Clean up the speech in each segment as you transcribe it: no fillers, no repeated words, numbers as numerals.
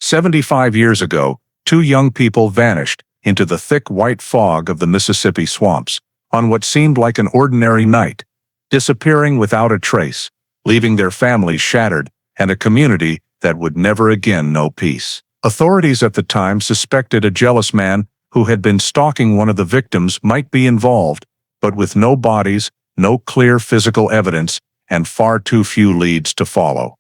75 years ago, two young people vanished into the thick white fog of the Mississippi swamps on what seemed like an ordinary night, disappearing without a trace, leaving their families shattered and a community that would never again know peace. Authorities at the time suspected a jealous man who had been stalking one of the victims might be involved, but with no bodies, no clear physical evidence, and far too few leads to follow,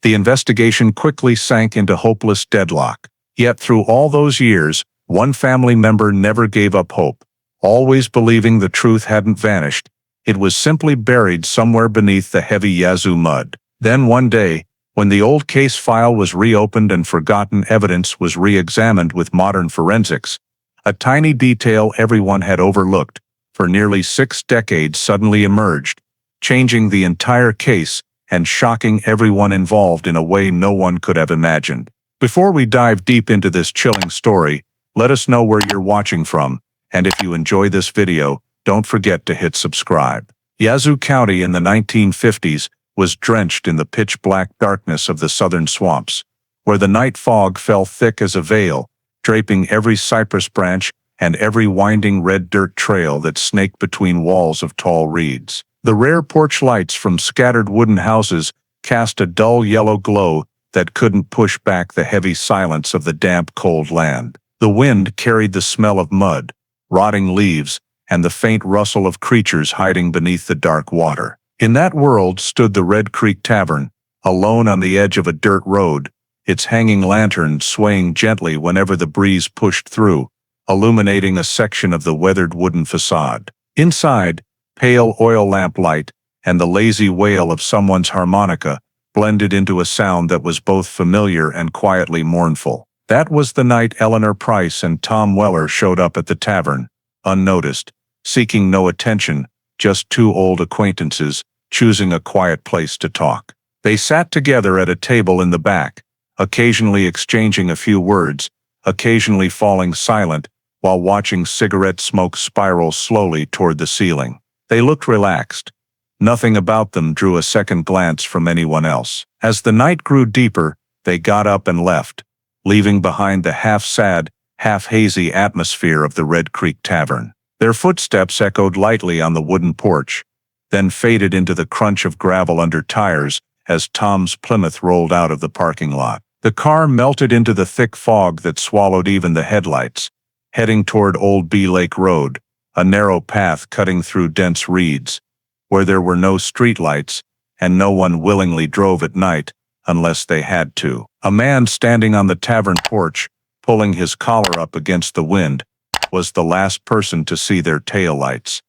the investigation quickly sank into hopeless deadlock. Yet through all those years, one family member never gave up hope, always believing the truth hadn't vanished. It was simply buried somewhere beneath the heavy Yazoo mud. Then one day, when the old case file was reopened and forgotten evidence was re-examined with modern forensics, a tiny detail everyone had overlooked for nearly 6 decades suddenly emerged, changing the entire case and shocking everyone involved in a way no one could have imagined. Before we dive deep into this chilling story, let us know where you're watching from, and if you enjoy this video, don't forget to hit subscribe. Yazoo County in the 1950s was drenched in the pitch-black darkness of the southern swamps, where the night fog fell thick as a veil, draping every cypress branch and every winding red dirt trail that snaked between walls of tall reeds. The rare porch lights from scattered wooden houses cast a dull yellow glow that couldn't push back the heavy silence of the damp, cold land. The wind carried the smell of mud, rotting leaves, and the faint rustle of creatures hiding beneath the dark water. In that world stood the Red Creek Tavern, alone on the edge of a dirt road, its hanging lantern swaying gently whenever the breeze pushed through, illuminating a section of the weathered wooden facade. Inside, pale oil lamp light and the lazy wail of someone's harmonica blended into a sound that was both familiar and quietly mournful. That was the night Eleanor Price and Tom Weller showed up at the tavern, unnoticed, seeking no attention, just two old acquaintances choosing a quiet place to talk. They sat together at a table in the back, occasionally exchanging a few words, occasionally falling silent while watching cigarette smoke spiral slowly toward the ceiling. They looked relaxed. Nothing about them drew a second glance from anyone else. As the night grew deeper, they got up and left, leaving behind the half-sad, half-hazy atmosphere of the Red Creek Tavern. Their footsteps echoed lightly on the wooden porch, then faded into the crunch of gravel under tires as Tom's Plymouth rolled out of the parking lot. The car melted into the thick fog that swallowed even the headlights, heading toward Old Bee Lake Road, a narrow path cutting through dense reeds, where there were no streetlights, and no one willingly drove at night unless they had to. A man standing on the tavern porch, pulling his collar up against the wind, was the last person to see their taillights,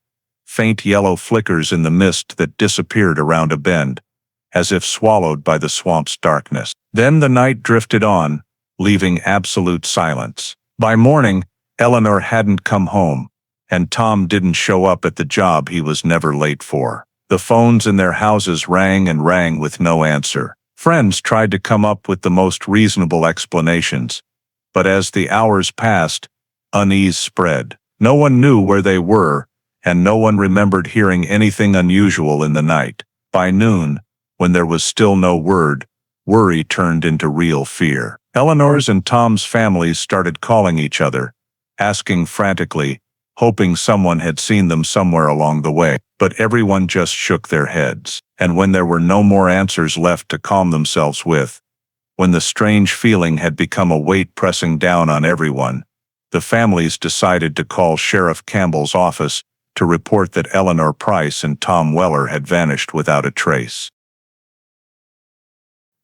faint yellow flickers in the mist that disappeared around a bend, as if swallowed by the swamp's darkness. Then the night drifted on, leaving absolute silence. By morning, Eleanor hadn't come home, and Tom didn't show up at the job he was never late for. The phones in their houses rang and rang with no answer. Friends tried to come up with the most reasonable explanations, but as the hours passed, unease spread. No one knew where they were, and no one remembered hearing anything unusual in the night. By noon, when there was still no word, worry turned into real fear. Eleanor's and Tom's families started calling each other, asking frantically, hoping someone had seen them somewhere along the way, but everyone just shook their heads. And when there were no more answers left to calm themselves with, when the strange feeling had become a weight pressing down on everyone, the families decided to call Sheriff Campbell's office to report that Eleanor Price and Tom Weller had vanished without a trace.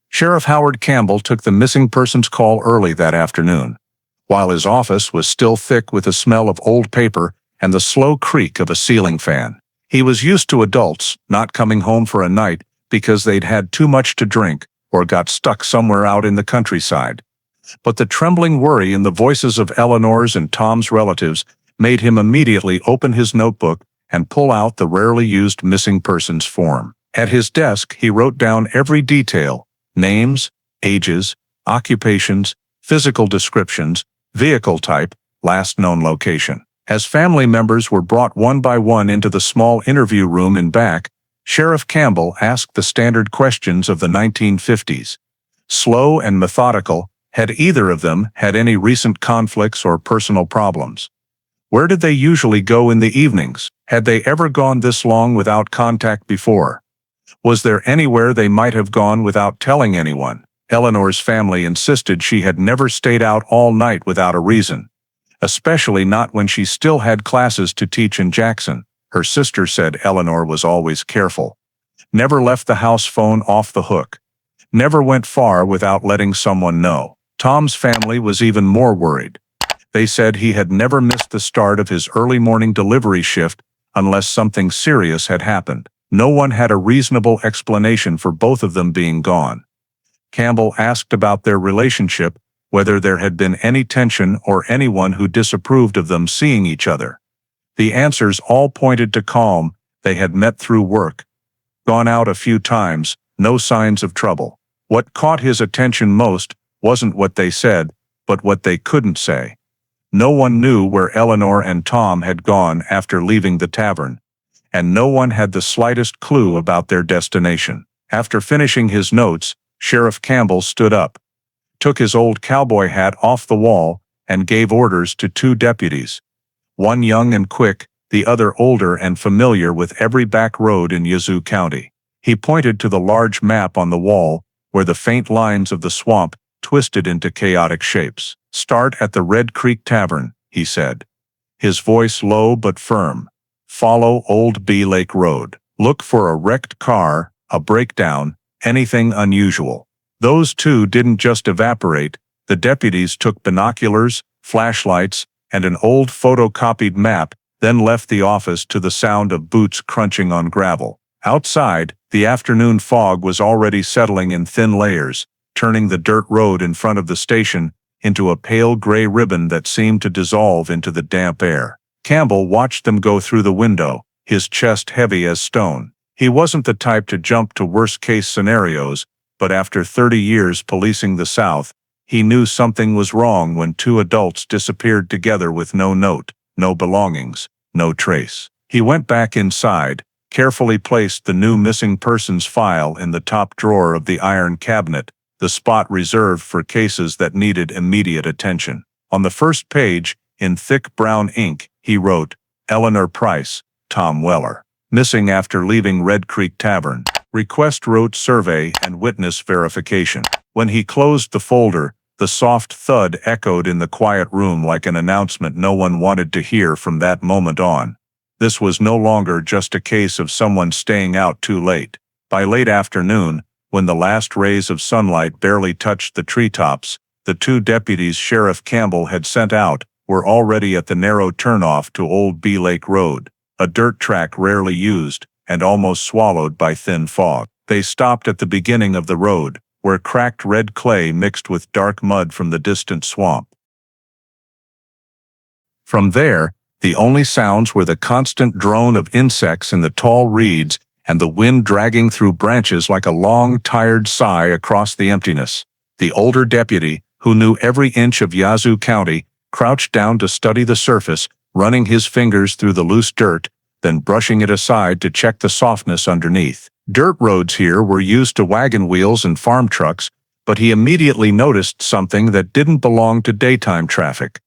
Sheriff Howard Campbell took the missing persons call early that afternoon, while his office was still thick with the smell of old paper and the slow creak of a ceiling fan. He was used to adults not coming home for a night because they'd had too much to drink or got stuck somewhere out in the countryside. But the trembling worry in the voices of Eleanor's and Tom's relatives made him immediately open his notebook and pull out the rarely used missing persons form. At his desk, he wrote down every detail: names, ages, occupations, physical descriptions, vehicle type, last known location. As family members were brought one by one into the small interview room in back, Sheriff Campbell asked the standard questions of the 1950s. Slow and methodical, Had either of them had any recent conflicts or personal problems? Where did they usually go in the evenings? Had they ever gone this long without contact before? Was there anywhere they might have gone without telling anyone? Eleanor's family insisted she had never stayed out all night without a reason, especially not when she still had classes to teach in Jackson. Her sister said Eleanor was always careful, never left the house phone off the hook, never went far without letting someone know. Tom's family was even more worried. They said he had never missed the start of his early morning delivery shift unless something serious had happened. No one had a reasonable explanation for both of them being gone. Campbell asked about their relationship, whether there had been any tension or anyone who disapproved of them seeing each other. The answers all pointed to calm. They had met through work, gone out a few times, no signs of trouble. What caught his attention most wasn't what they said, but what they couldn't say. No one knew where Eleanor and Tom had gone after leaving the tavern, and no one had the slightest clue about their destination. After finishing his notes, Sheriff Campbell stood up, took his old cowboy hat off the wall, and gave orders to two deputies. One young and quick, the other older and familiar with every back road in Yazoo County. He pointed to the large map on the wall, where the faint lines of the swamp twisted into chaotic shapes. "Start at the Red Creek Tavern," he said, his voice low but firm. "Follow Old Bee Lake Road. Look for a wrecked car, a breakdown, anything unusual." Those two didn't just evaporate. The deputies took binoculars, flashlights, and an old photocopied map, then left the office to the sound of boots crunching on gravel. Outside, the afternoon fog was already settling in thin layers, turning the dirt road in front of the station into a pale gray ribbon that seemed to dissolve into the damp air. Campbell watched them go through the window, his chest heavy as stone. He wasn't the type to jump to worst-case scenarios, but after 30 years policing the South, he knew something was wrong when two adults disappeared together with no note, no belongings, no trace. He went back inside, carefully placed the new missing persons file in the top drawer of the iron cabinet, the spot reserved for cases that needed immediate attention. On the first page, in thick brown ink, he wrote, "Eleanor Price, Tom Weller. Missing after leaving Red Creek Tavern. Request road survey and witness verification." When he closed the folder, the soft thud echoed in the quiet room like an announcement no one wanted to hear from that moment on. This was no longer just a case of someone staying out too late. By late afternoon, when the last rays of sunlight barely touched the treetops, the two deputies Sheriff Campbell had sent out were already at the narrow turnoff to Old Bee Lake Road, a dirt track rarely used and almost swallowed by thin fog. They stopped at the beginning of the road, where cracked red clay mixed with dark mud from the distant swamp. From there, the only sounds were the constant drone of insects in the tall reeds and the wind dragging through branches like a long, tired sigh across the emptiness. The older deputy, who knew every inch of Yazoo County, crouched down to study the surface, running his fingers through the loose dirt, then brushing it aside to check the softness underneath. Dirt roads here were used to wagon wheels and farm trucks, but he immediately noticed something that didn't belong to daytime traffic.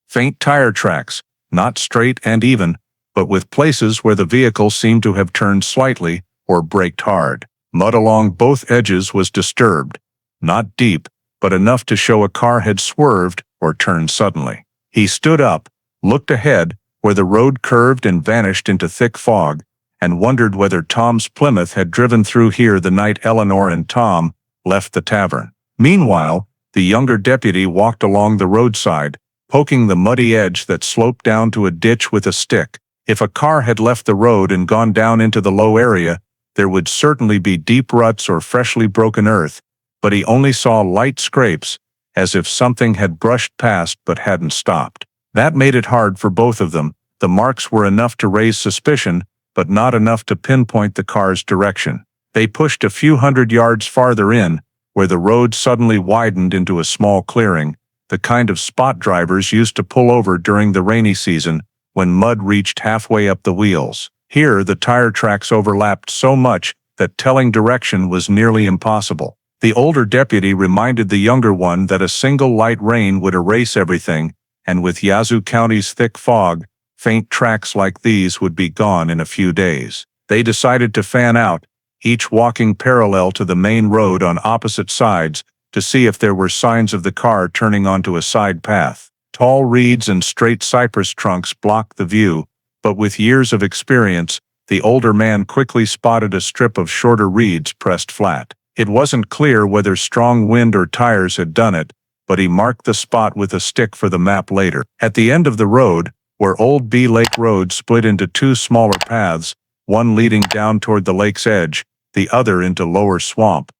Faint tire tracks, not straight and even, but with places where the vehicle seemed to have turned slightly or braked hard. Mud along both edges was disturbed, not deep, but enough to show a car had swerved or turned suddenly. He stood up, looked ahead, where the road curved and vanished into thick fog, and wondered whether Tom's Plymouth had driven through here the night Eleanor and Tom left the tavern. Meanwhile, the younger deputy walked along the roadside, poking the muddy edge that sloped down to a ditch with a stick. If a car had left the road and gone down into the low area, there would certainly be deep ruts or freshly broken earth, but he only saw light scrapes, as if something had brushed past but hadn't stopped. That made it hard for both of them. The marks were enough to raise suspicion, but not enough to pinpoint the car's direction. They pushed a few hundred yards farther in, where the road suddenly widened into a small clearing, the kind of spot drivers used to pull over during the rainy season, when mud reached halfway up the wheels. Here the tire tracks overlapped so much that telling direction was nearly impossible. The older deputy reminded the younger one that a single light rain would erase everything, and with Yazoo County's thick fog, faint tracks like these would be gone in a few days. They decided to fan out, each walking parallel to the main road on opposite sides, to see if there were signs of the car turning onto a side path. Tall reeds and straight cypress trunks blocked the view, but with years of experience, the older man quickly spotted a strip of shorter reeds pressed flat. It wasn't clear whether strong wind or tires had done it, but he marked the spot with a stick for the map later. At the end of the road, where Old Bee Lake Road split into two smaller paths, one leading down toward the lake's edge, the other into lower swamp,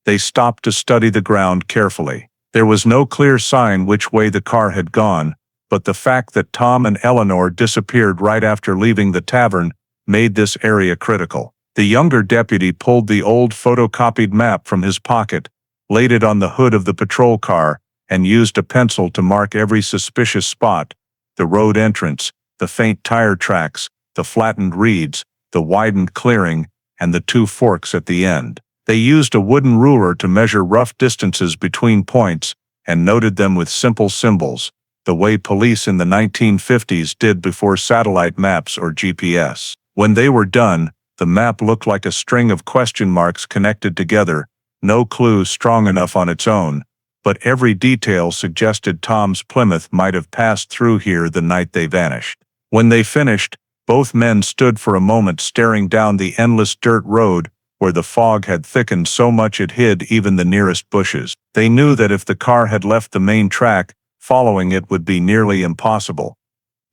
they stopped to study the ground carefully. There was no clear sign which way the car had gone, but the fact that Tom and Eleanor disappeared right after leaving the tavern made this area critical. The younger deputy pulled the old photocopied map from his pocket, laid it on the hood of the patrol car, and used a pencil to mark every suspicious spot: the road entrance, the faint tire tracks, the flattened reeds, the widened clearing, and the two forks at the end. They used a wooden ruler to measure rough distances between points and noted them with simple symbols, the way police in the 1950s did before satellite maps or GPS. When they were done, the map looked like a string of question marks connected together, no clue strong enough on its own, but every detail suggested Tom's Plymouth might have passed through here the night they vanished. When they finished, both men stood for a moment staring down the endless dirt road where the fog had thickened so much it hid even the nearest bushes. They knew that if the car had left the main track, following it would be nearly impossible.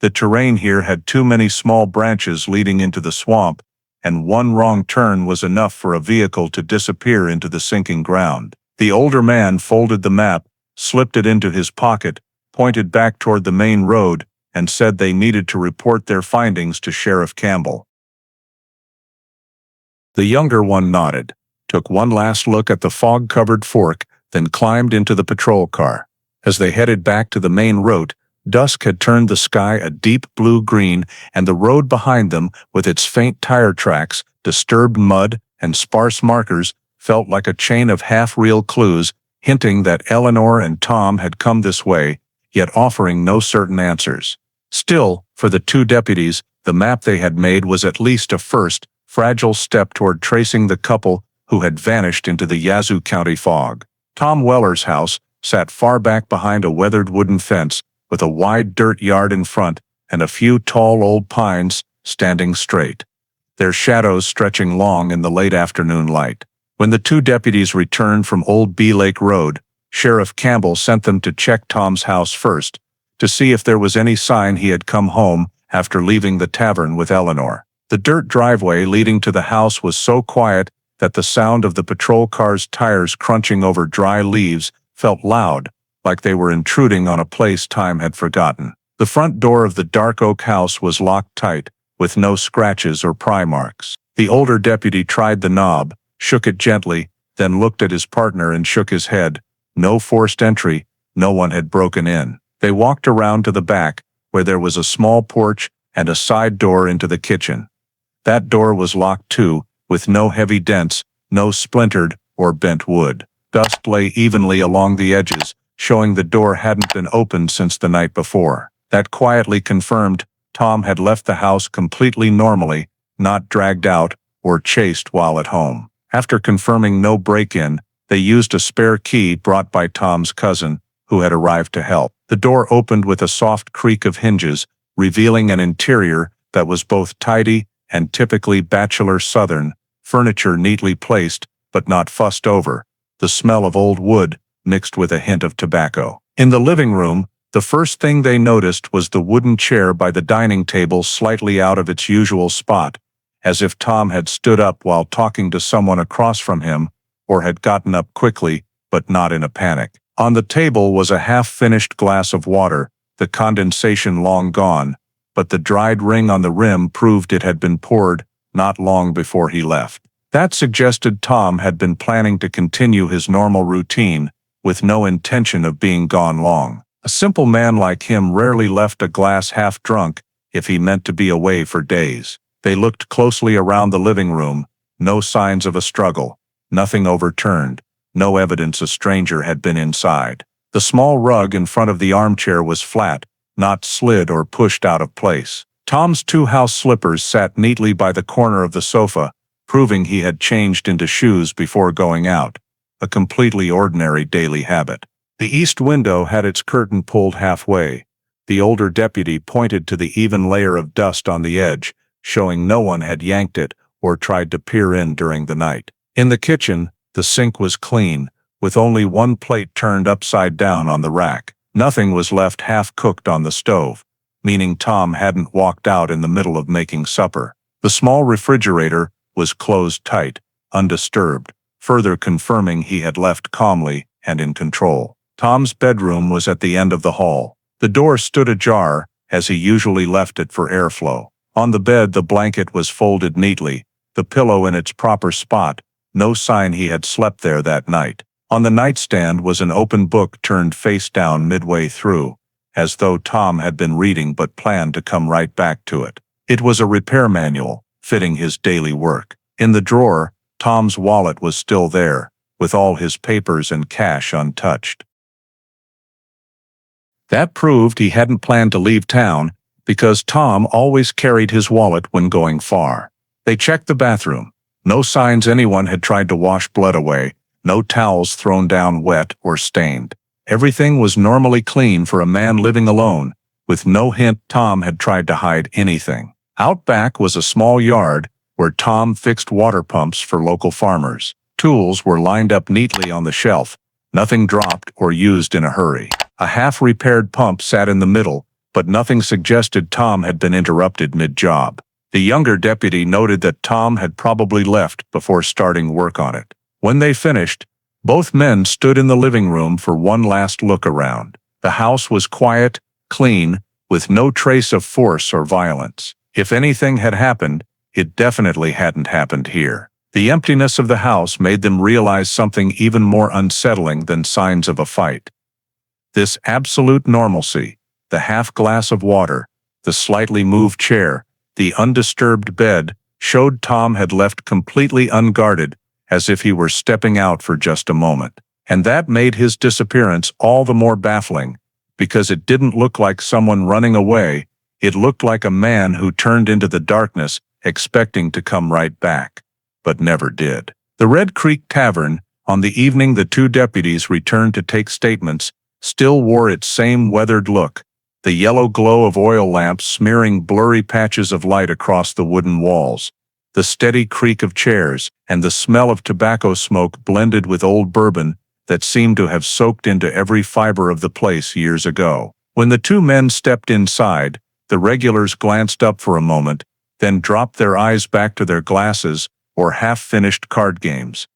The terrain here had too many small branches leading into the swamp, and one wrong turn was enough for a vehicle to disappear into the sinking ground. The older man folded the map, slipped it into his pocket, pointed back toward the main road, and said they needed to report their findings to Sheriff Campbell. The younger one nodded, took one last look at the fog-covered fork, then climbed into the patrol car. As they headed back to the main road, dusk had turned the sky a deep blue-green, and the road behind them, with its faint tire tracks, disturbed mud, and sparse markers, felt like a chain of half-real clues, hinting that Eleanor and Tom had come this way, yet offering no certain answers. Still, for the two deputies, the map they had made was at least a first, fragile step toward tracing the couple who had vanished into the Yazoo County fog. Tom Weller's house sat far back behind a weathered wooden fence, with a wide dirt yard in front and a few tall old pines standing straight, their shadows stretching long in the late afternoon light. When the two deputies returned from Old Bee Lake Road, Sheriff Campbell sent them to check Tom's house first, to see if there was any sign he had come home after leaving the tavern with Eleanor. The dirt driveway leading to the house was so quiet that the sound of the patrol car's tires crunching over dry leaves felt loud, like they were intruding on a place time had forgotten. The front door of the dark oak house was locked tight, with no scratches or pry marks. The older deputy tried the knob, shook it gently, then looked at his partner and shook his head. No forced entry, no one had broken in. They walked around to the back, where there was a small porch and a side door into the kitchen. That door was locked too, with no heavy dents, no splintered or bent wood. Dust lay evenly along the edges, showing the door hadn't been opened since the night before. That quietly confirmed Tom had left the house completely normally, not dragged out or chased while at home. After confirming no break-in, they used a spare key brought by Tom's cousin, who had arrived to help. The door opened with a soft creak of hinges, revealing an interior that was both tidy and typically bachelor Southern, furniture neatly placed but not fussed over, the smell of old wood mixed with a hint of tobacco. In the living room, the first thing they noticed was the wooden chair by the dining table slightly out of its usual spot, as if Tom had stood up while talking to someone across from him, or had gotten up quickly, but not in a panic. On the table was a half-finished glass of water, the condensation long gone, but the dried ring on the rim proved it had been poured not long before he left. That suggested Tom had been planning to continue his normal routine, with no intention of being gone long. A simple man like him rarely left a glass half-drunk if he meant to be away for days. They looked closely around the living room, no signs of a struggle, nothing overturned, no evidence a stranger had been inside. The small rug in front of the armchair was flat, not slid or pushed out of place. Tom's two house slippers sat neatly by the corner of the sofa, proving he had changed into shoes before going out, a completely ordinary daily habit. The east window had its curtain pulled halfway. The older deputy pointed to the even layer of dust on the edge, showing no one had yanked it or tried to peer in during the night. In the kitchen, the sink was clean, with only one plate turned upside down on the rack. Nothing was left half-cooked on the stove, meaning Tom hadn't walked out in the middle of making supper. The small refrigerator was closed tight, undisturbed, further confirming he had left calmly and in control. Tom's bedroom was at the end of the hall. The door stood ajar, as he usually left it for airflow. On the bed, the blanket was folded neatly, the pillow in its proper spot, no sign he had slept there that night. On the nightstand was an open book turned face down midway through, as though Tom had been reading but planned to come right back to it. It was a repair manual, fitting his daily work. In the drawer, Tom's wallet was still there, with all his papers and cash untouched. That proved he hadn't planned to leave town, because Tom always carried his wallet when going far. They checked the bathroom. No signs anyone had tried to wash blood away, no towels thrown down wet or stained. Everything was normally clean for a man living alone, with no hint Tom had tried to hide anything. Out back was a small yard, where Tom fixed water pumps for local farmers. Tools were lined up neatly on the shelf, nothing dropped or used in a hurry. A half-repaired pump sat in the middle, but nothing suggested Tom had been interrupted mid-job. The younger deputy noted that Tom had probably left before starting work on it. When they finished, both men stood in the living room for one last look around. The house was quiet, clean, with no trace of force or violence. If anything had happened, it definitely hadn't happened here. The emptiness of the house made them realize something even more unsettling than signs of a fight. This absolute normalcy, the half glass of water, the slightly moved chair, the undisturbed bed, showed Tom had left completely unguarded, as if he were stepping out for just a moment. And that made his disappearance all the more baffling, because it didn't look like someone running away, it looked like a man who turned into the darkness, expecting to come right back, but never did. The Red Creek Tavern, on the evening the two deputies returned to take statements, still wore its same weathered look, the yellow glow of oil lamps smearing blurry patches of light across the wooden walls, the steady creak of chairs, and the smell of tobacco smoke blended with old bourbon that seemed to have soaked into every fiber of the place years ago. When the two men stepped inside, the regulars glanced up for a moment, then dropped their eyes back to their glasses or half-finished card games.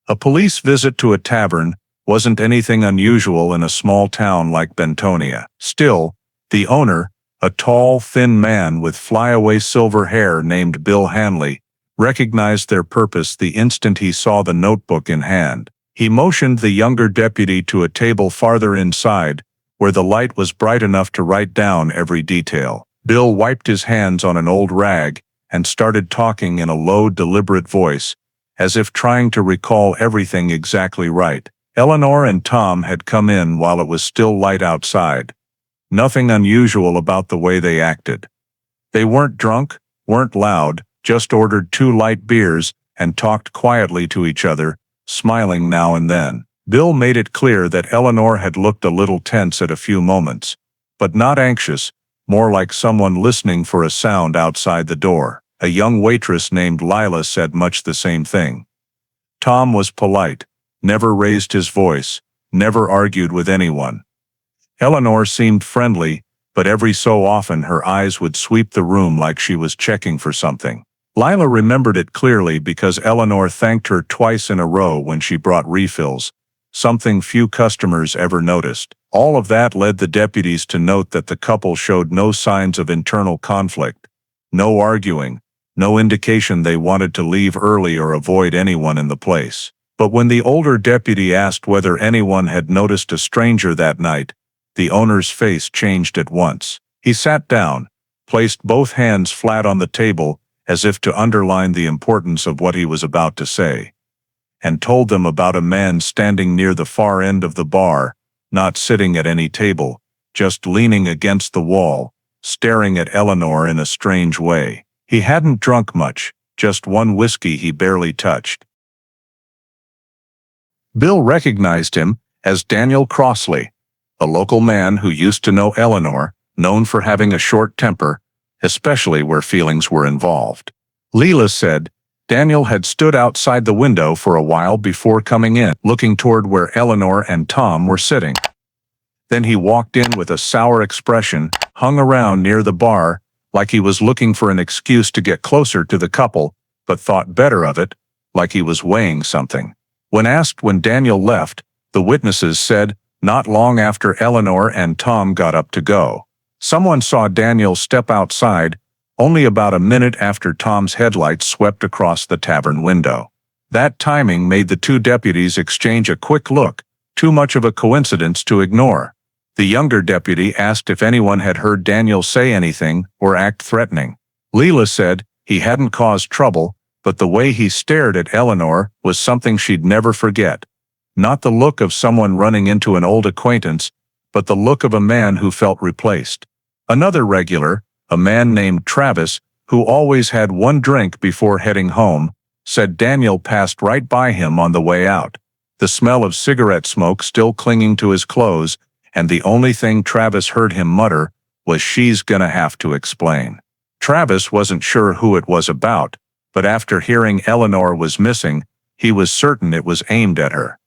A police visit to a tavern wasn't anything unusual in a small town like Bentonia. Still, the owner, a tall, thin man with flyaway silver hair named Bill Hanley, recognized their purpose the instant he saw the notebook in hand. He motioned the younger deputy to a table farther inside, where the light was bright enough to write down every detail. Bill wiped his hands on an old rag and started talking in a low, deliberate voice, as if trying to recall everything exactly right. Eleanor and Tom had come in while it was still light outside. Nothing unusual about the way they acted. They weren't drunk, weren't loud, just ordered 2 light beers and talked quietly to each other, smiling now and then. Bill made it clear that Eleanor had looked a little tense at a few moments, but not anxious, more like someone listening for a sound outside the door. A young waitress named Lila said much the same thing. Tom was polite, never raised his voice, never argued with anyone. Eleanor seemed friendly, but every so often her eyes would sweep the room like she was checking for something. Lila remembered it clearly because Eleanor thanked her twice in a row when she brought refills, something few customers ever noticed. All of that led the deputies to note that the couple showed no signs of internal conflict, no arguing, no indication they wanted to leave early or avoid anyone in the place. But when the older deputy asked whether anyone had noticed a stranger that night, the owner's face changed at once. He sat down, placed both hands flat on the table, as if to underline the importance of what he was about to say. and told them about a man standing near the far end of the bar, not sitting at any table, just leaning against the wall, staring at Eleanor in a strange way. He hadn't drunk much, just one whiskey he barely touched. Bill recognized him as Daniel Crossley, a local man who used to know Eleanor, known for having a short temper, especially where feelings were involved. Leela said Daniel had stood outside the window for a while before coming in, looking toward where Eleanor and Tom were sitting. Then he walked in with a sour expression, hung around near the bar, like he was looking for an excuse to get closer to the couple, but thought better of it, like he was weighing something. When asked when Daniel left, the witnesses said, not long after Eleanor and Tom got up to go. Someone saw Daniel step outside, only about a minute after Tom's headlights swept across the tavern window. That timing made the two deputies exchange a quick look, too much of a coincidence to ignore. The younger deputy asked if anyone had heard Daniel say anything or act threatening. Leela said he hadn't caused trouble, but the way he stared at Eleanor was something she'd never forget. Not the look of someone running into an old acquaintance, but the look of a man who felt replaced. Another regular, a man named Travis, who always had one drink before heading home, said Daniel passed right by him on the way out, the smell of cigarette smoke still clinging to his clothes, and the only thing Travis heard him mutter was, "She's gonna have to explain." Travis wasn't sure who it was about, but after hearing Eleanor was missing, he was certain it was aimed at her.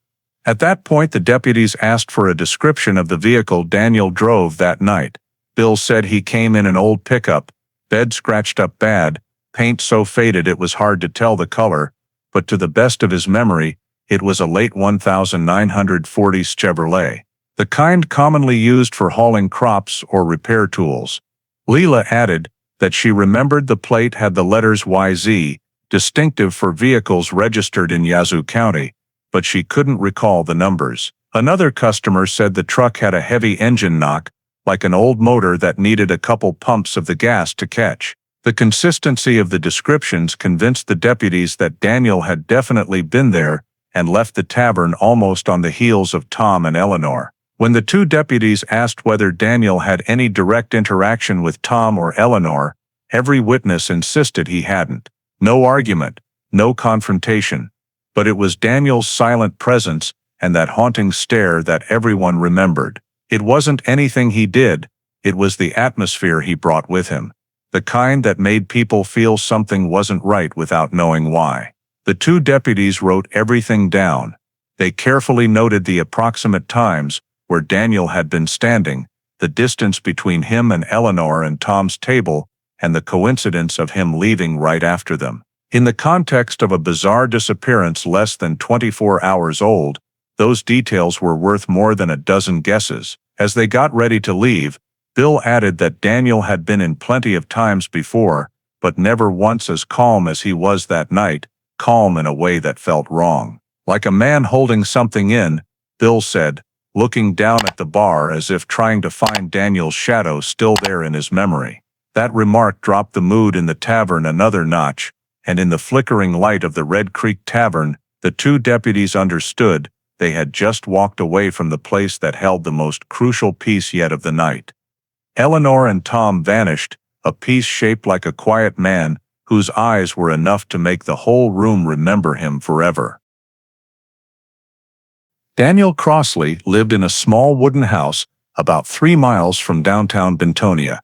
At that point, the deputies asked for a description of the vehicle Daniel drove that night. Bill said he came in an old pickup, bed scratched up bad, paint so faded it was hard to tell the color, but to the best of his memory, it was a late 1940s Chevrolet, the kind commonly used for hauling crops or repair tools. Leela added that she remembered the plate had the letters YZ, distinctive for vehicles registered in Yazoo County, but she couldn't recall the numbers. Another customer said the truck had a heavy engine knock, like an old motor that needed a couple pumps of the gas to catch. The consistency of the descriptions convinced the deputies that Daniel had definitely been there and left the tavern almost on the heels of Tom and Eleanor. When the two deputies asked whether Daniel had any direct interaction with Tom or Eleanor, every witness insisted he hadn't. No argument, no confrontation. But it was Daniel's silent presence and that haunting stare that everyone remembered. It wasn't anything he did, it was the atmosphere he brought with him, the kind that made people feel something wasn't right without knowing why. The two deputies wrote everything down. They carefully noted the approximate times where Daniel had been standing, the distance between him and Eleanor and Tom's table, and the coincidence of him leaving right after them. In the context of a bizarre disappearance less than 24 hours old, those details were worth more than a dozen guesses. As they got ready to leave, Bill added that Daniel had been in plenty of times before, but never once as calm as he was that night, calm in a way that felt wrong. Like a man holding something in, Bill said, looking down at the bar as if trying to find Daniel's shadow still there in his memory. That remark dropped the mood in the tavern another notch, and in the flickering light of the Red Creek Tavern, the two deputies understood they had just walked away from the place that held the most crucial piece yet of the night. Eleanor and Tom vanished, a piece shaped like a quiet man whose eyes were enough to make the whole room remember him forever. Daniel Crossley lived in a small wooden house about 3 miles from downtown Bentonia,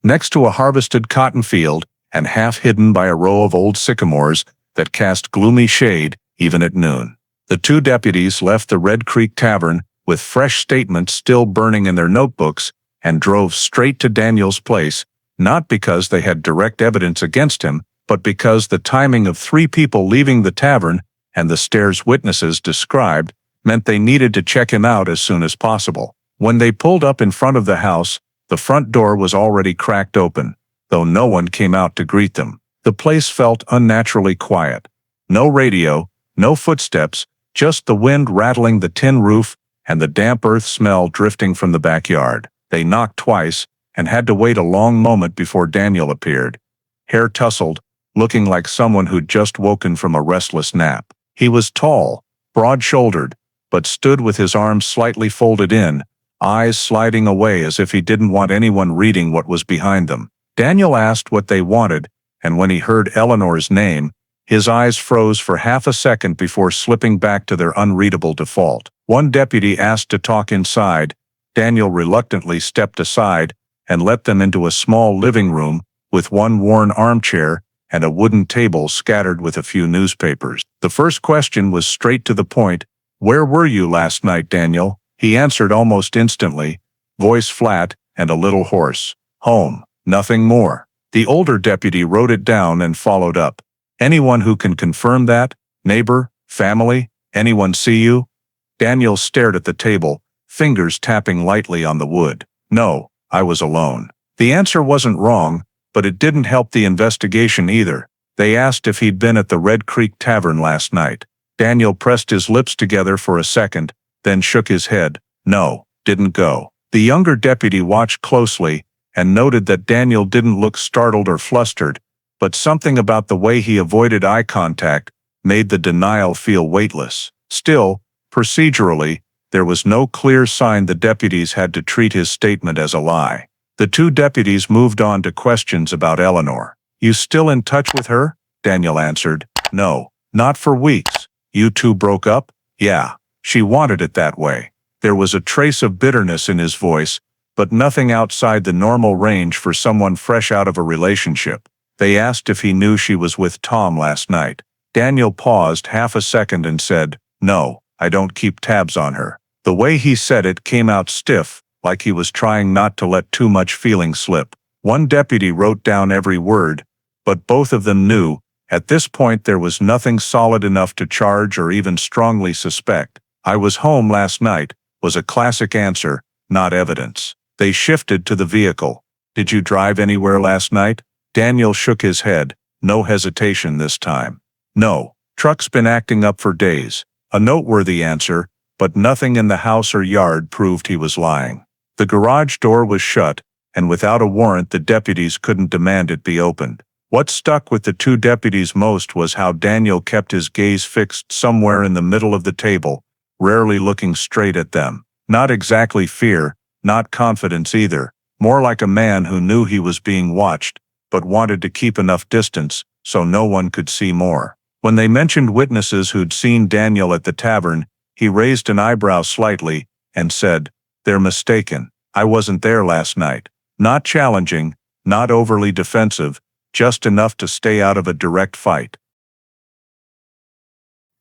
next to a harvested cotton field and half hidden by a row of old sycamores that cast gloomy shade even at noon. The two deputies left the Red Creek Tavern with fresh statements still burning in their notebooks and drove straight to Daniel's place, not because they had direct evidence against him, but because the timing of 3 people leaving the tavern and the stairs witnesses described meant they needed to check him out as soon as possible. When they pulled up in front of the house, the front door was already cracked open, though no one came out to greet them. The place felt unnaturally quiet. No radio, no footsteps, just the wind rattling the tin roof and the damp earth smell drifting from the backyard. They knocked twice and had to wait a long moment before Daniel appeared, hair tousled, looking like someone who'd just woken from a restless nap. He was tall, broad-shouldered, but stood with his arms slightly folded in, eyes sliding away as if he didn't want anyone reading what was behind them. Daniel asked what they wanted, and when he heard Eleanor's name, his eyes froze for half a second before slipping back to their unreadable default. One deputy asked to talk inside. Daniel reluctantly stepped aside and let them into a small living room with one worn armchair and a wooden table scattered with a few newspapers. The first question was straight to the point. "Where were you last night, Daniel?" He answered almost instantly, voice flat and a little hoarse. "Home, nothing more." The older deputy wrote it down and followed up. "Anyone who can confirm that? Neighbor? Family? Anyone see you?" Daniel stared at the table, fingers tapping lightly on the wood. "No, I was alone." The answer wasn't wrong, but it didn't help the investigation either. They asked if he'd been at the Red Creek Tavern last night. Daniel pressed his lips together for a second, then shook his head. "No, didn't go." The younger deputy watched closely and noted that Daniel didn't look startled or flustered, but something about the way he avoided eye contact made the denial feel weightless. Still, procedurally, there was no clear sign the deputies had to treat his statement as a lie. The two deputies moved on to questions about Eleanor. "You still in touch with her?" Daniel answered. "No, not for weeks." "You two broke up?" "Yeah, she wanted it that way." There was a trace of bitterness in his voice, but nothing outside the normal range for someone fresh out of a relationship. They asked if he knew she was with Tom last night. Daniel paused half a second and said, "No, I don't keep tabs on her." The way he said it came out stiff, like he was trying not to let too much feeling slip. One deputy wrote down every word, but both of them knew, at this point there was nothing solid enough to charge or even strongly suspect. "I was home last night," was a classic answer, not evidence. They shifted to the vehicle. "Did you drive anywhere last night?" Daniel shook his head, no hesitation this time. "No, truck's been acting up for days." A noteworthy answer, but nothing in the house or yard proved he was lying. The garage door was shut, and without a warrant the deputies couldn't demand it be opened. What stuck with the two deputies most was how Daniel kept his gaze fixed somewhere in the middle of the table, rarely looking straight at them. Not exactly fear, not confidence either, more like a man who knew he was being watched, but wanted to keep enough distance so no one could see more. When they mentioned witnesses who'd seen Daniel at the tavern, he raised an eyebrow slightly and said, "They're mistaken. I wasn't there last night." Not challenging, not overly defensive, just enough to stay out of a direct fight.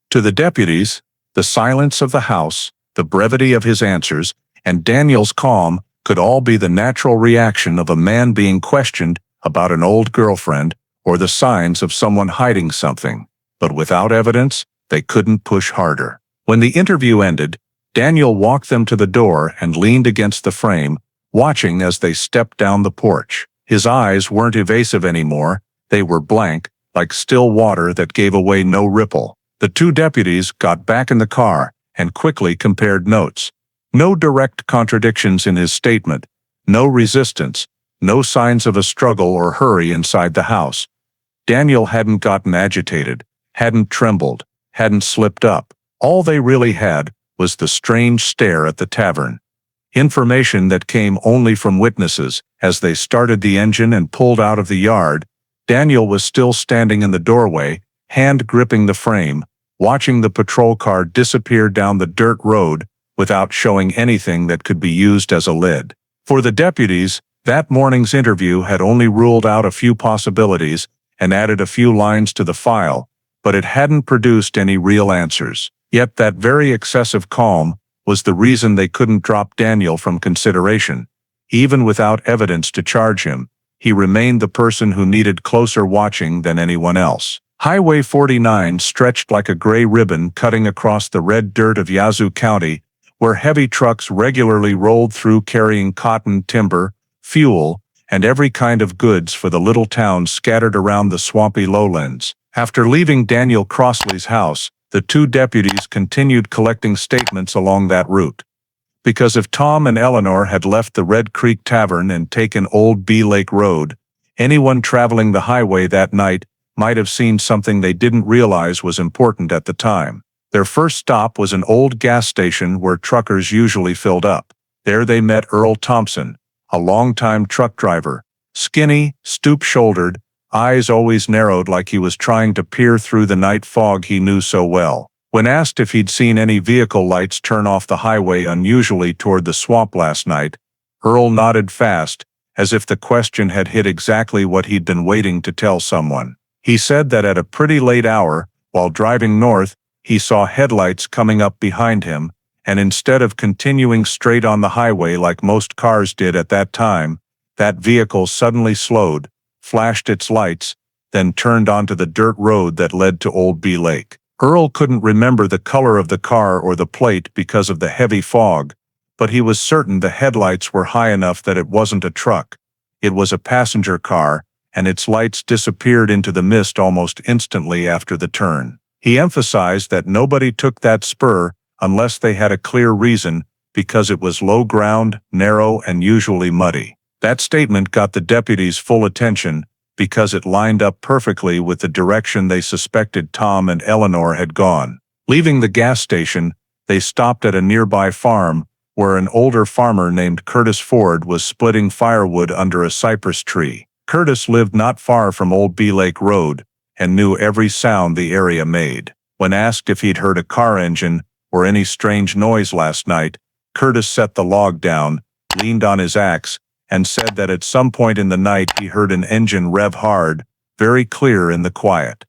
To the deputies, the silence of the house, the brevity of his answers, and Daniel's calm could all be the natural reaction of a man being questioned about an old girlfriend or the signs of someone hiding something. But without evidence, they couldn't push harder. When the interview ended, Daniel walked them to the door and leaned against the frame, watching as they stepped down the porch. His eyes weren't evasive anymore, they were blank, like still water that gave away no ripple. The two deputies got back in the car and quickly compared notes. No direct contradictions in his statement, no resistance, no signs of a struggle or hurry inside the house. Daniel hadn't gotten agitated, hadn't trembled, hadn't slipped up. All they really had was the strange stare at the tavern. Information that came only from witnesses. As they started the engine and pulled out of the yard, Daniel was still standing in the doorway, hand gripping the frame, watching the patrol car disappear down the dirt road without showing anything that could be used as a lid. For the deputies, that morning's interview had only ruled out a few possibilities and added a few lines to the file, but it hadn't produced any real answers. Yet that very excessive calm was the reason they couldn't drop Daniel from consideration. Even without evidence to charge him, he remained the person who needed closer watching than anyone else. Highway 49 stretched like a gray ribbon cutting across the red dirt of Yazoo County, where heavy trucks regularly rolled through carrying cotton, timber, fuel, and every kind of goods for the little towns scattered around the swampy lowlands. After leaving Daniel Crossley's house, the two deputies continued collecting statements along that route. Because if Tom and Eleanor had left the Red Creek Tavern and taken Old Bee Lake Road, anyone traveling the highway that night might have seen something they didn't realize was important at the time. Their first stop was an old gas station where truckers usually filled up. There they met Earl Thompson, a longtime truck driver, skinny, stoop-shouldered, eyes always narrowed like he was trying to peer through the night fog he knew so well. When asked if he'd seen any vehicle lights turn off the highway unusually toward the swamp last night, Earl nodded fast, as if the question had hit exactly what he'd been waiting to tell someone. He said that at a pretty late hour, while driving north, he saw headlights coming up behind him, and instead of continuing straight on the highway like most cars did at that time, that vehicle suddenly slowed, flashed its lights, then turned onto the dirt road that led to Old Bee Lake. Earl couldn't remember the color of the car or the plate because of the heavy fog, but he was certain the headlights were high enough that it wasn't a truck. It was a passenger car, and its lights disappeared into the mist almost instantly after the turn. He emphasized that nobody took that spur unless they had a clear reason, because it was low ground, narrow, and usually muddy. That statement got the deputies' full attention because it lined up perfectly with the direction they suspected Tom and Eleanor had gone. Leaving the gas station, they stopped at a nearby farm where an older farmer named Curtis Ford was splitting firewood under a cypress tree. Curtis lived not far from Old Bee Lake Road and knew every sound the area made. When asked if he'd heard a car engine or any strange noise last night, Curtis set the log down, leaned on his axe, and said that at some point in the night he heard an engine rev hard, very clear in the quiet.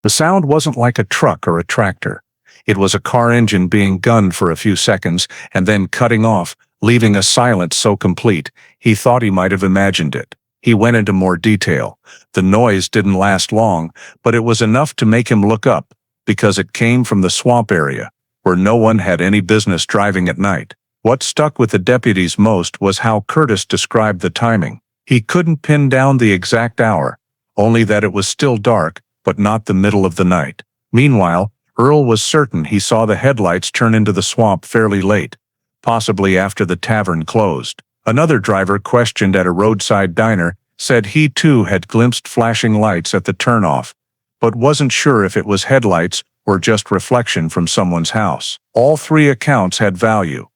The sound wasn't like a truck or a tractor. It was a car engine being gunned for a few seconds and then cutting off, leaving a silence so complete, he thought he might have imagined it. He went into more detail. The noise didn't last long, but it was enough to make him look up, because it came from the swamp area, where no one had any business driving at night. What stuck with the deputies most was how Curtis described the timing. He couldn't pin down the exact hour, only that it was still dark, but not the middle of the night. Meanwhile, Earl was certain he saw the headlights turn into the swamp fairly late, possibly after the tavern closed. Another driver questioned at a roadside diner said he too had glimpsed flashing lights at the turnoff, but wasn't sure if it was headlights or just reflection from someone's house. All three accounts had value.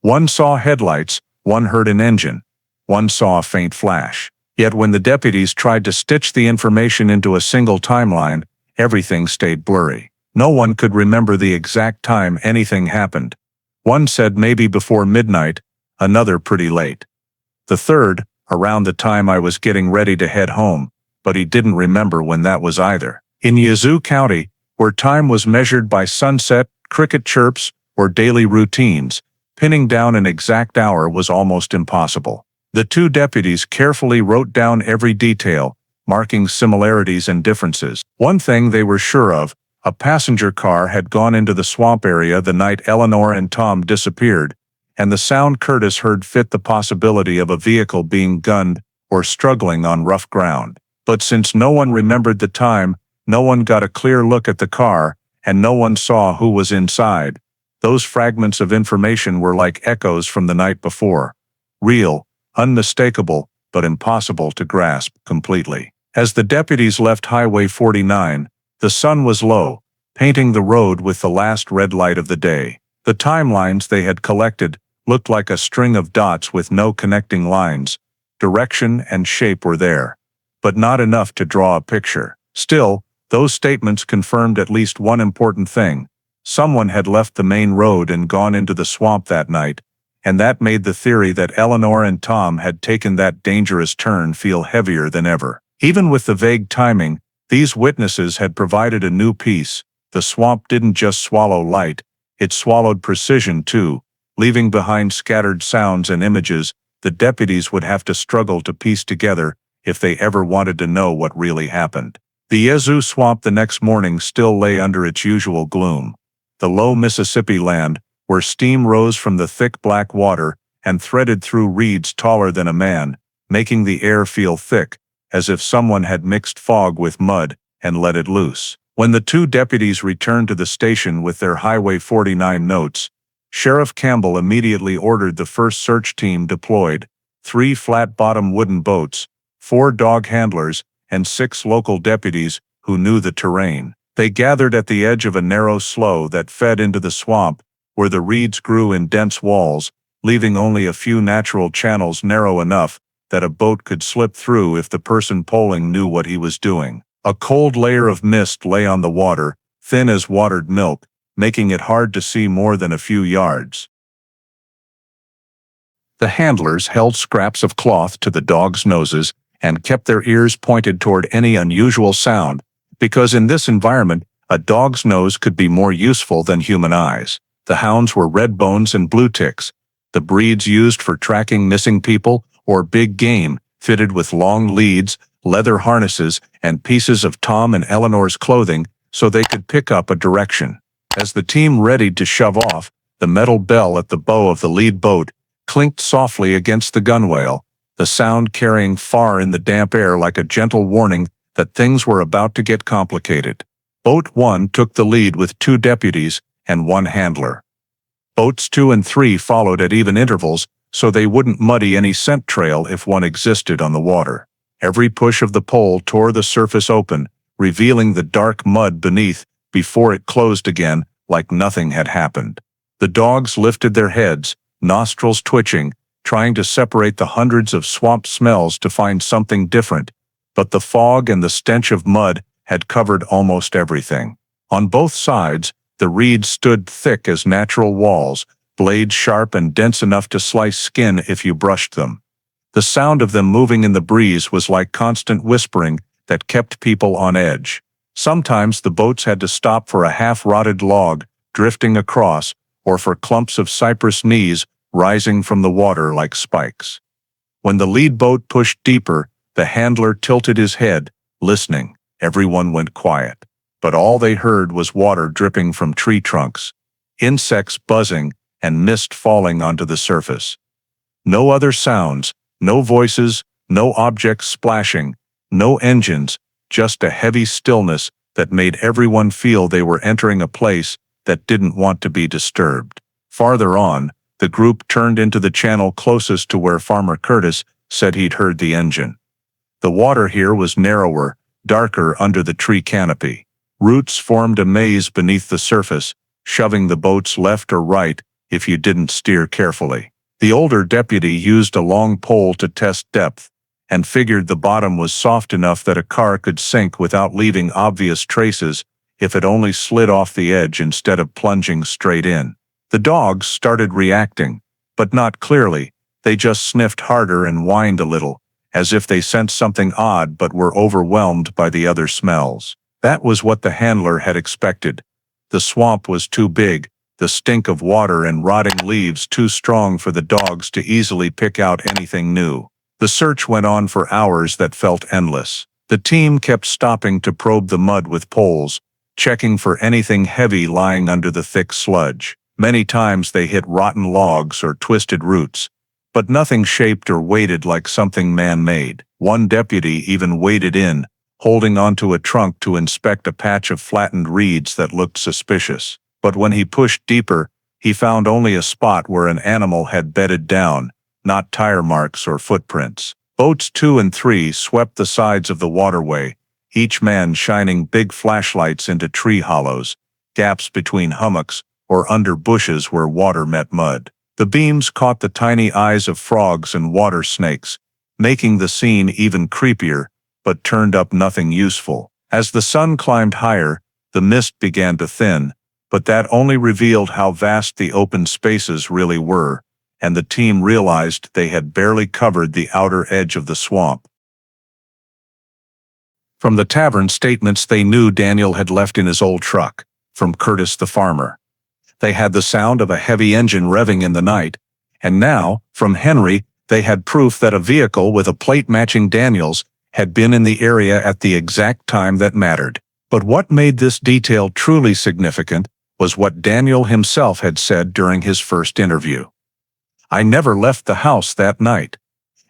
One saw headlights, one heard an engine, one saw a faint flash. Yet when the deputies tried to stitch the information into a single timeline, everything stayed blurry. No one could remember the exact time anything happened. One said maybe before midnight, another pretty late. The third, around the time I was getting ready to head home, but he didn't remember when that was either. In Yazoo County, where time was measured by sunset, cricket chirps, or daily routines, pinning down an exact hour was almost impossible. The two deputies carefully wrote down every detail, marking similarities and differences. One thing they were sure of, a passenger car had gone into the swamp area the night Eleanor and Tom disappeared, and the sound Curtis heard fit the possibility of a vehicle being gunned or struggling on rough ground. But since no one remembered the time, no one got a clear look at the car, and no one saw who was inside, those fragments of information were like echoes from the night before. Real, unmistakable, but impossible to grasp completely. As the deputies left Highway 49, the sun was low, painting the road with the last red light of the day. The timelines they had collected looked like a string of dots with no connecting lines. Direction and shape were there, but not enough to draw a picture. Still, those statements confirmed at least one important thing. Someone had left the main road and gone into the swamp that night, and that made the theory that Eleanor and Tom had taken that dangerous turn feel heavier than ever. Even with the vague timing, these witnesses had provided a new piece. The swamp didn't just swallow light, it swallowed precision too, leaving behind scattered sounds and images the deputies would have to struggle to piece together if they ever wanted to know what really happened. The Yazoo swamp the next morning still lay under its usual gloom. The low Mississippi land, where steam rose from the thick black water and threaded through reeds taller than a man, making the air feel thick, as if someone had mixed fog with mud and let it loose. When the two deputies returned to the station with their Highway 49 notes, Sheriff Campbell immediately ordered the first search team deployed, 3 flat-bottom wooden boats, 4 dog handlers, and 6 local deputies who knew the terrain. They gathered at the edge of a narrow slough that fed into the swamp, where the reeds grew in dense walls, leaving only a few natural channels narrow enough that a boat could slip through if the person poling knew what he was doing. A cold layer of mist lay on the water, thin as watered milk, making it hard to see more than a few yards. The handlers held scraps of cloth to the dogs' noses and kept their ears pointed toward any unusual sound, because in this environment, a dog's nose could be more useful than human eyes. The hounds were red bones and blue ticks, the breeds used for tracking missing people or big game, fitted with long leads, leather harnesses, and pieces of Tom and Eleanor's clothing so they could pick up a direction. As the team readied to shove off, the metal bell at the bow of the lead boat clinked softly against the gunwale, the sound carrying far in the damp air like a gentle warning that things were about to get complicated. Boat 1 took the lead with 2 deputies and 1 handler. Boats 2 and 3 followed at even intervals so they wouldn't muddy any scent trail if one existed on the water. Every push of the pole tore the surface open, revealing the dark mud beneath before it closed again like nothing had happened. The dogs lifted their heads, nostrils twitching, trying to separate the hundreds of swamp smells to find something different, but the fog and the stench of mud had covered almost everything. On both sides, the reeds stood thick as natural walls, blades sharp and dense enough to slice skin if you brushed them. The sound of them moving in the breeze was like constant whispering that kept people on edge. Sometimes the boats had to stop for a half-rotted log drifting across, or for clumps of cypress knees rising from the water like spikes. When the lead boat pushed deeper, the handler tilted his head, listening. Everyone went quiet. But all they heard was water dripping from tree trunks, insects buzzing, and mist falling onto the surface. No other sounds, no voices, no objects splashing, no engines, just a heavy stillness that made everyone feel they were entering a place that didn't want to be disturbed. Farther on, the group turned into the channel closest to where Farmer Curtis said he'd heard the engine. The water here was narrower, darker under the tree canopy. Roots formed a maze beneath the surface, shoving the boats left or right if you didn't steer carefully. The older deputy used a long pole to test depth, and figured the bottom was soft enough that a car could sink without leaving obvious traces if it only slid off the edge instead of plunging straight in. The dogs started reacting, but not clearly. They just sniffed harder and whined a little, as if they sensed something odd but were overwhelmed by the other smells. That was what the handler had expected. The swamp was too big, the stink of water and rotting leaves too strong for the dogs to easily pick out anything new. The search went on for hours that felt endless. The team kept stopping to probe the mud with poles, checking for anything heavy lying under the thick sludge. Many times they hit rotten logs or twisted roots, but nothing shaped or weighted like something man-made. One deputy even waded in, holding onto a trunk to inspect a patch of flattened reeds that looked suspicious. But when he pushed deeper, he found only a spot where an animal had bedded down, not tire marks or footprints. Boats 2 and 3 swept the sides of the waterway, each man shining big flashlights into tree hollows, gaps between hummocks, or under bushes where water met mud. The beams caught the tiny eyes of frogs and water snakes, making the scene even creepier, but turned up nothing useful. As the sun climbed higher, the mist began to thin, but that only revealed how vast the open spaces really were, and the team realized they had barely covered the outer edge of the swamp. From the tavern statements they knew Daniel had left in his old truck, from Curtis the farmer. They had the sound of a heavy engine revving in the night, and now, from Henry, they had proof that a vehicle with a plate matching Daniel's had been in the area at the exact time that mattered. But what made this detail truly significant was what Daniel himself had said during his first interview. "I never left the house that night."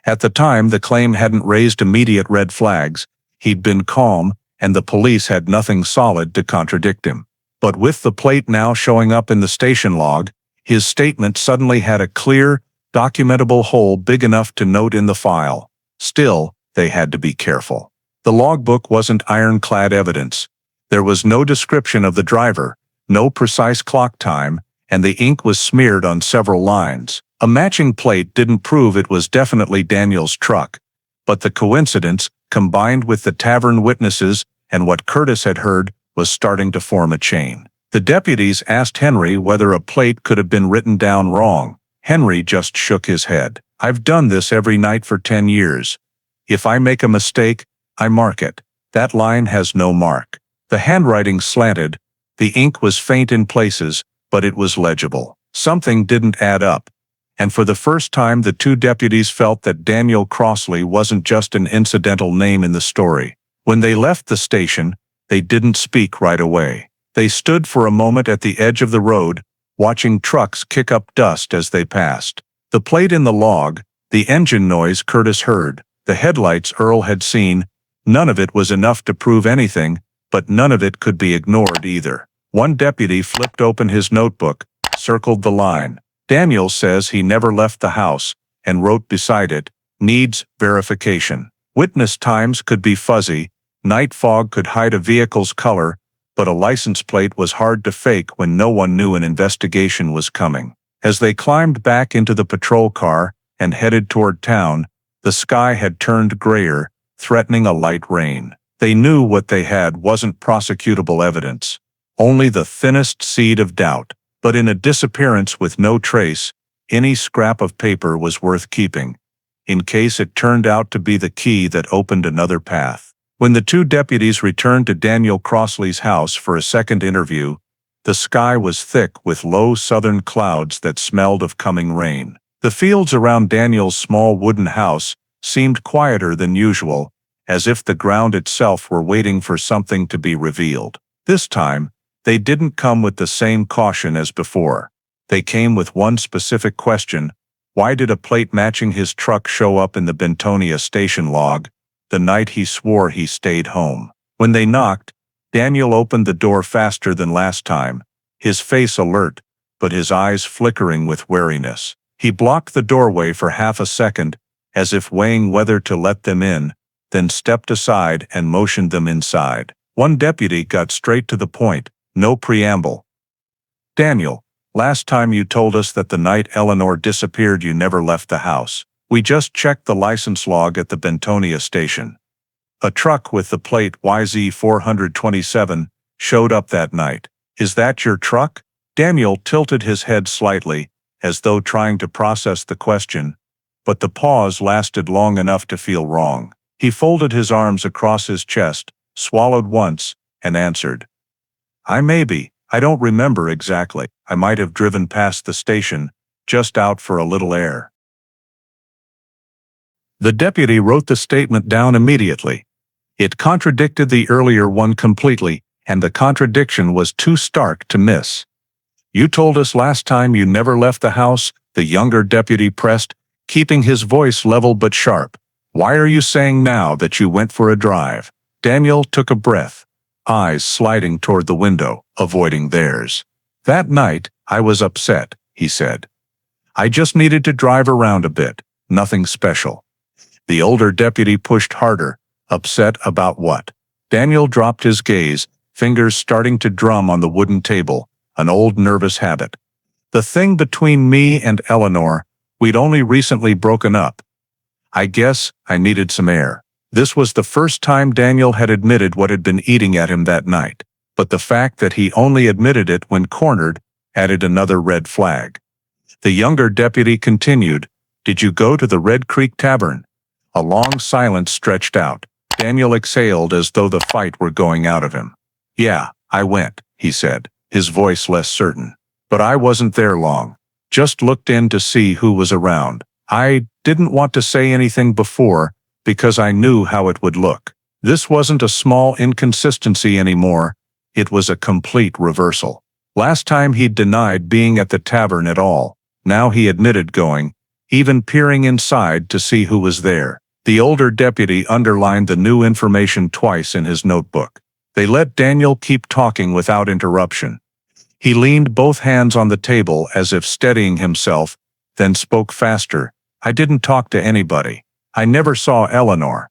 At the time, the claim hadn't raised immediate red flags. He'd been calm, and the police had nothing solid to contradict him. But with the plate now showing up in the station log, his statement suddenly had a clear, documentable hole big enough to note in the file. Still, they had to be careful. The logbook wasn't ironclad evidence. There was no description of the driver, no precise clock time, and the ink was smeared on several lines. A matching plate didn't prove it was definitely Daniel's truck, but the coincidence, combined with the tavern witnesses and what Curtis had heard, was starting to form a chain. The deputies asked Henry whether a plate could have been written down wrong. Henry just shook his head. "I've done this every night for 10 years. If I make a mistake, I mark it. That line has no mark." The handwriting slanted, the ink was faint in places, but it was legible. Something didn't add up. And for the first time the two deputies felt that Daniel Crossley wasn't just an incidental name in the story. When they left the station, they didn't speak right away. They stood for a moment at the edge of the road, watching trucks kick up dust as they passed. The plate in the log, the engine noise Curtis heard, the headlights Earl had seen, none of it was enough to prove anything, but none of it could be ignored either. One deputy flipped open his notebook, circled the line. "Daniel says he never left the house," and wrote beside it, "Needs verification." Witness times could be fuzzy, night fog could hide a vehicle's color, but a license plate was hard to fake when no one knew an investigation was coming. As they climbed back into the patrol car and headed toward town, the sky had turned grayer, threatening a light rain. They knew what they had wasn't prosecutable evidence, only the thinnest seed of doubt. But in a disappearance with no trace, any scrap of paper was worth keeping, in case it turned out to be the key that opened another path. When the two deputies returned to Daniel Crossley's house for a second interview, the sky was thick with low southern clouds that smelled of coming rain. The fields around Daniel's small wooden house seemed quieter than usual, as if the ground itself were waiting for something to be revealed. This time, they didn't come with the same caution as before. They came with one specific question: why did a plate matching his truck show up in the Bentonia station log the night he swore he stayed home? When they knocked, Daniel opened the door faster than last time, his face alert, but his eyes flickering with wariness. He blocked the doorway for half a second, as if weighing whether to let them in, then stepped aside and motioned them inside. One deputy got straight to the point. No preamble. "Daniel, last time you told us that the night Eleanor disappeared you never left the house. We just checked the license log at the Bentonia station. A truck with the plate YZ427 showed up that night. Is that your truck?" Daniel tilted his head slightly, as though trying to process the question, but the pause lasted long enough to feel wrong. He folded his arms across his chest, swallowed once, and answered, I don't remember exactly. I might have driven past the station, just out for a little air." The deputy wrote the statement down immediately. It contradicted the earlier one completely, and the contradiction was too stark to miss. "You told us last time you never left the house," the younger deputy pressed, keeping his voice level but sharp. "Why are you saying now that you went for a drive?" Daniel took a breath, eyes sliding toward the window, avoiding theirs. "That night, I was upset," he said. "I just needed to drive around a bit, nothing special." The older deputy pushed harder. "Upset about what?" Daniel dropped his gaze, fingers starting to drum on the wooden table, an old nervous habit. "The thing between me and Eleanor, we'd only recently broken up. I guess I needed some air." This was the first time Daniel had admitted what had been eating at him that night, but the fact that he only admitted it when cornered added another red flag. The younger deputy continued, "Did you go to the Red Creek Tavern?" A long silence stretched out. Daniel exhaled as though the fight were going out of him. "Yeah, I went," he said, his voice less certain. "But I wasn't there long. Just looked in to see who was around. I didn't want to say anything before, because I knew how it would look." This wasn't a small inconsistency anymore, it was a complete reversal. Last time he'd denied being at the tavern at all. Now he admitted going, even peering inside to see who was there. The older deputy underlined the new information twice in his notebook. They let Daniel keep talking without interruption. He leaned both hands on the table as if steadying himself, then spoke faster. "I didn't talk to anybody. I never saw Eleanor.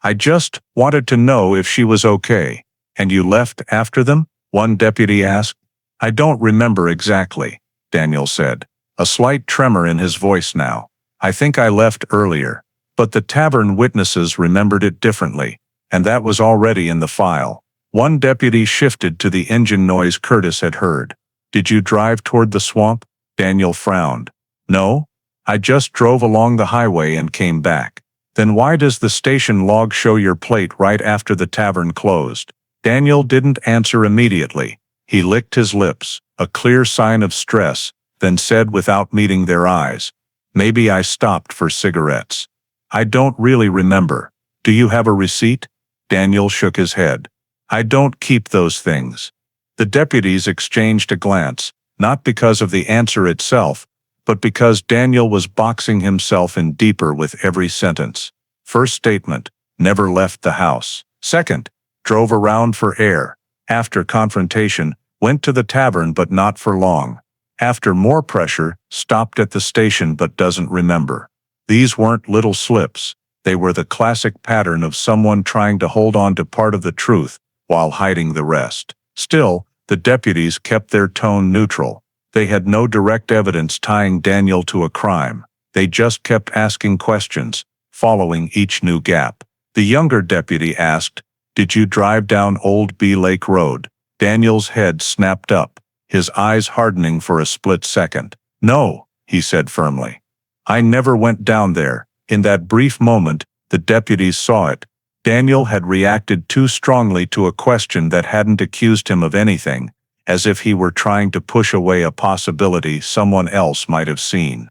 I just wanted to know if she was okay. And you left after them? One deputy asked. I don't remember exactly, Daniel said, a slight tremor in his voice now. I think I left earlier. But the tavern witnesses remembered it differently, and that was already in the file. One deputy shifted to the engine noise Curtis had heard. Did you drive toward the swamp? Daniel frowned. No, I just drove along the highway and came back. Then why does the station log show your plate right after the tavern closed? Daniel didn't answer immediately. He licked his lips, a clear sign of stress, then said without meeting their eyes, maybe I stopped for cigarettes. I don't really remember. Do you have a receipt? Daniel shook his head. I don't keep those things. The deputies exchanged a glance, not because of the answer itself, but because Daniel was boxing himself in deeper with every sentence. First statement, never left the house. Second, drove around for air. After confrontation, went to the tavern but not for long. After more pressure, stopped at the station but doesn't remember. These weren't little slips. They were the classic pattern of someone trying to hold on to part of the truth while hiding the rest. Still, the deputies kept their tone neutral. They had no direct evidence tying Daniel to a crime. They just kept asking questions, following each new gap. The younger deputy asked, Did you drive down Old Bee Lake Road? Daniel's head snapped up, his eyes hardening for a split second. No, he said firmly. I never went down there. In that brief moment, the deputies saw it. Daniel had reacted too strongly to a question that hadn't accused him of anything, as if he were trying to push away a possibility someone else might have seen.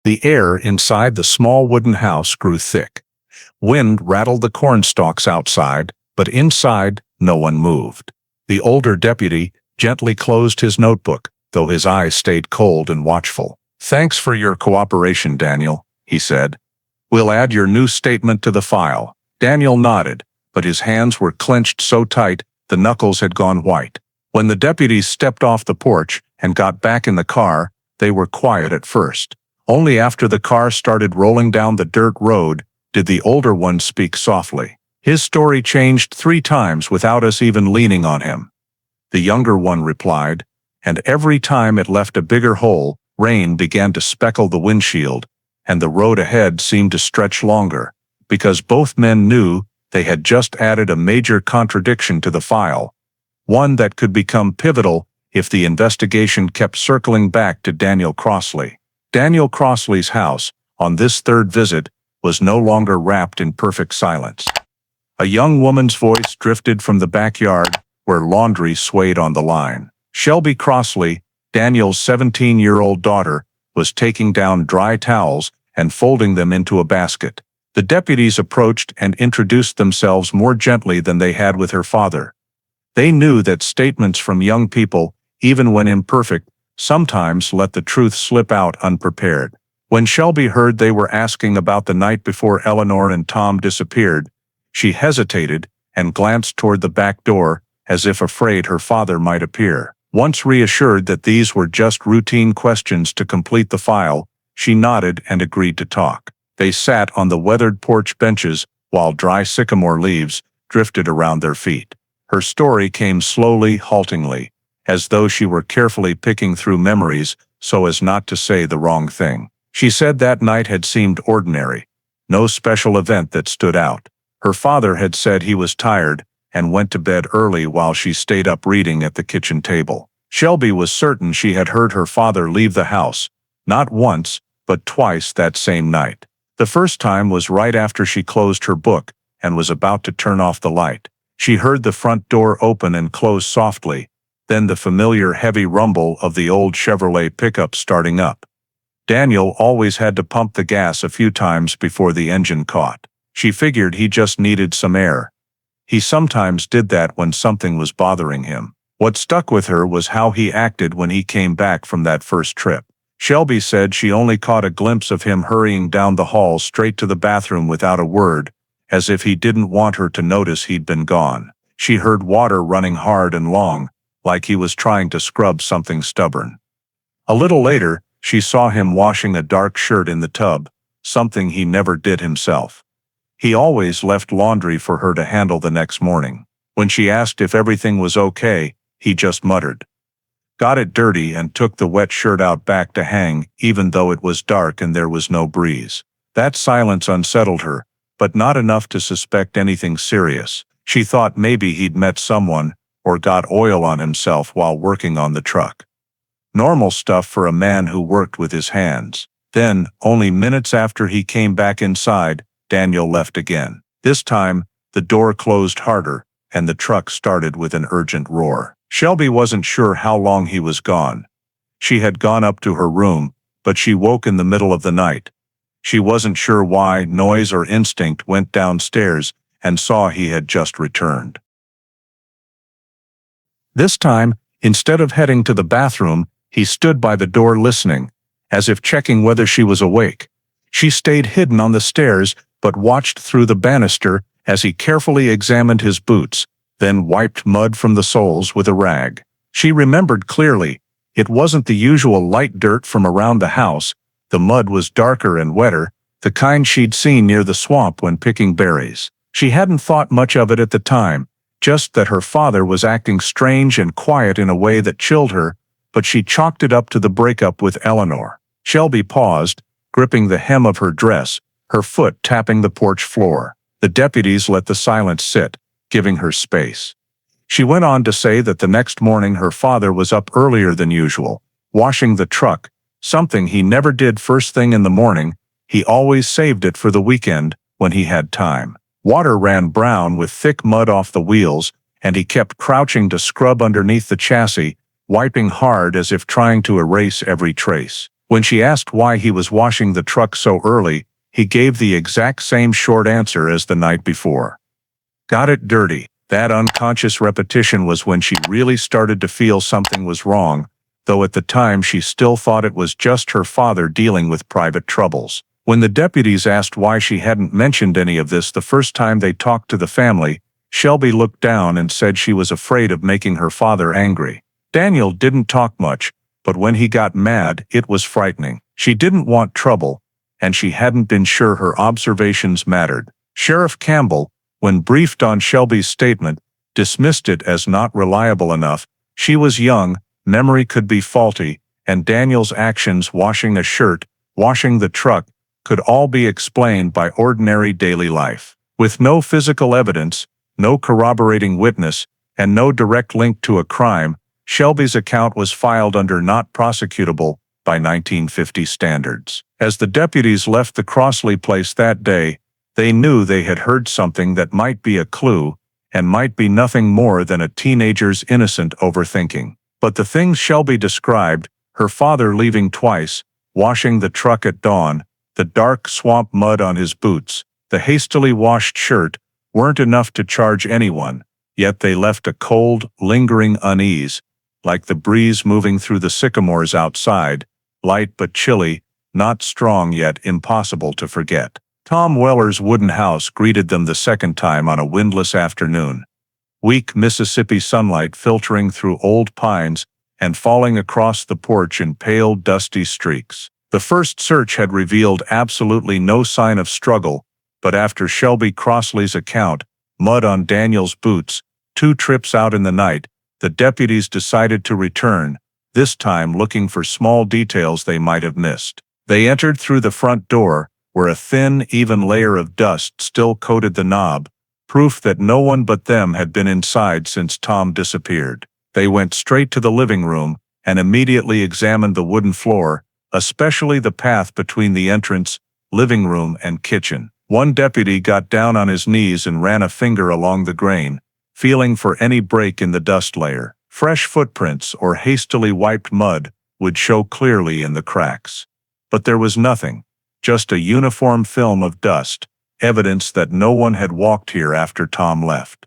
The air inside the small wooden house grew thick. Wind rattled the cornstalks outside, but inside, no one moved. The older deputy gently closed his notebook, though his eyes stayed cold and watchful. Thanks for your cooperation, Daniel, he said. We'll add your new statement to the file. Daniel nodded, but his hands were clenched so tight the knuckles had gone white. When the deputies stepped off the porch and got back in the car, they were quiet at first. Only after the car started rolling down the dirt road did the older one speak softly. His story changed 3 times without us even leaning on him. The younger one replied, and every time it left a bigger hole, rain began to speckle the windshield, and the road ahead seemed to stretch longer, because both men knew they had just added a major contradiction to the file, one that could become pivotal if the investigation kept circling back to Daniel Crossley. Daniel Crossley's house, on this third visit, was no longer wrapped in perfect silence. A young woman's voice drifted from the backyard, where laundry swayed on the line. Shelby Crossley, Daniel's 17-year-old daughter, was taking down dry towels and folding them into a basket. The deputies approached and introduced themselves more gently than they had with her father. They knew that statements from young people, even when imperfect, sometimes let the truth slip out unprepared. When Shelby heard they were asking about the night before Eleanor and Tom disappeared, she hesitated and glanced toward the back door, as if afraid her father might appear. Once reassured that these were just routine questions to complete the file, she nodded and agreed to talk. They sat on the weathered porch benches while dry sycamore leaves drifted around their feet. Her story came slowly, haltingly, as though she were carefully picking through memories so as not to say the wrong thing. She said that night had seemed ordinary, no special event that stood out. Her father had said he was tired and went to bed early while she stayed up reading at the kitchen table. Shelby was certain she had heard her father leave the house, not once, but twice that same night. The first time was right after she closed her book and was about to turn off the light. She heard the front door open and close softly, then the familiar heavy rumble of the old Chevrolet pickup starting up. Daniel always had to pump the gas a few times before the engine caught. She figured he just needed some air. He sometimes did that when something was bothering him. What stuck with her was how he acted when he came back from that first trip. Shelby said she only caught a glimpse of him hurrying down the hall straight to the bathroom without a word, as if he didn't want her to notice he'd been gone. She heard water running hard and long, like he was trying to scrub something stubborn. A little later, she saw him washing a dark shirt in the tub, something he never did himself. He always left laundry for her to handle the next morning. When she asked if everything was okay, he just muttered, "Got it dirty," and took the wet shirt out back to hang, even though it was dark and there was no breeze. That silence unsettled her, but not enough to suspect anything serious. She thought maybe he'd met someone, or got oil on himself while working on the truck. Normal stuff for a man who worked with his hands. Then, only minutes after he came back inside, Daniel left again. This time, the door closed harder, and the truck started with an urgent roar. Shelby wasn't sure how long he was gone. She had gone up to her room, but she woke in the middle of the night. She wasn't sure why. Noise or instinct went downstairs and saw he had just returned. This time, instead of heading to the bathroom, he stood by the door listening, as if checking whether she was awake. She stayed hidden on the stairs, but watched through the banister as he carefully examined his boots, then wiped mud from the soles with a rag. She remembered clearly. It wasn't the usual light dirt from around the house. The mud was darker and wetter, the kind she'd seen near the swamp when picking berries. She hadn't thought much of it at the time, just that her father was acting strange and quiet in a way that chilled her, but she chalked it up to the breakup with Eleanor. Shelby paused, gripping the hem of her dress, her foot tapping the porch floor. The deputies let the silence sit, giving her space. She went on to say that the next morning her father was up earlier than usual, washing the truck, something he never did first thing in the morning. He always saved it for the weekend, when he had time. Water ran brown with thick mud off the wheels, and he kept crouching to scrub underneath the chassis, wiping hard as if trying to erase every trace. When she asked why he was washing the truck so early, he gave the exact same short answer as the night before. Got it dirty. That unconscious repetition was when she really started to feel something was wrong, though at the time she still thought it was just her father dealing with private troubles. When the deputies asked why she hadn't mentioned any of this the first time they talked to the family, Shelby looked down and said she was afraid of making her father angry. Daniel didn't talk much, but when he got mad, it was frightening. She didn't want trouble, and she hadn't been sure her observations mattered. Sheriff Campbell, when briefed on Shelby's statement, dismissed it as not reliable enough. She was young, memory could be faulty, and Daniel's actions, washing a shirt, washing the truck, could all be explained by ordinary daily life. With no physical evidence, no corroborating witness, and no direct link to a crime, Shelby's account was filed under not prosecutable by 1950 standards. As the deputies left the Crossley place that day, they knew they had heard something that might be a clue, and might be nothing more than a teenager's innocent overthinking. But the things Shelby described, her father leaving twice, washing the truck at dawn, the dark swamp mud on his boots, the hastily washed shirt, weren't enough to charge anyone, yet they left a cold, lingering unease, like the breeze moving through the sycamores outside, light but chilly, not strong yet impossible to forget. Tom Weller's wooden house greeted them the second time on a windless afternoon. Weak Mississippi sunlight filtering through old pines and falling across the porch in pale, dusty streaks. The first search had revealed absolutely no sign of struggle, but after Shelby Crossley's account, mud on Daniel's boots, 2 trips out in the night, the deputies decided to return, this time looking for small details they might have missed. They entered through the front door, where a thin, even layer of dust still coated the knob, proof that no one but them had been inside since Tom disappeared. They went straight to the living room and immediately examined the wooden floor, especially the path between the entrance, living room, and kitchen. One deputy got down on his knees and ran a finger along the grain, feeling for any break in the dust layer. Fresh footprints or hastily wiped mud would show clearly in the cracks. But there was nothing, just a uniform film of dust, evidence that no one had walked here after Tom left.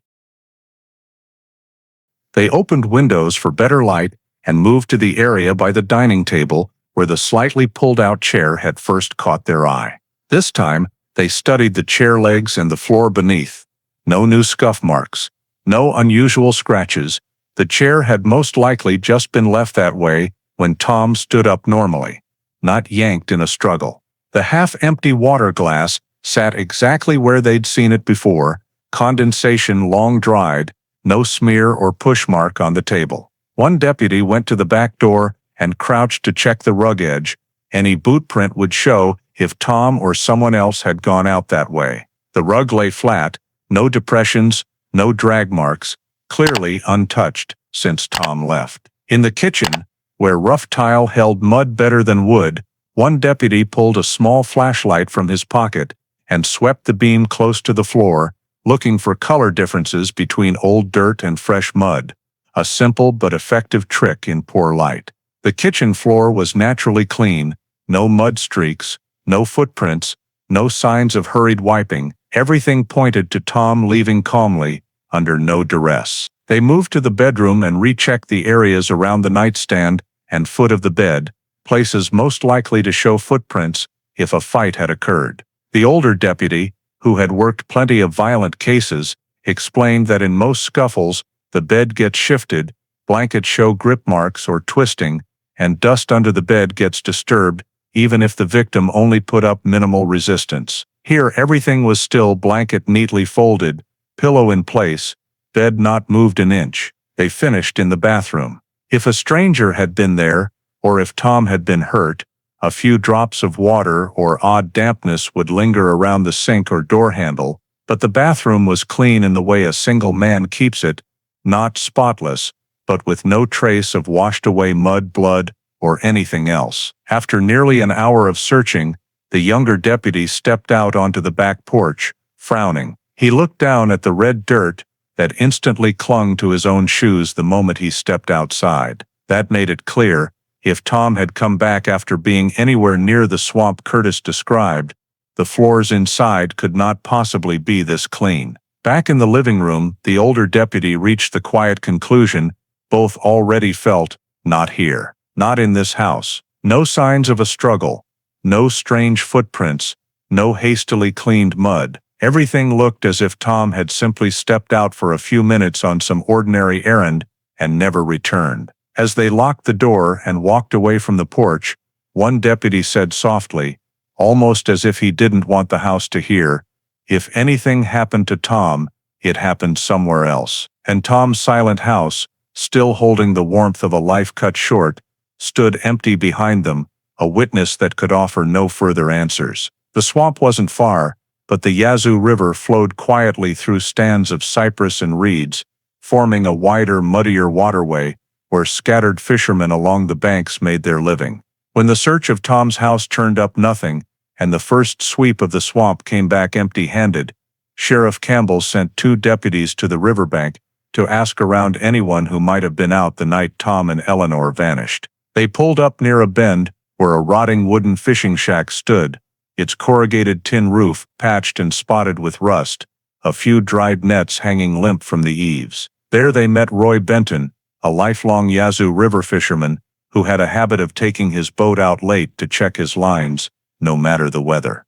They opened windows for better light and moved to the area by the dining table where the slightly pulled-out chair had first caught their eye. This time, they studied the chair legs and the floor beneath. No new scuff marks, no unusual scratches. The chair had most likely just been left that way when Tom stood up normally, not yanked in a struggle. The half-empty water glass sat exactly where they'd seen it before, condensation long dried, no smear or push mark on the table. One deputy went to the back door and crouched to check the rug edge. Any boot print would show if Tom or someone else had gone out that way. The rug lay flat, no depressions, no drag marks, clearly untouched since Tom left. In the kitchen, where rough tile held mud better than wood, one deputy pulled a small flashlight from his pocket and swept the beam close to the floor, looking for color differences between old dirt and fresh mud. A simple but effective trick in poor light. The kitchen floor was naturally clean, no mud streaks, no footprints, no signs of hurried wiping. Everything pointed to Tom leaving calmly, under no duress. They moved to the bedroom and rechecked the areas around the nightstand and foot of the bed, places most likely to show footprints if a fight had occurred. The older deputy, who had worked plenty of violent cases, explained that in most scuffles, the bed gets shifted, blankets show grip marks or twisting, and dust under the bed gets disturbed, even if the victim only put up minimal resistance. Here everything was still, blanket neatly folded, pillow in place, bed not moved an inch. They finished in the bathroom. If a stranger had been there, or if Tom had been hurt, a few drops of water or odd dampness would linger around the sink or door handle, but the bathroom was clean in the way a single man keeps it, not spotless, but with no trace of washed away mud, blood, or anything else. After nearly an hour of searching, the younger deputy stepped out onto the back porch, frowning. He looked down at the red dirt that instantly clung to his own shoes the moment he stepped outside. That made it clear, if Tom had come back after being anywhere near the swamp Curtis described, the floors inside could not possibly be this clean. Back in the living room, the older deputy reached the quiet conclusion both already felt: not here. Not in this house. No signs of a struggle. No strange footprints. No hastily cleaned mud. Everything looked as if Tom had simply stepped out for a few minutes on some ordinary errand and never returned. As they locked the door and walked away from the porch, one deputy said softly, almost as if he didn't want the house to hear, "If anything happened to Tom, it happened somewhere else." And Tom's silent house, still holding the warmth of a life cut short, stood empty behind them, a witness that could offer no further answers. The swamp wasn't far, but the Yazoo River flowed quietly through stands of cypress and reeds, forming a wider, muddier waterway where scattered fishermen along the banks made their living. When the search of Tom's house turned up nothing, and the first sweep of the swamp came back empty-handed, Sheriff Campbell sent 2 deputies to the riverbank to ask around anyone who might have been out the night Tom and Eleanor vanished. They pulled up near a bend where a rotting wooden fishing shack stood, its corrugated tin roof patched and spotted with rust, a few dried nets hanging limp from the eaves. There they met Roy Benton, a lifelong Yazoo River fisherman who had a habit of taking his boat out late to check his lines, no matter the weather.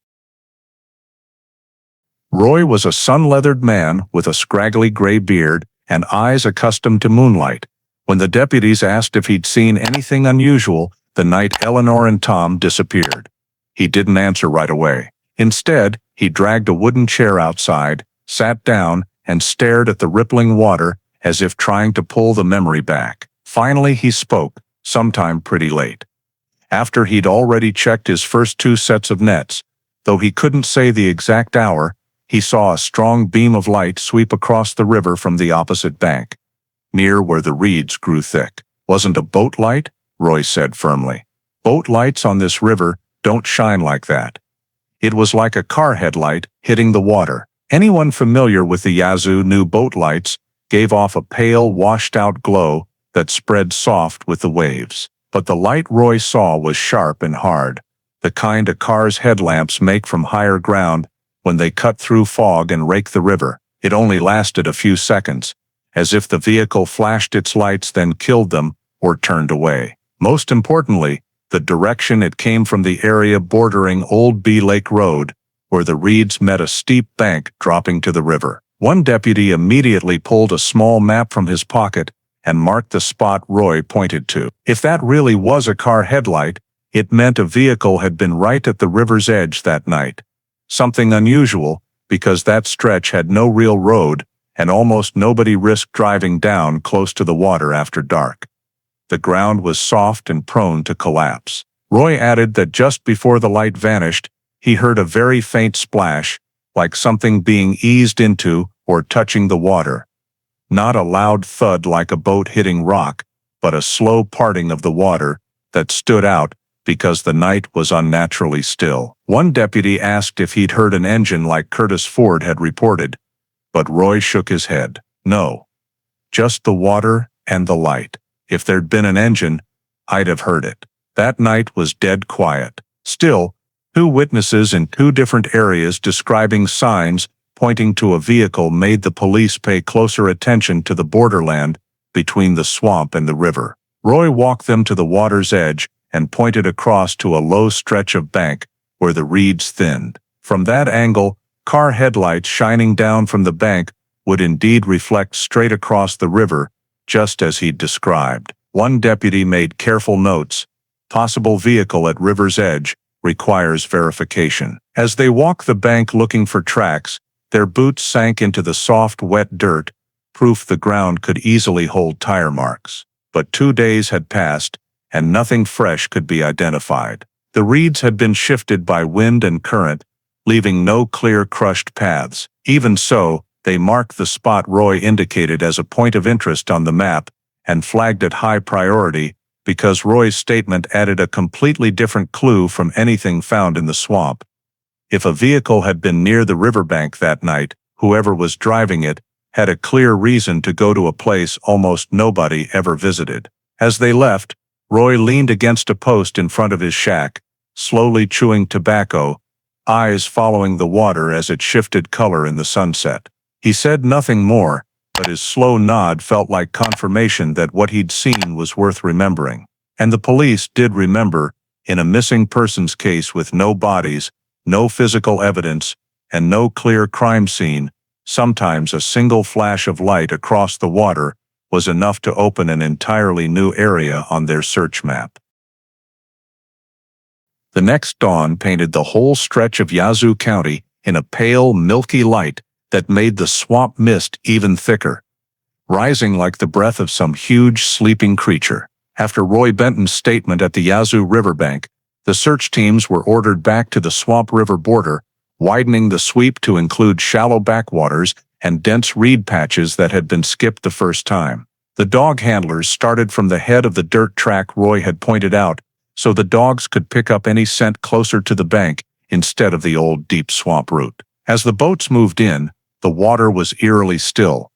Roy was a sun-leathered man with a scraggly gray beard and eyes accustomed to moonlight. When the deputies asked if he'd seen anything unusual the night Eleanor and Tom disappeared, he didn't answer right away. Instead, he dragged a wooden chair outside, sat down, and stared at the rippling water as if trying to pull the memory back. Finally he spoke, sometime pretty late. After he'd already checked his first 2 sets of nets, though he couldn't say the exact hour, he saw a strong beam of light sweep across the river from the opposite bank, near where the reeds grew thick. "Wasn't a boat light?" Roy said firmly. "Boat lights on this river don't shine like that. It was like a car headlight hitting the water." Anyone familiar with the Yazoo knew boat lights gave off a pale, washed-out glow that spread soft with the waves. But the light Roy saw was sharp and hard, the kind a car's headlamps make from higher ground when they cut through fog and rake the river. It only lasted a few seconds, as if the vehicle flashed its lights then killed them or turned away. Most importantly, the direction it came from the area bordering Old Bee Lake Road, where the reeds met a steep bank dropping to the river. One deputy immediately pulled a small map from his pocket and marked the spot Roy pointed to. If that really was a car headlight, it meant a vehicle had been right at the river's edge that night. Something unusual, because that stretch had no real road, and almost nobody risked driving down close to the water after dark. The ground was soft and prone to collapse. Roy added that just before the light vanished, he heard a very faint splash, like something being eased into or touching the water. Not a loud thud like a boat hitting rock, but a slow parting of the water that stood out because the night was unnaturally still. One deputy asked if he'd heard an engine like Curtis Ford had reported, but Roy shook his head. No. Just the water and the light. If there'd been an engine, I'd have heard it. That night was dead quiet. Still, two witnesses in two different areas describing signs pointing to a vehicle made the police pay closer attention to the borderland between the swamp and the river. Roy walked them to the water's edge and pointed across to a low stretch of bank where the reeds thinned. From that angle, car headlights shining down from the bank would indeed reflect straight across the river, just as he'd described. One deputy made careful notes. Possible vehicle at river's edge requires verification. As they walked the bank looking for tracks, their boots sank into the soft, wet dirt, proof the ground could easily hold tire marks. But 2 days had passed, and nothing fresh could be identified. The reeds had been shifted by wind and current, leaving no clear crushed paths. Even so, they marked the spot Roy indicated as a point of interest on the map and flagged it high priority because Roy's statement added a completely different clue from anything found in the swamp. If a vehicle had been near the riverbank that night, whoever was driving it had a clear reason to go to a place almost nobody ever visited. As they left, Roy leaned against a post in front of his shack, slowly chewing tobacco, eyes following the water as it shifted color in the sunset. He said nothing more, but his slow nod felt like confirmation that what he'd seen was worth remembering. And the police did remember, in a missing persons case with no bodies, no physical evidence, and no clear crime scene, sometimes a single flash of light across the water was enough to open an entirely new area on their search map. The next dawn painted the whole stretch of Yazoo County in a pale, milky light that made the swamp mist even thicker, rising like the breath of some huge sleeping creature. After Roy Benton's statement at the Yazoo riverbank, the search teams were ordered back to the Swamp River border, widening the sweep to include shallow backwaters and dense reed patches that had been skipped the first time. The dog handlers started from the head of the dirt track Roy had pointed out, so the dogs could pick up any scent closer to the bank instead of the old deep swamp route. As the boats moved in, the water was eerily still.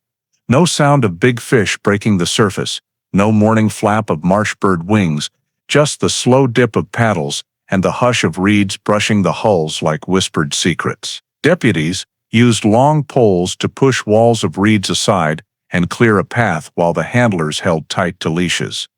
No sound of big fish breaking the surface, no morning flap of marsh bird wings, just the slow dip of paddles and the hush of reeds brushing the hulls like whispered secrets. Deputies used long poles to push walls of reeds aside and clear a path while the handlers held tight to leashes,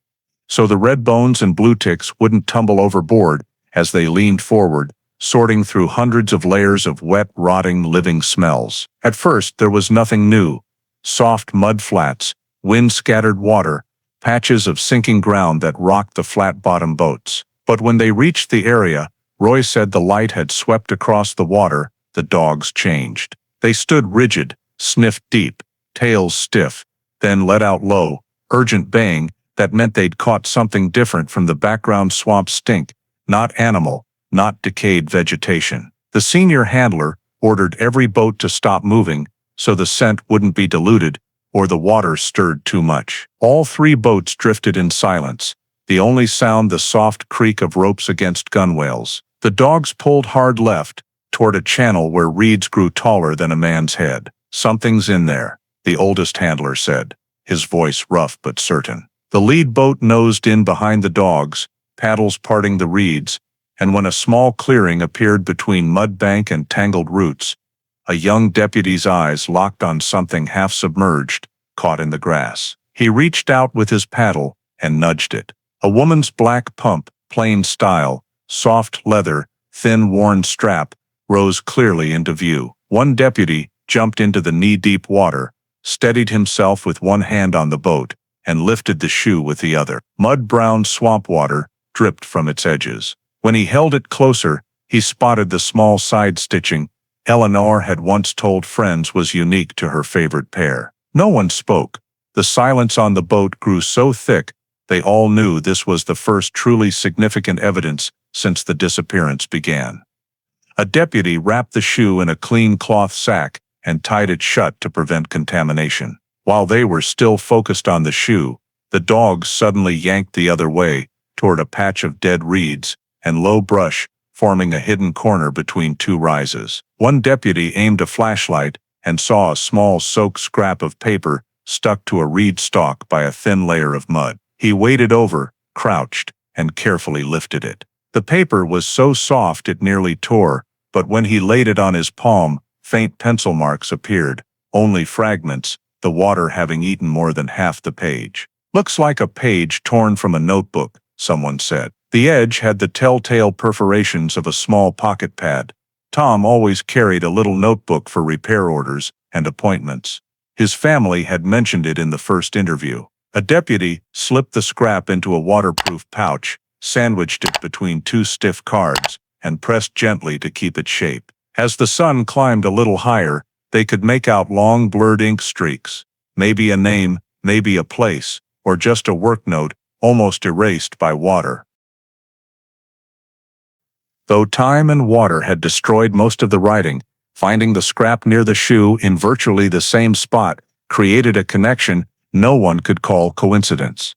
so the red bones and blue ticks wouldn't tumble overboard as they leaned forward, sorting through hundreds of layers of wet, rotting, living smells. At first, there was nothing new. Soft mud flats, wind-scattered water, patches of sinking ground that rocked the flat-bottom boats. But when they reached the area, Roy said the light had swept across the water, the dogs changed. They stood rigid, sniffed deep, tails stiff, then let out low, urgent baying that meant they'd caught something different from the background swamp stink, not animal, not decayed vegetation. The senior handler ordered every boat to stop moving so the scent wouldn't be diluted or the water stirred too much. All 3 boats drifted in silence, the only sound the soft creak of ropes against gunwales. The dogs pulled hard left, toward a channel where reeds grew taller than a man's head. "Something's in there," the oldest handler said, his voice rough but certain. The lead boat nosed in behind the dogs, paddles parting the reeds, and when a small clearing appeared between mud bank and tangled roots, a young deputy's eyes locked on something half-submerged, caught in the grass. He reached out with his paddle and nudged it. A woman's black pump, plain style, soft leather, thin worn strap, rose clearly into view. One deputy jumped into the knee-deep water, steadied himself with one hand on the boat, and lifted the shoe with the other. Mud-brown swamp water dripped from its edges. When he held it closer, He spotted the small side stitching Eleanor had once told friends was unique to her favorite pair. No one spoke. The silence on the boat grew so thick, they all knew this was the first truly significant evidence since the disappearance began. A deputy wrapped the shoe in a clean cloth sack and tied it shut to prevent contamination. While they were still focused on the shoe, the dogs suddenly yanked the other way, toward a patch of dead reeds and low brush, forming a hidden corner between two rises. One deputy aimed a flashlight and saw a small soaked scrap of paper stuck to a reed stalk by a thin layer of mud. He waded over, crouched, and carefully lifted it. The paper was so soft it nearly tore, but when he laid it on his palm, faint pencil marks appeared, only fragments, the water having eaten more than half the page. "Looks like a page torn from a notebook," someone said. The edge had the telltale perforations of a small pocket pad. Tom always carried a little notebook for repair orders and appointments. His family had mentioned it in the first interview. A deputy slipped the scrap into a waterproof pouch, sandwiched it between two stiff cards, and pressed gently to keep its shape. As the sun climbed a little higher, they could make out long blurred ink streaks. Maybe a name, maybe a place, or just a work note, almost erased by water. Though time and water had destroyed most of the writing, finding the scrap near the shoe in virtually the same spot created a connection no one could call coincidence.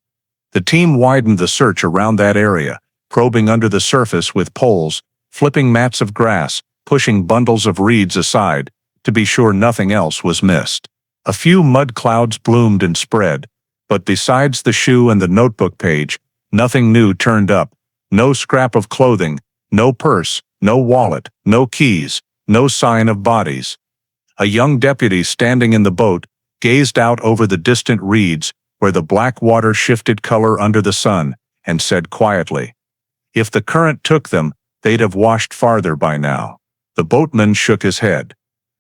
The team widened the search around that area, probing under the surface with poles, flipping mats of grass, pushing bundles of reeds aside, to be sure nothing else was missed. A few mud clouds bloomed and spread, but besides the shoe and the notebook page, nothing new turned up. No scrap of clothing, no purse, no wallet, no keys, no sign of bodies. A young deputy standing in the boat gazed out over the distant reeds where the black water shifted color under the sun, and said quietly, "If the current took them, they'd have washed farther by now." The boatman shook his head.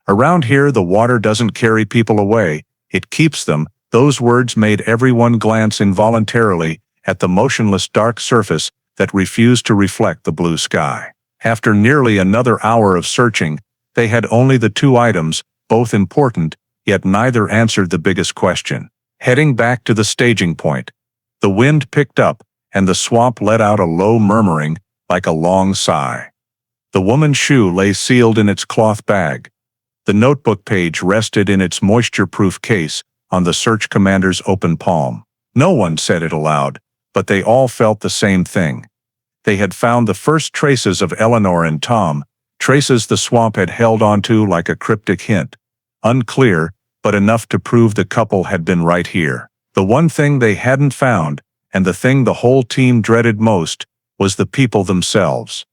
"Around here the water doesn't carry people away, it keeps them." Those words made everyone glance involuntarily at the motionless dark surface that refused to reflect the blue sky. After nearly another hour of searching, they had only the two items, both important, yet neither answered the biggest question. Heading back to the staging point, the wind picked up, and the swamp let out a low murmuring, like a long sigh. The woman's shoe lay sealed in its cloth bag. The notebook page rested in its moisture-proof case on the search commander's open palm. No one said it aloud, but they all felt the same thing. They had found the first traces of Eleanor and Tom, traces the swamp had held onto like a cryptic hint. Unclear, but enough to prove the couple had been right here. The one thing they hadn't found, and the thing the whole team dreaded most, was the people themselves.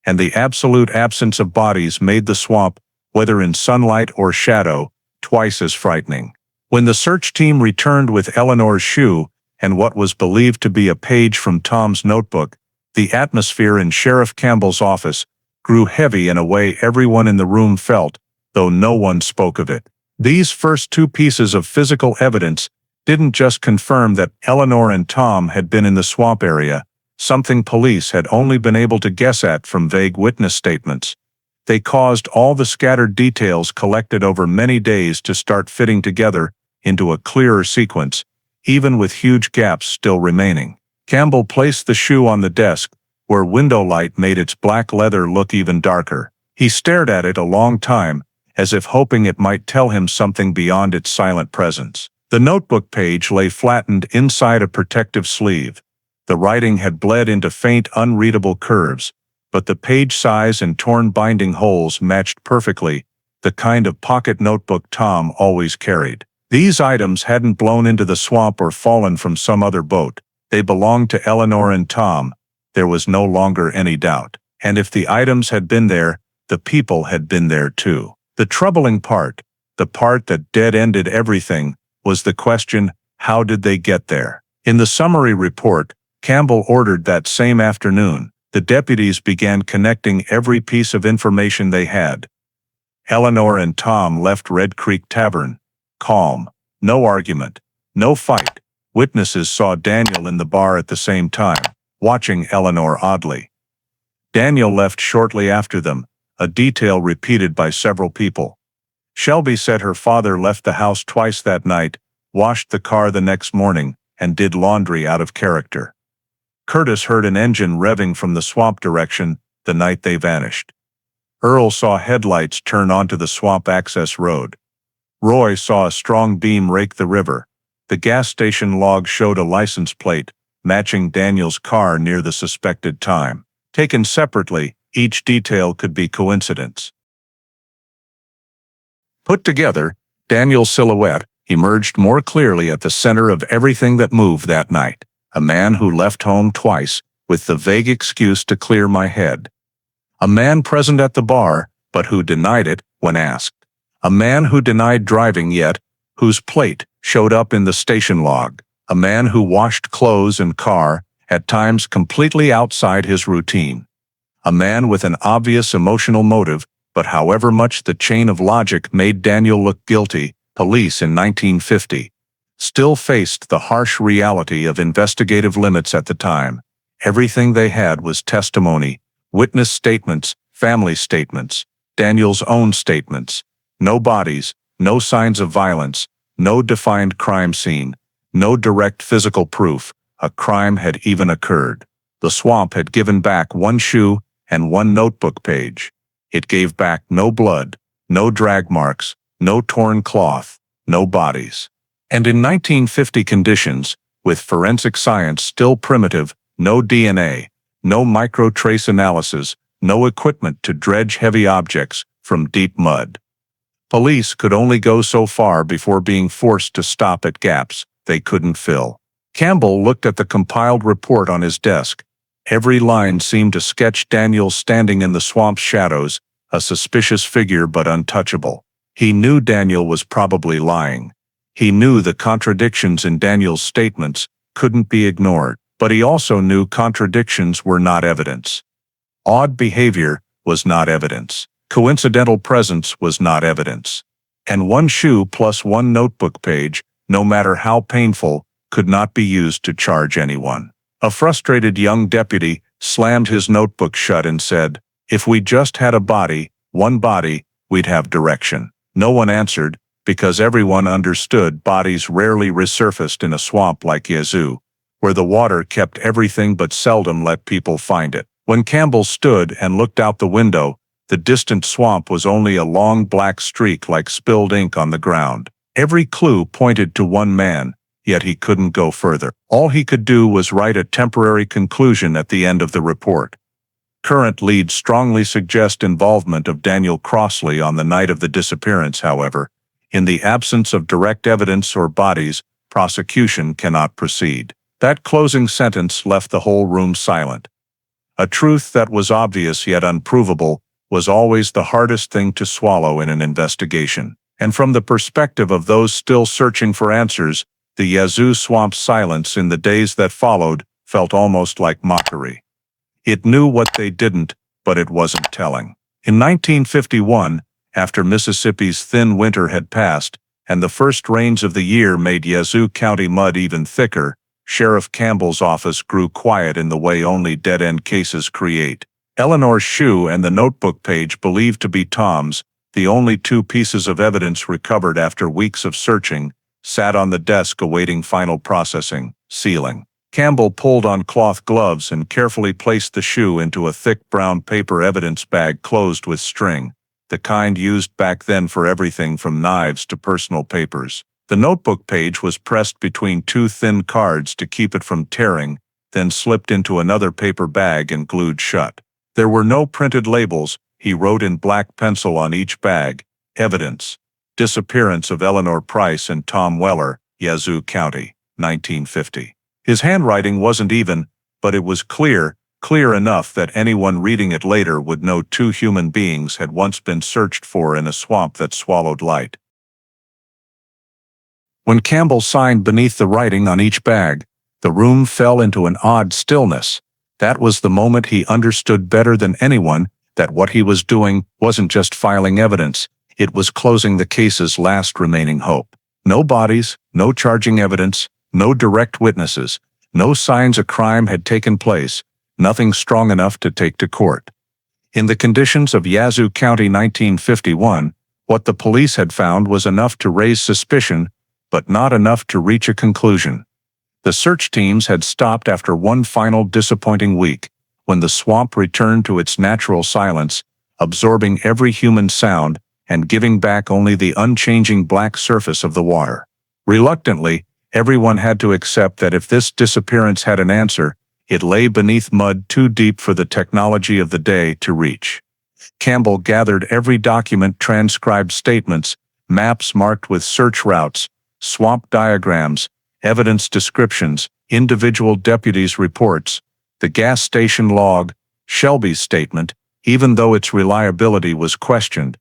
And the absolute absence of bodies made the swamp, whether in sunlight or shadow, twice as frightening. When the search team returned with Eleanor's shoe and what was believed to be a page from Tom's notebook, the atmosphere in Sheriff Campbell's office grew heavy in a way everyone in the room felt, though no one spoke of it. These first two pieces of physical evidence didn't just confirm that Eleanor and Tom had been in the swamp area, something police had only been able to guess at from vague witness statements. They caused all the scattered details collected over many days to start fitting together into a clearer sequence, even with huge gaps still remaining. Campbell placed the shoe on the desk, where window light made its black leather look even darker. He stared at it a long time, as if hoping it might tell him something beyond its silent presence. The notebook page lay flattened inside a protective sleeve. The writing had bled into faint, unreadable curves, but the page size and torn binding holes matched perfectly, the kind of pocket notebook Tom always carried. These items hadn't blown into the swamp or fallen from some other boat. They belonged to Eleanor and Tom. There was no longer any doubt. And if the items had been there, the people had been there too. The troubling part, the part that dead-ended everything, was the question, how did they get there? In the summary report, Campbell ordered that same afternoon, the deputies began connecting every piece of information they had. Eleanor and Tom left Red Creek Tavern. Calm. No argument. No fight. Witnesses saw Daniel in the bar at the same time, watching Eleanor oddly. Daniel left shortly after them, a detail repeated by several people. Shelby said her father left the house twice that night, washed the car the next morning, and did laundry out of character. Curtis heard an engine revving from the swamp direction the night they vanished. Earl saw headlights turn onto the swamp access road. Roy saw a strong beam rake the river. The gas station log showed a license plate, matching Daniel's car near the suspected time. Taken separately, each detail could be coincidence. Put together, Daniel's silhouette emerged more clearly at the center of everything that moved that night. A man who left home twice, with the vague excuse to clear my head. A man present at the bar, but who denied it when asked. A man who denied driving yet, whose plate showed up in the station log. A man who washed clothes and car, at times completely outside his routine. A man with an obvious emotional motive, but however much the chain of logic made Daniel look guilty, police in 1950 still faced the harsh reality of investigative limits at the time. Everything they had was testimony, witness statements, family statements, Daniel's own statements. No bodies, no signs of violence, no defined crime scene, no direct physical proof a crime had even occurred. The swamp had given back one shoe and one notebook page. It gave back no blood, no drag marks, no torn cloth, no bodies. And in 1950 conditions, with forensic science still primitive, no DNA, no microtrace analysis, no equipment to dredge heavy objects from deep mud. Police could only go so far before being forced to stop at gaps they couldn't fill. Campbell looked at the compiled report on his desk. Every line seemed to sketch Daniel standing in the swamp's shadows, a suspicious figure but untouchable. He knew Daniel was probably lying. He knew the contradictions in Daniel's statements couldn't be ignored, but he also knew contradictions were not evidence. Odd behavior was not evidence. Coincidental presence was not evidence. And one shoe plus one notebook page, no matter how painful, could not be used to charge anyone. A frustrated young deputy slammed his notebook shut and said, "If we just had a body, one body, we'd have direction." No one answered, because everyone understood bodies rarely resurfaced in a swamp like Yazoo, where the water kept everything but seldom let people find it. When Campbell stood and looked out the window, the distant swamp was only a long black streak like spilled ink on the ground. Every clue pointed to one man, yet he couldn't go further. All he could do was write a temporary conclusion at the end of the report. Current leads strongly suggest involvement of Daniel Crossley on the night of the disappearance, however. In the absence of direct evidence or bodies, prosecution cannot proceed. That closing sentence left the whole room silent. A truth that was obvious yet unprovable was always the hardest thing to swallow in an investigation. And from the perspective of those still searching for answers, the Yazoo swamp's silence in the days that followed felt almost like mockery. It knew what they didn't, but it wasn't telling. In 1951, after Mississippi's thin winter had passed, and the first rains of the year made Yazoo County mud even thicker, Sheriff Campbell's office grew quiet in the way only dead-end cases create. Eleanor's shoe and the notebook page believed to be Tom's, the only two pieces of evidence recovered after weeks of searching, sat on the desk awaiting final processing, sealing. Campbell pulled on cloth gloves and carefully placed the shoe into a thick brown paper evidence bag closed with string, the kind used back then for everything from knives to personal papers. The notebook page was pressed between two thin cards to keep it from tearing, then slipped into another paper bag and glued shut. There were no printed labels. He wrote in black pencil on each bag, "Evidence. Disappearance of Eleanor Price and Tom Weller, Yazoo County, 1950. His handwriting wasn't even, but it was clear enough that anyone reading it later would know two human beings had once been searched for in a swamp that swallowed light. When Campbell signed beneath the writing on each bag, the room fell into an odd stillness. That was the moment he understood better than anyone that what he was doing wasn't just filing evidence, it was closing the case's last remaining hope. No bodies, no charging evidence, no direct witnesses, no signs a crime had taken place, nothing strong enough to take to court. In the conditions of Yazoo County 1951, what the police had found was enough to raise suspicion, but not enough to reach a conclusion. The search teams had stopped after one final disappointing week, when the swamp returned to its natural silence, absorbing every human sound and giving back only the unchanging black surface of the water. Reluctantly, everyone had to accept that if this disappearance had an answer, it lay beneath mud too deep for the technology of the day to reach. Campbell gathered every document, transcribed statements, maps marked with search routes, swamp diagrams, evidence descriptions, individual deputies' reports, the gas station log, Shelby's statement, even though its reliability was questioned,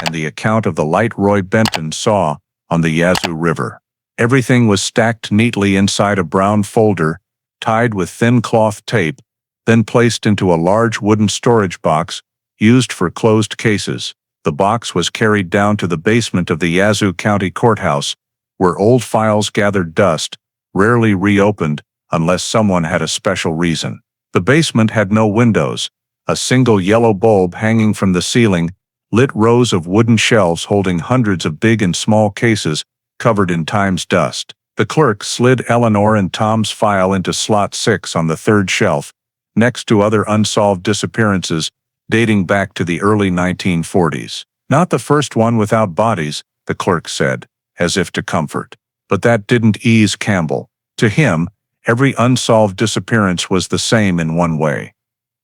and the account of the light Roy Benton saw on the Yazoo River. Everything was stacked neatly inside a brown folder, tied with thin cloth tape, then placed into a large wooden storage box used for closed cases. The box was carried down to the basement of the Yazoo County Courthouse, where old files gathered dust, rarely reopened unless someone had a special reason. The basement had no windows. A single yellow bulb hanging from the ceiling lit rows of wooden shelves holding hundreds of big and small cases covered in time's dust. The clerk slid Eleanor and Tom's file into slot 6 on the third shelf, next to other unsolved disappearances dating back to the early 1940s. Not the first one without bodies, the clerk said, as if to comfort. But that didn't ease Campbell. To him, every unsolved disappearance was the same in one way.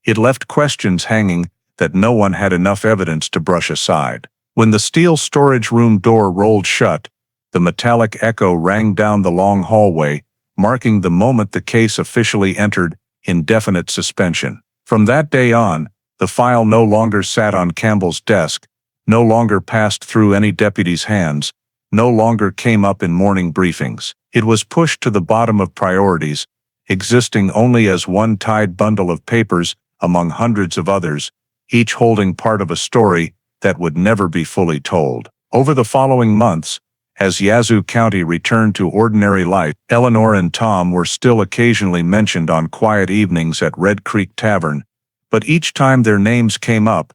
It left questions hanging that no one had enough evidence to brush aside. When the steel storage room door rolled shut, the metallic echo rang down the long hallway, marking the moment the case officially entered indefinite suspension. From that day on, the file no longer sat on Campbell's desk, no longer passed through any deputy's hands, no longer came up in morning briefings. It was pushed to the bottom of priorities, existing only as one tied bundle of papers among hundreds of others, each holding part of a story that would never be fully told. Over the following months, as Yazoo County returned to ordinary life, Eleanor and Tom were still occasionally mentioned on quiet evenings at Red Creek Tavern, but each time their names came up,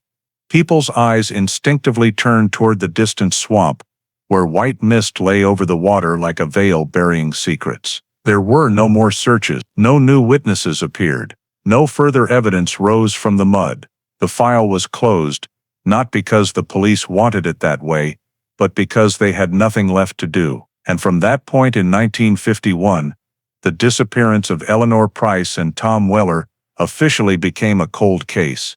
people's eyes instinctively turned toward the distant swamp, where white mist lay over the water like a veil burying secrets. There were no more searches, no new witnesses appeared, no further evidence rose from the mud. The file was closed, not because the police wanted it that way, but because they had nothing left to do. And from that point in 1951, the disappearance of Eleanor Price and Tom Weller officially became a cold case.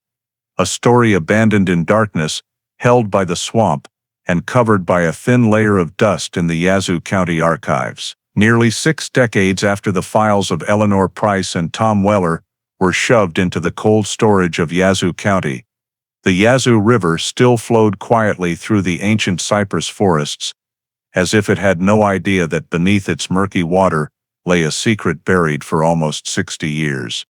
A story abandoned in darkness, held by the swamp, and covered by a thin layer of dust in the Yazoo County archives. Nearly 6 decades after the files of Eleanor Price and Tom Weller were shoved into the cold storage of Yazoo County, the Yazoo River still flowed quietly through the ancient cypress forests, as if it had no idea that beneath its murky water lay a secret buried for almost 60 years.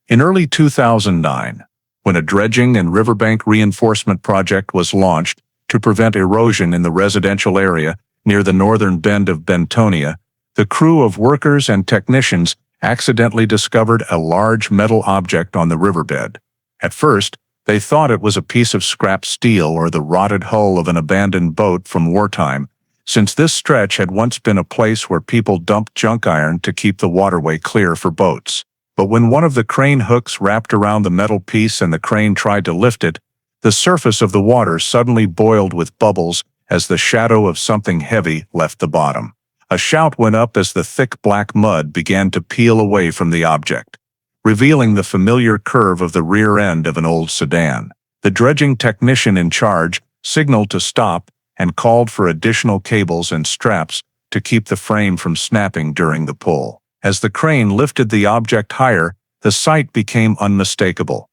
In early 2009, when a dredging and riverbank reinforcement project was launched to prevent erosion in the residential area near the northern bend of Bentonia, the crew of workers and technicians accidentally discovered a large metal object on the riverbed. At first, they thought it was a piece of scrap steel or the rotted hull of an abandoned boat from wartime, since this stretch had once been a place where people dumped junk iron to keep the waterway clear for boats. But when one of the crane hooks wrapped around the metal piece and the crane tried to lift it, the surface of the water suddenly boiled with bubbles as the shadow of something heavy left the bottom. A shout went up as the thick black mud began to peel away from the object, revealing the familiar curve of the rear end of an old sedan. The dredging technician in charge signaled to stop and called for additional cables and straps to keep the frame from snapping during the pull. As the crane lifted the object higher, the sight became unmistakable.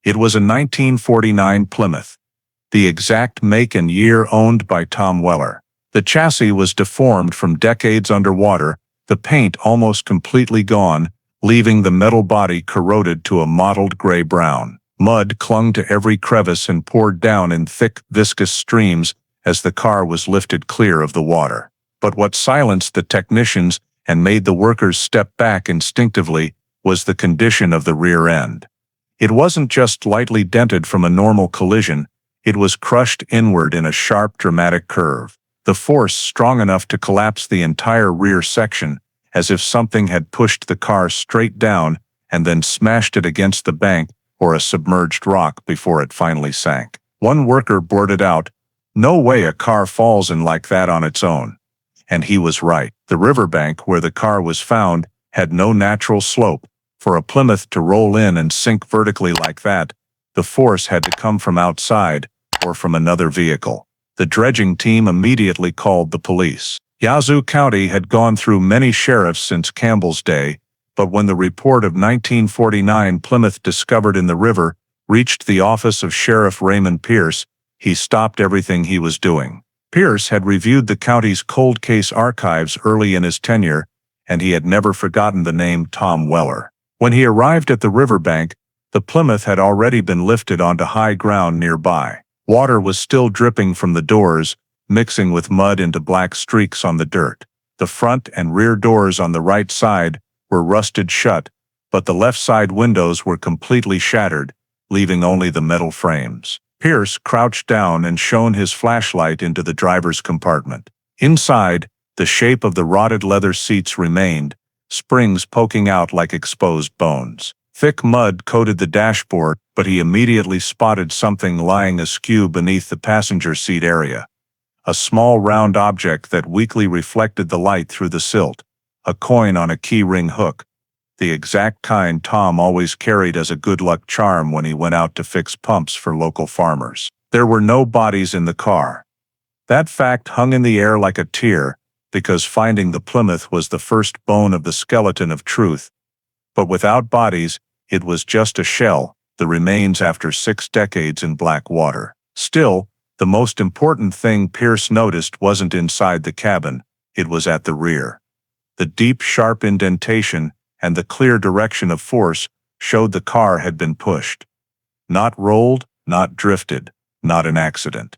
It was a 1949 Plymouth, the exact make and year owned by Tom Weller. The chassis was deformed from decades underwater, the paint almost completely gone, leaving the metal body corroded to a mottled gray-brown. Mud clung to every crevice and poured down in thick, viscous streams as the car was lifted clear of the water. But what silenced the technicians and made the workers step back instinctively was the condition of the rear end. It wasn't just lightly dented from a normal collision, it was crushed inward in a sharp, dramatic curve. The force strong enough to collapse the entire rear section, as if something had pushed the car straight down and then smashed it against the bank or a submerged rock before it finally sank. One worker blurted out, "No way a car falls in like that on its own." And he was right. The riverbank where the car was found had no natural slope. For a Plymouth to roll in and sink vertically like that, the force had to come from outside or from another vehicle. The dredging team immediately called the police. Yazoo County had gone through many sheriffs since Campbell's day, but when the report of 1949 Plymouth discovered in the river reached the office of Sheriff Raymond Pierce, he stopped everything he was doing. Pierce had reviewed the county's cold case archives early in his tenure, and he had never forgotten the name Tom Weller. When he arrived at the riverbank, the Plymouth had already been lifted onto high ground nearby. Water was still dripping from the doors, mixing with mud into black streaks on the dirt. The front and rear doors on the right side were rusted shut, but the left side windows were completely shattered, leaving only the metal frames. Pierce crouched down and shone his flashlight into the driver's compartment. Inside, the shape of the rotted leather seats remained, springs poking out like exposed bones. Thick mud coated the dashboard, but he immediately spotted something lying askew beneath the passenger seat area. A small round object that weakly reflected the light through the silt. A coin on a key ring hook. The exact kind Tom always carried as a good luck charm when he went out to fix pumps for local farmers. There were no bodies in the car. That fact hung in the air like a tear, because finding the Plymouth was the first bone of the skeleton of truth. But without bodies, it was just a shell, the remains after 6 decades in black water. Still, the most important thing Pierce noticed wasn't inside the cabin, it was at the rear. The deep, sharp indentation and the clear direction of force showed the car had been pushed. Not rolled, not drifted, not an accident.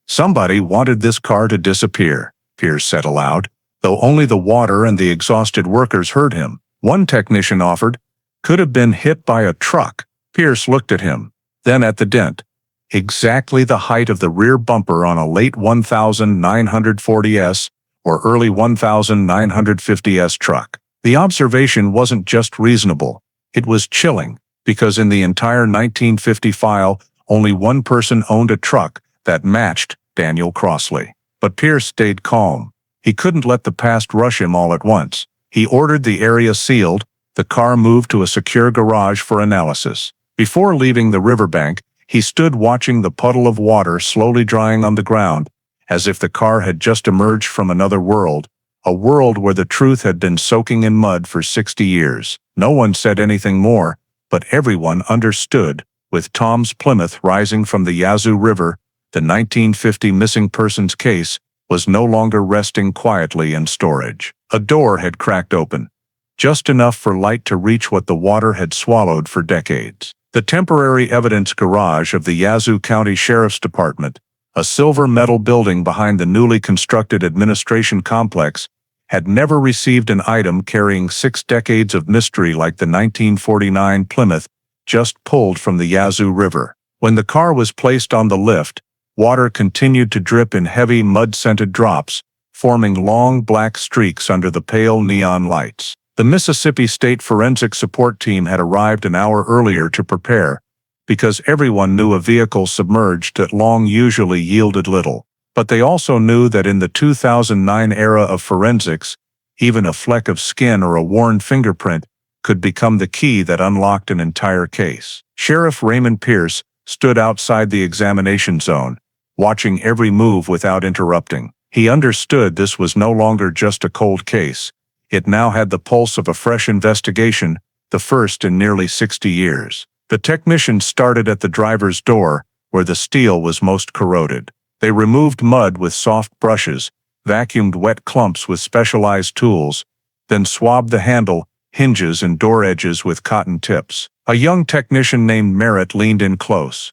"Somebody wanted this car to disappear," Pierce said aloud, though only the water and the exhausted workers heard him. One technician offered, "Could have been hit by a truck." Pierce looked at him, then at the dent. Exactly the height of the rear bumper on a late 1940s or early 1950s truck. The observation wasn't just reasonable, it was chilling, because in the entire 1950 file, only one person owned a truck that matched Daniel Crossley. But Pierce stayed calm. He couldn't let the past rush him all at once. He ordered the area sealed, the car moved to a secure garage for analysis. Before leaving the riverbank, he stood watching the puddle of water slowly drying on the ground, as if the car had just emerged from another world, a world where the truth had been soaking in mud for 60 years. No one said anything more, but everyone understood. With Tom's Plymouth rising from the Yazoo River, the 1950 missing persons case was no longer resting quietly in storage. A door had cracked open, just enough for light to reach what the water had swallowed for decades. The temporary evidence garage of the Yazoo County Sheriff's Department, a silver metal building behind the newly constructed administration complex, had never received an item carrying 6 decades of mystery like the 1949 Plymouth just pulled from the Yazoo River. When the car was placed on the lift, water continued to drip in heavy mud-scented drops, forming long black streaks under the pale neon lights. The Mississippi State Forensic Support Team had arrived an hour earlier to prepare, because everyone knew a vehicle submerged at long usually yielded little. But they also knew that in the 2009 era of forensics, even a fleck of skin or a worn fingerprint could become the key that unlocked an entire case. Sheriff Raymond Pierce stood outside the examination zone, watching every move without interrupting. He understood this was no longer just a cold case. It now had the pulse of a fresh investigation, the first in nearly 60 years. The technicians started at the driver's door, where the steel was most corroded. They removed mud with soft brushes, vacuumed wet clumps with specialized tools, then swabbed the handle, hinges and door edges with cotton tips. A young technician named Merritt leaned in close.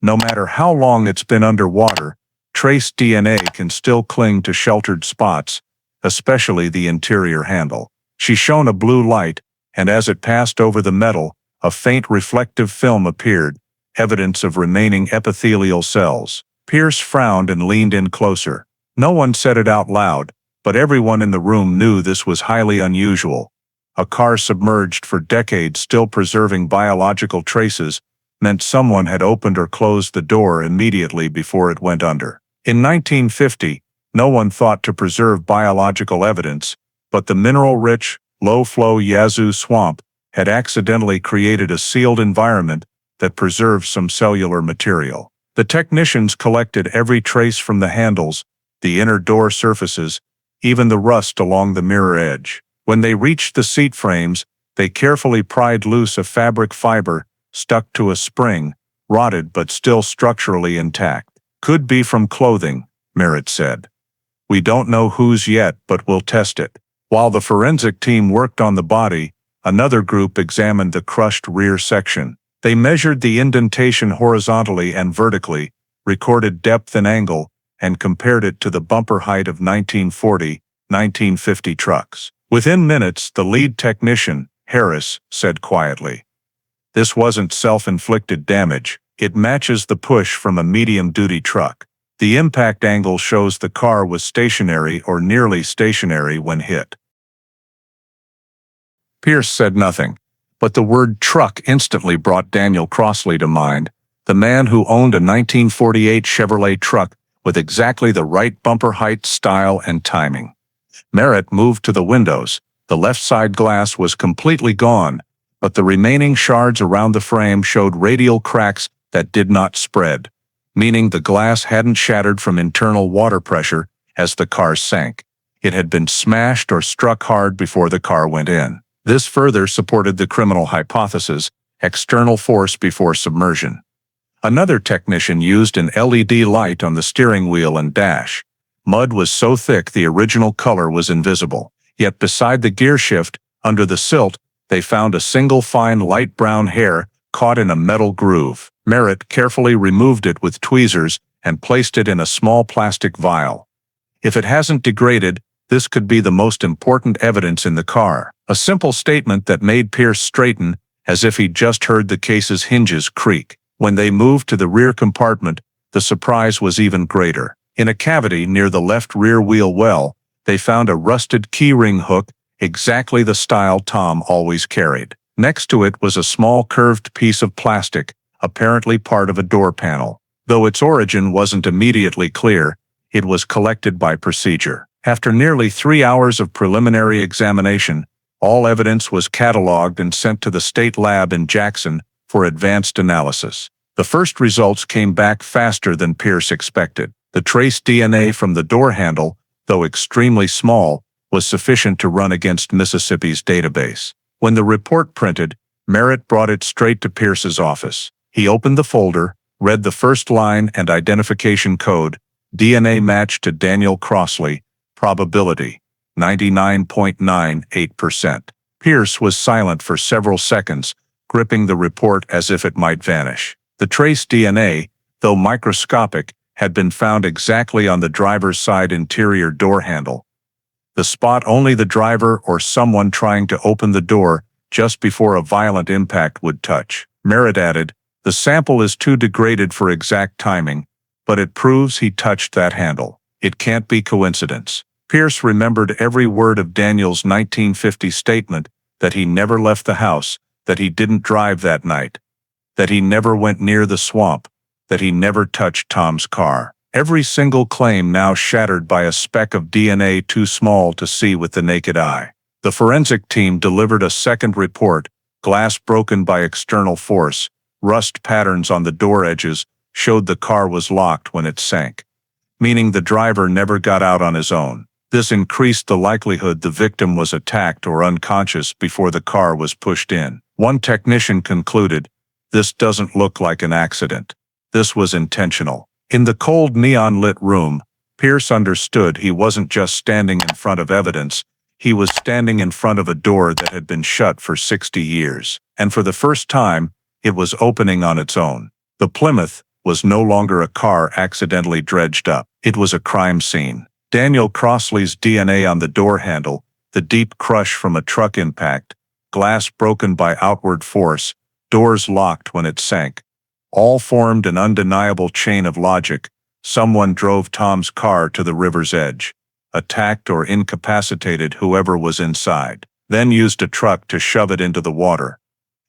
"No matter how long it's been underwater, trace DNA can still cling to sheltered spots, especially the interior handle." She shone a blue light, and as it passed over the metal, a faint reflective film appeared, evidence of remaining epithelial cells. Pierce frowned and leaned in closer. No one said it out loud, but everyone in the room knew this was highly unusual. A car submerged for decades still preserving biological traces meant someone had opened or closed the door immediately before it went under. In 1950, no one thought to preserve biological evidence, but the mineral-rich, low-flow Yazoo swamp had accidentally created a sealed environment that preserved some cellular material. The technicians collected every trace from the handles, the inner door surfaces, even the rust along the mirror edge. When they reached the seat frames, they carefully pried loose a fabric fiber stuck to a spring, rotted but still structurally intact. "Could be from clothing," Merritt said. "We don't know whose yet, but we'll test it." While the forensic team worked on the body, another group examined the crushed rear section. They measured the indentation horizontally and vertically, recorded depth and angle, and compared it to the bumper height of 1940, 1950 trucks. Within minutes, the lead technician, Harris, said quietly, "This wasn't self-inflicted damage. It matches the push from a medium-duty truck. The impact angle shows the car was stationary or nearly stationary when hit." Pierce said nothing, but the word truck instantly brought Daniel Crossley to mind, the man who owned a 1948 Chevrolet truck with exactly the right bumper height, style, and timing. Merritt moved to the windows. The left side glass was completely gone, but the remaining shards around the frame showed radial cracks that did not spread, meaning the glass hadn't shattered from internal water pressure as the car sank. It had been smashed or struck hard before the car went in. This further supported the criminal hypothesis, external force before submersion. Another technician used an LED light on the steering wheel and dash. Mud was so thick the original color was invisible, yet beside the gear shift, under the silt, they found a single fine light brown hair caught in a metal groove. Merritt carefully removed it with tweezers and placed it in a small plastic vial. "If it hasn't degraded, this could be the most important evidence in the car." A simple statement that made Pierce straighten, as if he'd just heard the case's hinges creak. When they moved to the rear compartment, the surprise was even greater. In a cavity near the left rear wheel well, they found a rusted keyring hook, exactly the style Tom always carried. Next to it was a small curved piece of plastic, apparently part of a door panel. Though its origin wasn't immediately clear, it was collected by procedure. After nearly 3 hours of preliminary examination, all evidence was cataloged and sent to the state lab in Jackson for advanced analysis. The first results came back faster than Pierce expected. The trace DNA from the door handle, though extremely small, was sufficient to run against Mississippi's database. When the report printed, Merritt brought it straight to Pierce's office. He opened the folder, read the first line and identification code, DNA match to Daniel Crossley, probability, 99.98%. Pierce was silent for several seconds, gripping the report as if it might vanish. The trace DNA, though microscopic, had been found exactly on the driver's side interior door handle, the spot only the driver or someone trying to open the door just before a violent impact would touch. Merritt added, "The sample is too degraded for exact timing, but it proves he touched that handle. It can't be coincidence." Pierce remembered every word of Daniel's 1950 statement, that he never left the house, that he didn't drive that night, that he never went near the swamp, that he never touched Tom's car. Every single claim now shattered by a speck of DNA too small to see with the naked eye. The forensic team delivered a second report, glass broken by external force, rust patterns on the door edges showed the car was locked when it sank, meaning the driver never got out on his own. This increased the likelihood the victim was attacked or unconscious before the car was pushed in. One technician concluded, "This doesn't look like an accident. This was intentional." In the cold neon-lit room, Pierce understood he wasn't just standing in front of evidence, he was standing in front of a door that had been shut for 60 years. And for the first time, it was opening on its own. The Plymouth was no longer a car accidentally dredged up. It was a crime scene. Daniel Crossley's DNA on the door handle, the deep crush from a truck impact, glass broken by outward force, doors locked when it sank. All formed an undeniable chain of logic. Someone drove Tom's car to the river's edge, attacked or incapacitated whoever was inside, then used a truck to shove it into the water.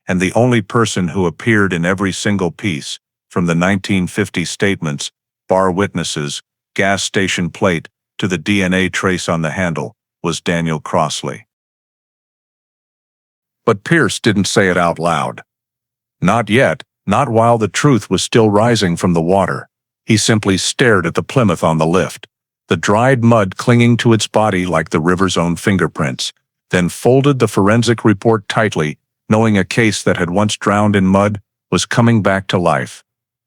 And the only person who appeared in every single piece, from the 1950 statements, bar witnesses, gas station plate, to the DNA trace on the handle, was Daniel Crossley. But Pierce didn't say it out loud. Not yet, not while the truth was still rising from the water. He simply stared at the Plymouth on the lift, the dried mud clinging to its body like the river's own fingerprints, then folded the forensic report tightly, knowing a case that had once drowned in mud was coming back to life.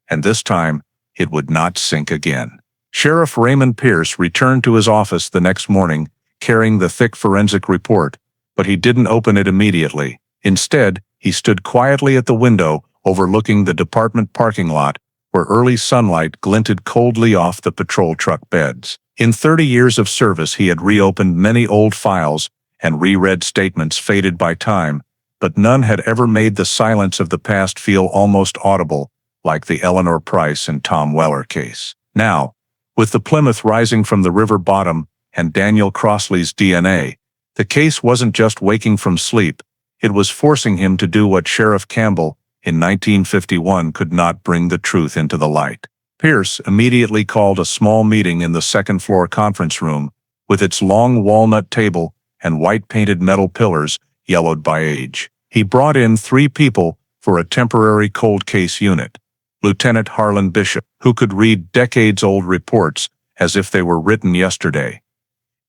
And this time, it would not sink again. Sheriff Raymond Pierce returned to his office the next morning, carrying the thick forensic report, but he didn't open it immediately. Instead, he stood quietly at the window overlooking the department parking lot, where early sunlight glinted coldly off the patrol truck beds. In 30 years of service, he had reopened many old files and reread statements faded by time, but none had ever made the silence of the past feel almost audible, like the Eleanor Price and Tom Weller case. Now, with the Plymouth rising from the river bottom and Daniel Crossley's DNA, the case wasn't just waking from sleep, it was forcing him to do what Sheriff Campbell, in 1951, could not: bring the truth into the light. Pierce immediately called a small meeting in the second-floor conference room, with its long walnut table and white-painted metal pillars yellowed by age. He brought in 3 people for a temporary cold case unit: Lieutenant Harlan Bishop, who could read decades-old reports as if they were written yesterday;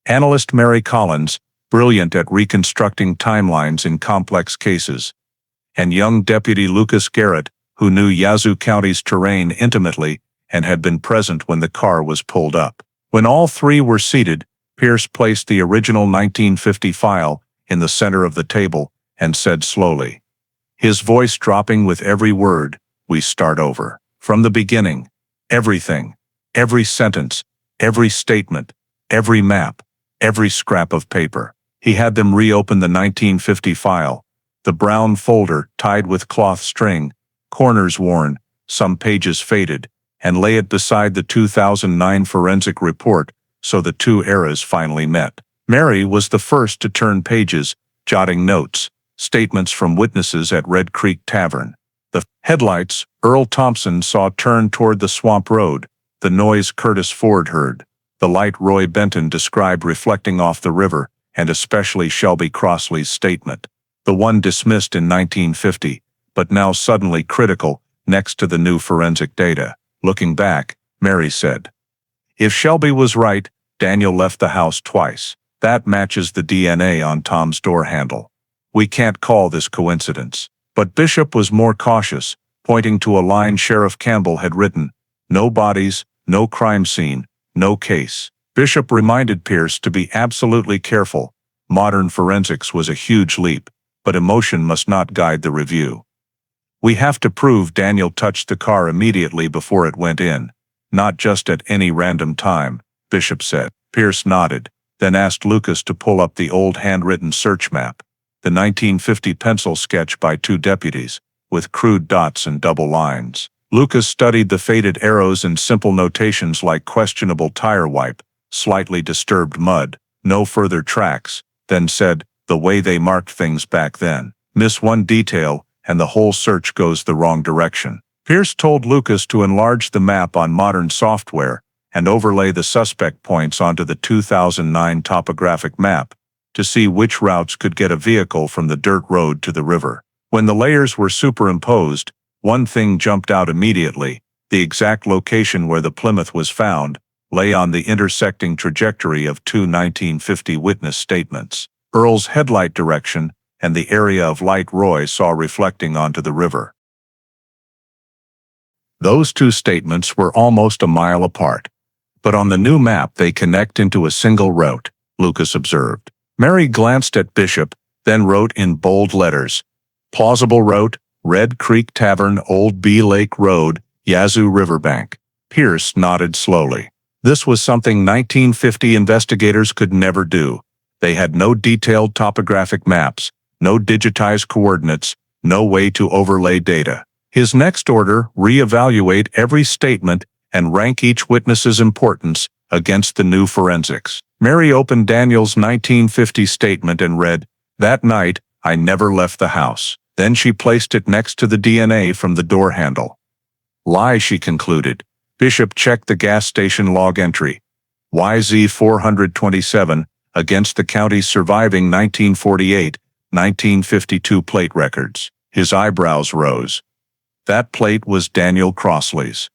analyst Mary Collins, brilliant at reconstructing timelines in complex cases; and young Deputy Lucas Garrett, who knew Yazoo County's terrain intimately and had been present when the car was pulled up. When all 3 were seated, Pierce placed the original 1950 file in the center of the table and said slowly, his voice dropping with every word, "We start over. From the beginning. Everything. Every sentence. Every statement. Every map. Every scrap of paper." He had them reopen the 1950 file, the brown folder tied with cloth string, corners worn, some pages faded, and lay it beside the 2009 forensic report so the 2 eras finally met. Mary was the first to turn pages, jotting notes, statements from witnesses at Red Creek Tavern. The headlights Earl Thompson saw turned toward the swamp road, the noise Curtis Ford heard, the light Roy Benton described reflecting off the river, and especially Shelby Crossley's statement, the one dismissed in 1950, but now suddenly critical, next to the new forensic data. Looking back, Mary said, "If Shelby was right, Daniel left the house twice. That matches the DNA on Tom's door handle. We can't call this coincidence." But Bishop was more cautious, pointing to a line Sheriff Campbell had written, "No bodies, no crime scene, no case." Bishop reminded Pierce to be absolutely careful. Modern forensics was a huge leap, but emotion must not guide the review. "We have to prove Daniel touched the car immediately before it went in, not just at any random time," Bishop said. Pierce nodded, then asked Lucas to pull up the old handwritten search map, the 1950 pencil sketch by 2 deputies, with crude dots and double lines. Lucas studied the faded arrows and simple notations like questionable tire wipe, slightly disturbed mud, no further tracks, then said, "The way they marked things back then. Miss one detail, and the whole search goes the wrong direction." Pierce told Lucas to enlarge the map on modern software and overlay the suspect points onto the 2009 topographic map to see which routes could get a vehicle from the dirt road to the river. When the layers were superimposed, one thing jumped out immediately: the exact location where the Plymouth was found lay on the intersecting trajectory of 2 1950 witness statements, Earl's headlight direction and the area of light Roy saw reflecting onto the river. Those 2 statements were almost a mile apart, but on the new map they connect into a single route, Lucas observed. Mary glanced at Bishop, then wrote in bold letters, "Plausible route, Red Creek Tavern, Old Bee Lake Road, Yazoo Riverbank." Pierce nodded slowly. This was something 1950 investigators could never do, They had no detailed topographic maps, no digitized coordinates, no way to overlay data. His next order: reevaluate every statement and rank each witness's importance against the new forensics. Mary opened Daniel's 1950 statement and read, "That night, I never left the house." Then she placed it next to the DNA from the door handle. "Lie," she concluded. Bishop checked the gas station log entry, YZ 427, against the county's surviving 1948-1952 plate records. His eyebrows rose. That plate was Daniel Crossley's.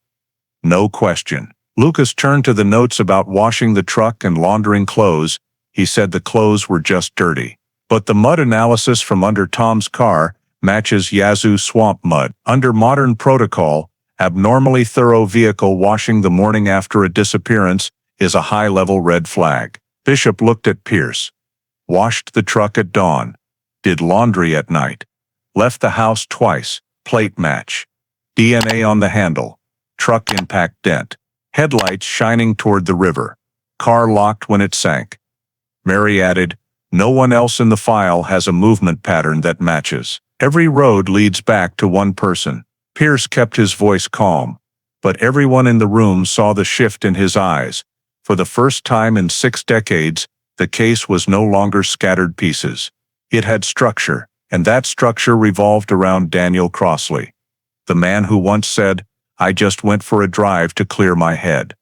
No question. Lucas turned to the notes about washing the truck and laundering clothes. He said the clothes were just dirty. But the mud analysis from under Tom's car matches Yazoo swamp mud. Under modern protocol, abnormally thorough vehicle washing the morning after a disappearance is a high-level red flag. Bishop looked at Pierce. Washed the truck at dawn. Did laundry at night. Left the house twice. Plate match. DNA on the handle. Truck impact dent. Headlights shining toward the river. Car locked when it sank. Mary added, "No one else in the file has a movement pattern that matches. Every road leads back to one person." Pierce kept his voice calm, but everyone in the room saw the shift in his eyes. For the first time in 6 decades, the case was no longer scattered pieces. It had structure, and that structure revolved around Daniel Crossley. The man who once said, "I just went for a drive to clear my head."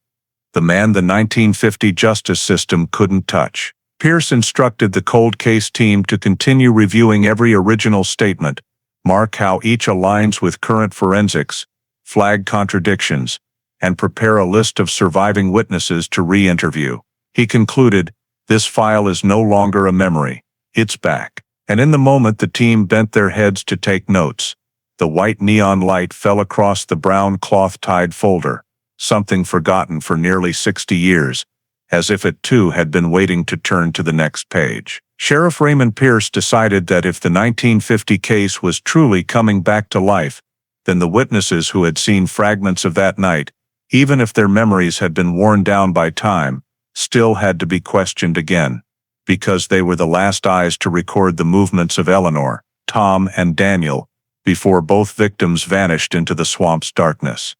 The man the 1950 justice system couldn't touch. Pierce instructed the cold case team to continue reviewing every original statement, mark how each aligns with current forensics, flag contradictions, and prepare a list of surviving witnesses to re-interview. He concluded, "This file is no longer a memory. It's back." And in the moment the team bent their heads to take notes, the white neon light fell across the brown cloth-tied folder, something forgotten for nearly 60 years, as if it too had been waiting to turn to the next page. Sheriff Raymond Pierce decided that if the 1950 case was truly coming back to life, then the witnesses who had seen fragments of that night, even if their memories had been worn down by time, still had to be questioned again, because they were the last eyes to record the movements of Eleanor, Tom, and Daniel, before both victims vanished into the swamp's darkness.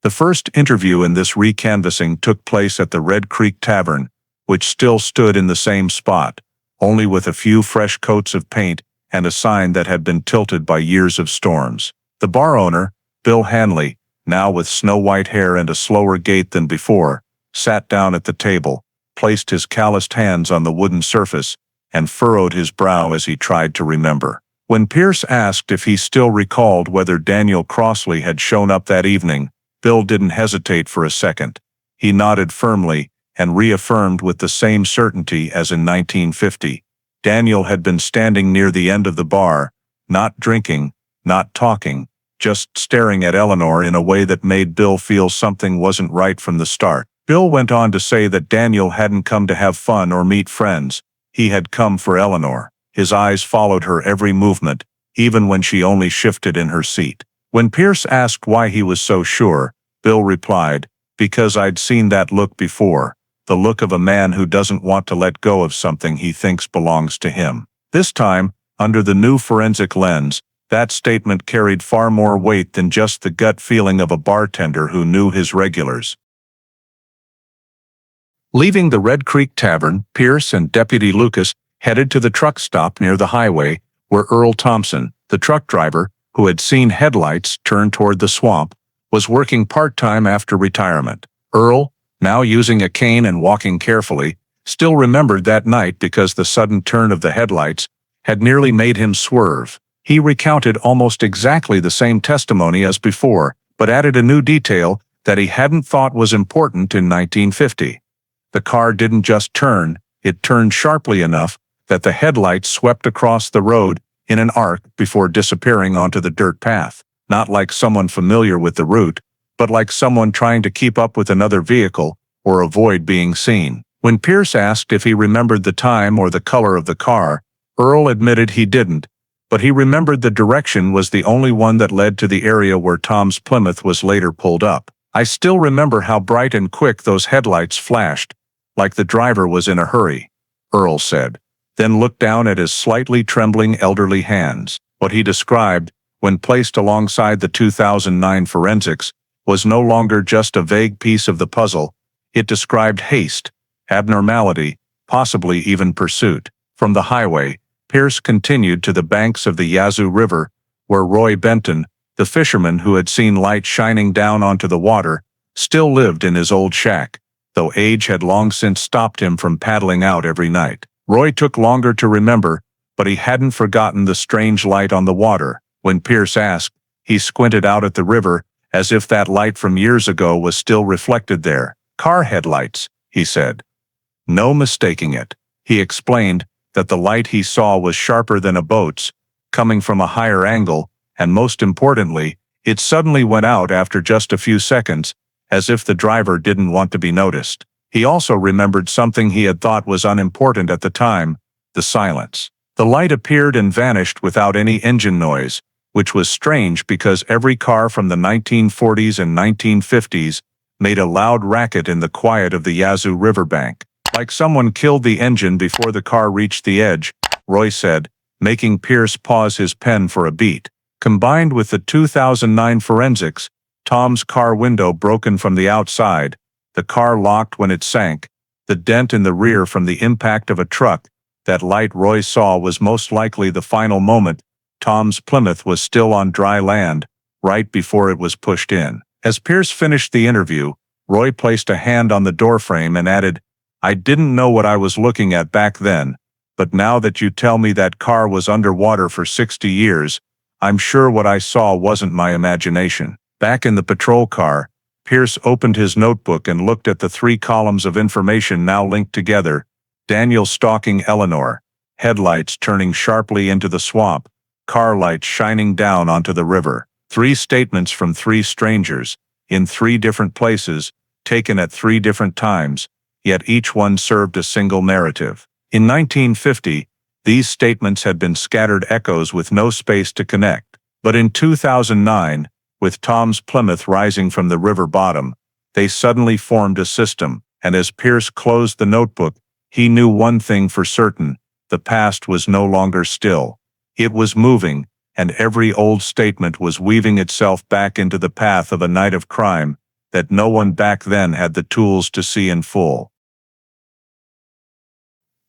The first interview in this recanvassing took place at the Red Creek Tavern, which still stood in the same spot, only with a few fresh coats of paint and a sign that had been tilted by years of storms. The bar owner, Bill Hanley, now with snow-white hair and a slower gait than before, sat down at the table, placed his calloused hands on the wooden surface, and furrowed his brow as he tried to remember. When Pierce asked if he still recalled whether Daniel Crossley had shown up that evening, Bill didn't hesitate for a second. He nodded firmly and reaffirmed with the same certainty as in 1950. Daniel had been standing near the end of the bar, not drinking, not talking, just staring at Eleanor in a way that made Bill feel something wasn't right from the start. Bill went on to say that Daniel hadn't come to have fun or meet friends. He had come for Eleanor. His eyes followed her every movement, even when she only shifted in her seat. When Pierce asked why he was so sure, Bill replied, "Because I'd seen that look before, the look of a man who doesn't want to let go of something he thinks belongs to him." This time, under the new forensic lens, that statement carried far more weight than just the gut feeling of a bartender who knew his regulars. Leaving the Red Creek Tavern, Pierce and Deputy Lucas headed to the truck stop near the highway, where Earl Thompson, the truck driver, who had seen headlights turn toward the swamp, was working part-time after retirement. Earl, now using a cane and walking carefully, still remembered that night because the sudden turn of the headlights had nearly made him swerve. He recounted almost exactly the same testimony as before, but added a new detail that he hadn't thought was important in 1950. The car didn't just turn, it turned sharply enough that the headlights swept across the road in an arc before disappearing onto the dirt path, not like someone familiar with the route, but like someone trying to keep up with another vehicle or avoid being seen. When Pierce asked if he remembered the time or the color of the car, Earl admitted he didn't, but he remembered the direction was the only one that led to the area where Tom's Plymouth was later pulled up. "I still remember how bright and quick those headlights flashed, like the driver was in a hurry. Earl said, then looked down at his slightly trembling elderly hands. What he described, when placed alongside the 2009 forensics, was no longer just a vague piece of the puzzle. It described haste, abnormality, possibly even pursuit. From the highway, Pierce continued to the banks of the Yazoo River, where Roy Benton, the fisherman who had seen light shining down onto the water, still lived in his old shack, though age had long since stopped him from paddling out every night. Roy took longer to remember, but he hadn't forgotten the strange light on the water. When Pierce asked, he squinted out at the river, as if that light from years ago was still reflected there. Car headlights, he said. No mistaking it. He explained that the light he saw was sharper than a boat's, coming from a higher angle, and most importantly, it suddenly went out after just a few seconds, as if the driver didn't want to be noticed. He also remembered something he had thought was unimportant at the time: the silence. The light appeared and vanished without any engine noise, which was strange because every car from the 1940s and 1950s made a loud racket in the quiet of the Yazoo riverbank. Like someone killed the engine before the car reached the edge, Roy said, making Pierce pause his pen for a beat. Combined with the 2009 forensics, Tom's car window broken from the outside, the car locked when it sank, the dent in the rear from the impact of a truck, that light Roy saw was most likely the final moment Tom's Plymouth was still on dry land, right before it was pushed in. As Pierce finished the interview, Roy placed a hand on the doorframe and added, "I didn't know what I was looking at back then, but now that you tell me that car was underwater for 60 years, I'm sure what I saw wasn't my imagination." Back in the patrol car, Pierce opened his notebook and looked at the 3 columns of information now linked together: Daniel stalking Eleanor, headlights turning sharply into the swamp, car lights shining down onto the river. 3 statements from 3 strangers, in 3 different places, taken at 3 different times, yet each one served a single narrative. In 1950, these statements had been scattered echoes with no space to connect. But in 2009, with Tom's Plymouth rising from the river bottom, they suddenly formed a system, and as Pierce closed the notebook, he knew one thing for certain: the past was no longer still. It was moving, and every old statement was weaving itself back into the path of a night of crime that no one back then had the tools to see in full.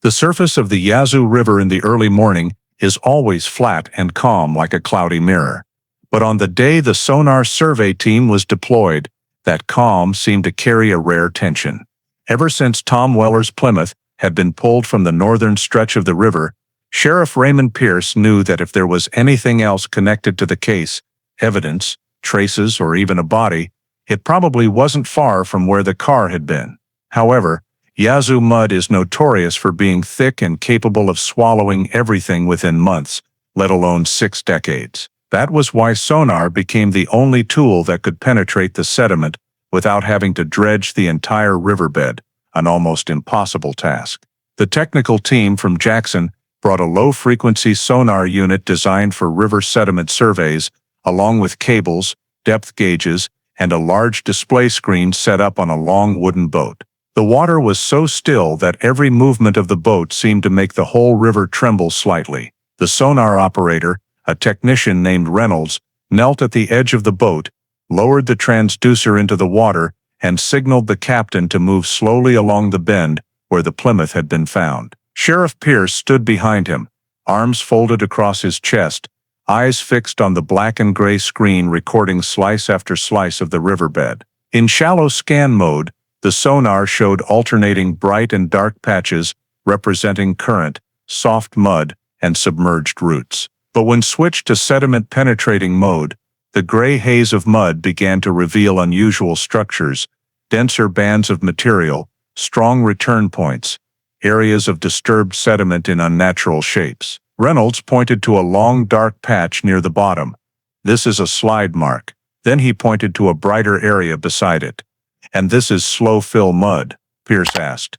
The surface of the Yazoo River in the early morning is always flat and calm like a cloudy mirror. But on the day the sonar survey team was deployed, that calm seemed to carry a rare tension. Ever since Tom Weller's Plymouth had been pulled from the northern stretch of the river, Sheriff Raymond Pierce knew that if there was anything else connected to the case, evidence, traces, or even a body, it probably wasn't far from where the car had been. However, Yazoo mud is notorious for being thick and capable of swallowing everything within months, let alone 6 decades. That was why sonar became the only tool that could penetrate the sediment without having to dredge the entire riverbed, an almost impossible task. The technical team from Jackson brought a low-frequency sonar unit designed for river sediment surveys, along with cables, depth gauges, and a large display screen set up on a long wooden boat. The water was so still that every movement of the boat seemed to make the whole river tremble slightly. The sonar operator, a technician named Reynolds, knelt at the edge of the boat, lowered the transducer into the water, and signaled the captain to move slowly along the bend where the Plymouth had been found. Sheriff Pierce stood behind him, arms folded across his chest, eyes fixed on the black and gray screen recording slice after slice of the riverbed. In shallow scan mode, the sonar showed alternating bright and dark patches representing current, soft mud, and submerged roots. But when switched to sediment-penetrating mode, the gray haze of mud began to reveal unusual structures, denser bands of material, strong return points, areas of disturbed sediment in unnatural shapes. Reynolds pointed to a long dark patch near the bottom. "This is a slide mark." Then he pointed to a brighter area beside it. "And this is slow-fill mud," Pierce asked.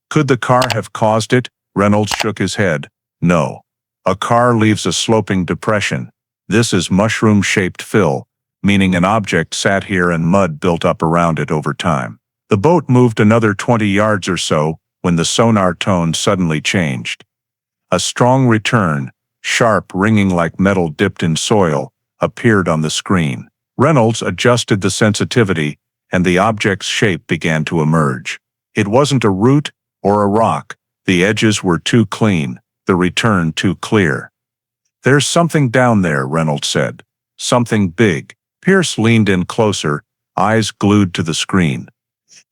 "Could the car have caused it?" Reynolds shook his head. "No. A car leaves a sloping depression. This is mushroom-shaped fill, meaning an object sat here and mud built up around it over time." The boat moved another 20 yards or so when the sonar tone suddenly changed. A strong return, sharp, ringing like metal dipped in soil, appeared on the screen. Reynolds adjusted the sensitivity, and the object's shape began to emerge. It wasn't a root or a rock. The edges were too clean, the return too clear. "There's something down there," Reynolds said. "Something big." Pierce leaned in closer, eyes glued to the screen.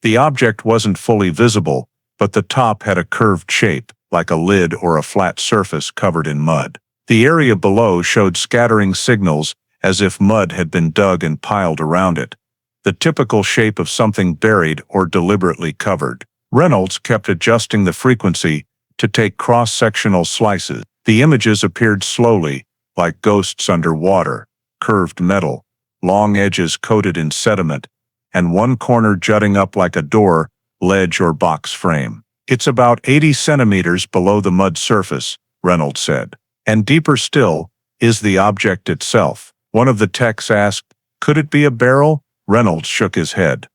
The object wasn't fully visible, but the top had a curved shape, like a lid or a flat surface covered in mud. The area below showed scattering signals, as if mud had been dug and piled around it. The typical shape of something buried or deliberately covered. Reynolds kept adjusting the frequency to take cross-sectional slices. The images appeared slowly, like ghosts under water, curved metal, long edges coated in sediment, and one corner jutting up like a door, ledge, or box frame. "It's about 80 centimeters below the mud surface," Reynolds said. "And deeper still is the object itself." One of the techs asked, "Could it be a barrel?" Reynolds shook his head.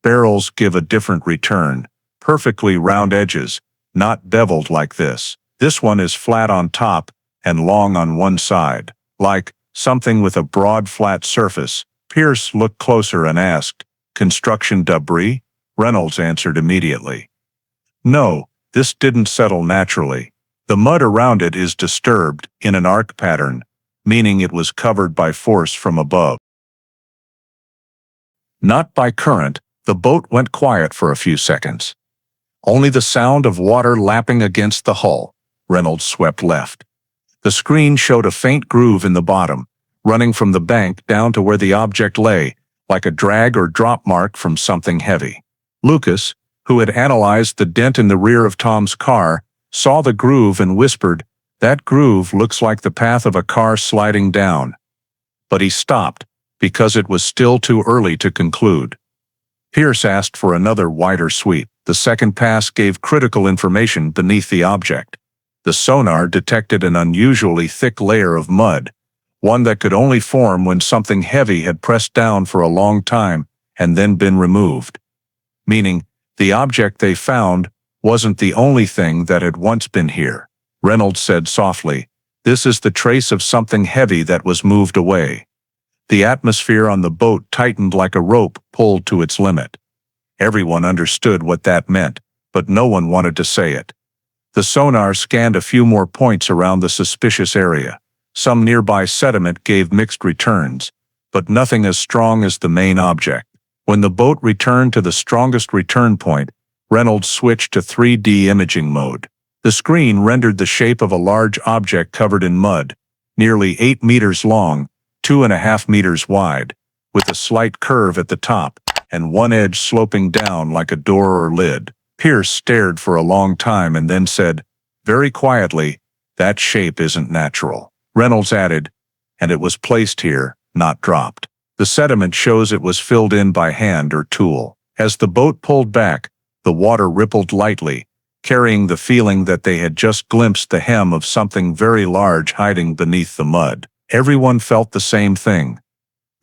"Barrels give a different return, perfectly round edges, not beveled like this. This one is flat on top and long on one side, like something with a broad flat surface." Pierce looked closer and asked, "Construction debris?" Reynolds answered immediately. "No, this didn't settle naturally. The mud around it is disturbed in an arc pattern, meaning it was covered by force from above. Not by current." The boat went quiet for a few seconds. Only the sound of water lapping against the hull. Reynolds swept left. The screen showed a faint groove in the bottom, running from the bank down to where the object lay, like a drag or drop mark from something heavy. Lucas, who had analyzed the dent in the rear of Tom's car, saw the groove and whispered, "That groove looks like the path of a car sliding down." But he stopped, because it was still too early to conclude. Pierce asked for another wider sweep. The second pass gave critical information beneath the object. The sonar detected an unusually thick layer of mud, one that could only form when something heavy had pressed down for a long time and then been removed. Meaning, the object they found wasn't the only thing that had once been here. Reynolds said softly, "This is the trace of something heavy that was moved away." The atmosphere on the boat tightened like a rope pulled to its limit. Everyone understood what that meant, but no one wanted to say it. The sonar scanned a few more points around the suspicious area. Some nearby sediment gave mixed returns, but nothing as strong as the main object. When the boat returned to the strongest return point, Reynolds switched to 3D imaging mode. The screen rendered the shape of a large object covered in mud, nearly 8 meters long, 2.5 meters wide, with a slight curve at the top, and one edge sloping down like a door or lid. Pierce stared for a long time and then said, very quietly, "That shape isn't natural." Reynolds added, "And it was placed here, not dropped. The sediment shows it was filled in by hand or tool." As the boat pulled back, the water rippled lightly, carrying the feeling that they had just glimpsed the hem of something very large hiding beneath the mud. Everyone felt the same thing.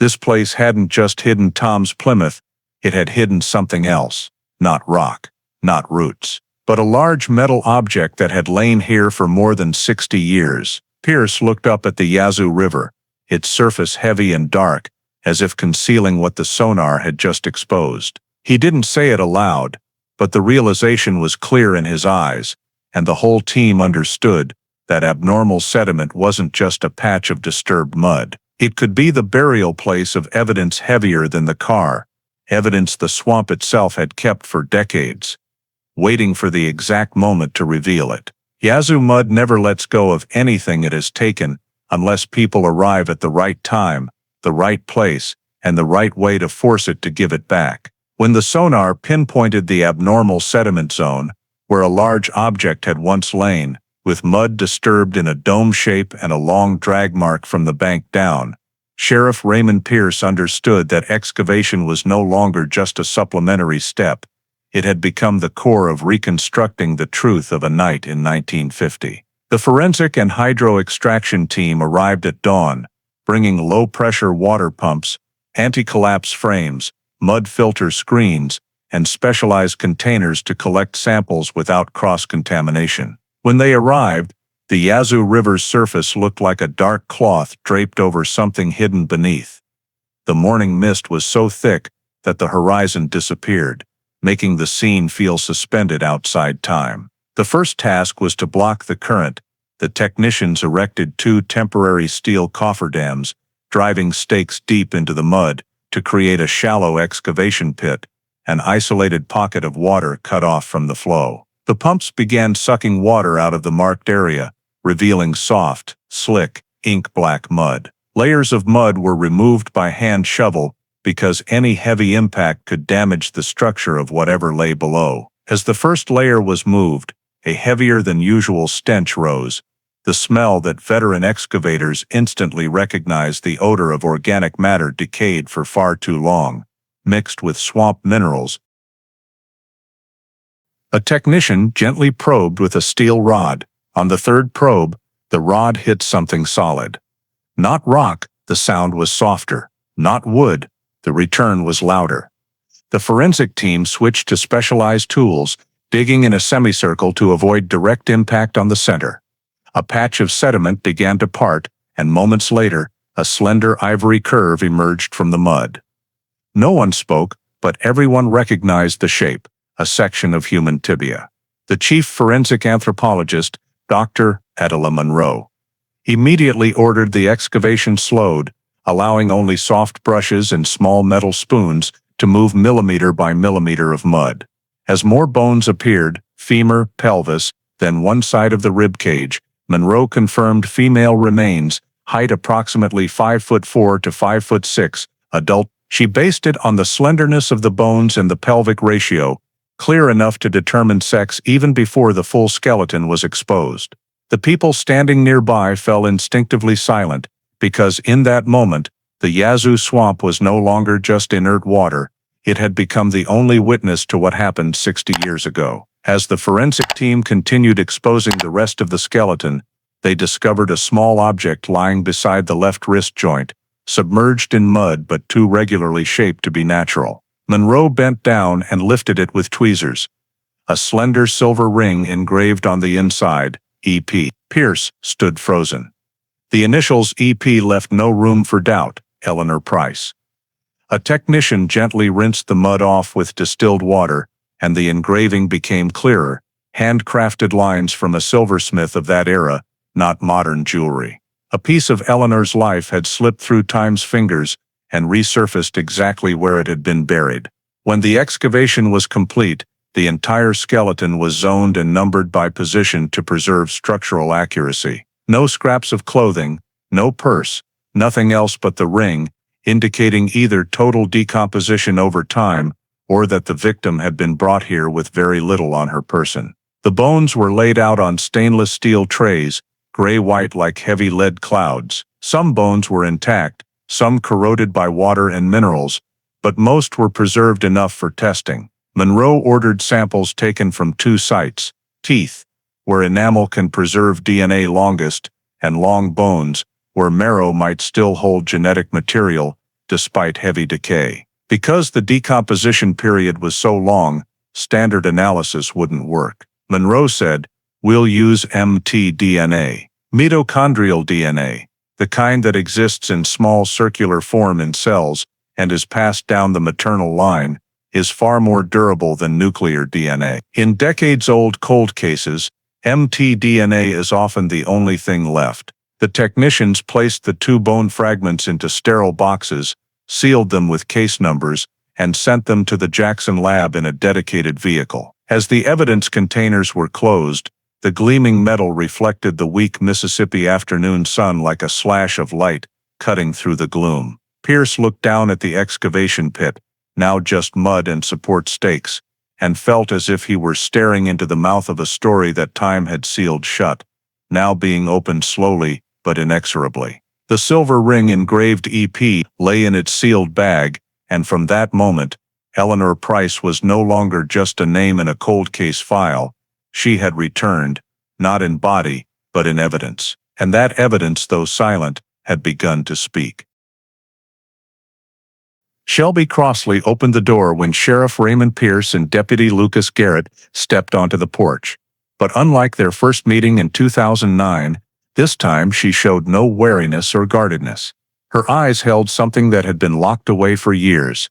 This place hadn't just hidden Tom's Plymouth, it had hidden something else. Not rock, not roots, but a large metal object that had lain here for more than 60 years. Pierce looked up at the Yazoo River, its surface heavy and dark, as if concealing what the sonar had just exposed. He didn't say it aloud, but the realization was clear in his eyes, and the whole team understood that abnormal sediment wasn't just a patch of disturbed mud. It could be the burial place of evidence heavier than the car, evidence the swamp itself had kept for decades, waiting for the exact moment to reveal it. Yazoo mud never lets go of anything it has taken unless people arrive at the right time, the right place, and the right way to force it to give it back. When the sonar pinpointed the abnormal sediment zone, where a large object had once lain, with mud disturbed in a dome shape and a long drag mark from the bank down, Sheriff Raymond Pierce understood that excavation was no longer just a supplementary step. It had become the core of reconstructing the truth of a night in 1950. The forensic and hydro extraction team arrived at dawn, bringing low-pressure water pumps, anti-collapse frames, mud filter screens, and specialized containers to collect samples without cross-contamination. When they arrived, the Yazoo River's surface looked like a dark cloth draped over something hidden beneath. The morning mist was so thick that the horizon disappeared, making the scene feel suspended outside time. The first task was to block the current. The technicians erected 2 temporary steel cofferdams, driving stakes deep into the mud to create a shallow excavation pit, an isolated pocket of water cut off from the flow. The pumps began sucking water out of the marked area, revealing soft, slick, ink-black mud. Layers of mud were removed by hand shovel because any heavy impact could damage the structure of whatever lay below. As the first layer was moved, a heavier than usual stench rose, the smell that veteran excavators instantly recognized, the odor of organic matter decayed for far too long, mixed with swamp minerals. A technician gently probed with a steel rod. On the third probe, the rod hit something solid. Not rock, the sound was softer. Not wood, the return was louder. The forensic team switched to specialized tools, digging in a semicircle to avoid direct impact on the center. A patch of sediment began to part, and moments later, a slender ivory curve emerged from the mud. No one spoke, but everyone recognized the shape, a section of human tibia. The chief forensic anthropologist, Dr. Adela Monroe, immediately ordered the excavation slowed, allowing only soft brushes and small metal spoons to move millimeter by millimeter of mud. As more bones appeared, femur, pelvis, then one side of the rib cage, Monroe confirmed female remains, height approximately 5'4" to 5'6", adult. She based it on the slenderness of the bones and the pelvic ratio, clear enough to determine sex even before the full skeleton was exposed. The people standing nearby fell instinctively silent, because in that moment, the Yazoo swamp was no longer just inert water. It had become the only witness to what happened 60 years ago. As the forensic team continued exposing the rest of the skeleton, they discovered a small object lying beside the left wrist joint, submerged in mud but too regularly shaped to be natural. Monroe bent down and lifted it with tweezers. A slender silver ring engraved on the inside, EP. Pierce stood frozen. The initials EP left no room for doubt, Eleanor Price. A technician gently rinsed the mud off with distilled water, and the engraving became clearer, handcrafted lines from a silversmith of that era, not modern jewelry. A piece of Eleanor's life had slipped through time's fingers and resurfaced exactly where it had been buried. When the excavation was complete, the entire skeleton was zoned and numbered by position to preserve structural accuracy. No scraps of clothing, no purse, nothing else but the ring, indicating either total decomposition over time or that the victim had been brought here with very little on her person. The bones were laid out on stainless steel trays, gray-white like heavy lead clouds. Some bones were intact, some corroded by water and minerals, but most were preserved enough for testing. Monroe ordered samples taken from 2 sites: teeth, where enamel can preserve DNA longest, and long bones, where marrow might still hold genetic material despite heavy decay. Because the decomposition period was so long, standard analysis wouldn't work. Monroe said, "We'll use mtDNA, mitochondrial DNA, the kind that exists in small circular form in cells and is passed down the maternal line, is far more durable than nuclear DNA. In decades-old cold cases, mtDNA is often the only thing left." The technicians placed the 2 bone fragments into sterile boxes, sealed them with case numbers, and sent them to the Jackson lab in a dedicated vehicle. As the evidence containers were closed, the gleaming metal reflected the weak Mississippi afternoon sun like a slash of light cutting through the gloom. Pierce looked down at the excavation pit, now just mud and support stakes, and felt as if he were staring into the mouth of a story that time had sealed shut, now being opened slowly but inexorably. The silver ring engraved EP lay in its sealed bag, and from that moment, Eleanor Price was no longer just a name in a cold case file. She had returned, not in body, but in evidence. And that evidence, though silent, had begun to speak. Shelby crossly opened the door when Sheriff Raymond Pierce and Deputy Lucas Garrett stepped onto the porch. But unlike their first meeting in 2009, this time she showed no wariness or guardedness. Her eyes held something that had been locked away for years,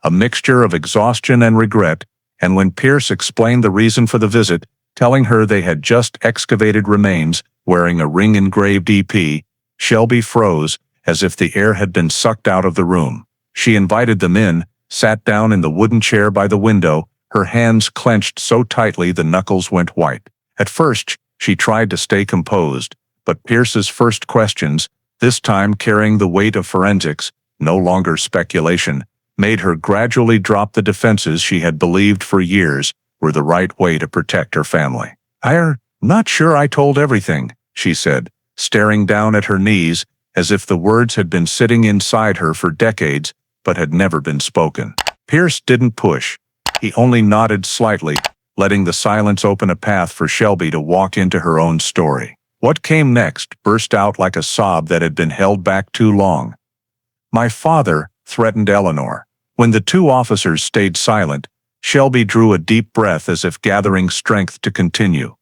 a mixture of exhaustion and regret, and when Pierce explained the reason for the visit, telling her they had just excavated remains wearing a ring-engraved EP, Shelby froze, as if the air had been sucked out of the room. She invited them in, sat down in the wooden chair by the window, her hands clenched so tightly the knuckles went white. At first, she tried to stay composed, but Pierce's first questions, this time carrying the weight of forensics, no longer speculation, made her gradually drop the defenses she had believed for years were the right way to protect her family. "I'm not sure I told everything," she said, staring down at her knees, as if the words had been sitting inside her for decades, but had never been spoken. Pierce didn't push. He only nodded slightly, letting the silence open a path for Shelby to walk into her own story. What came next burst out like a sob that had been held back too long. "My father," threatened Eleanor. When the two officers stayed silent, Shelby drew a deep breath as if gathering strength to continue.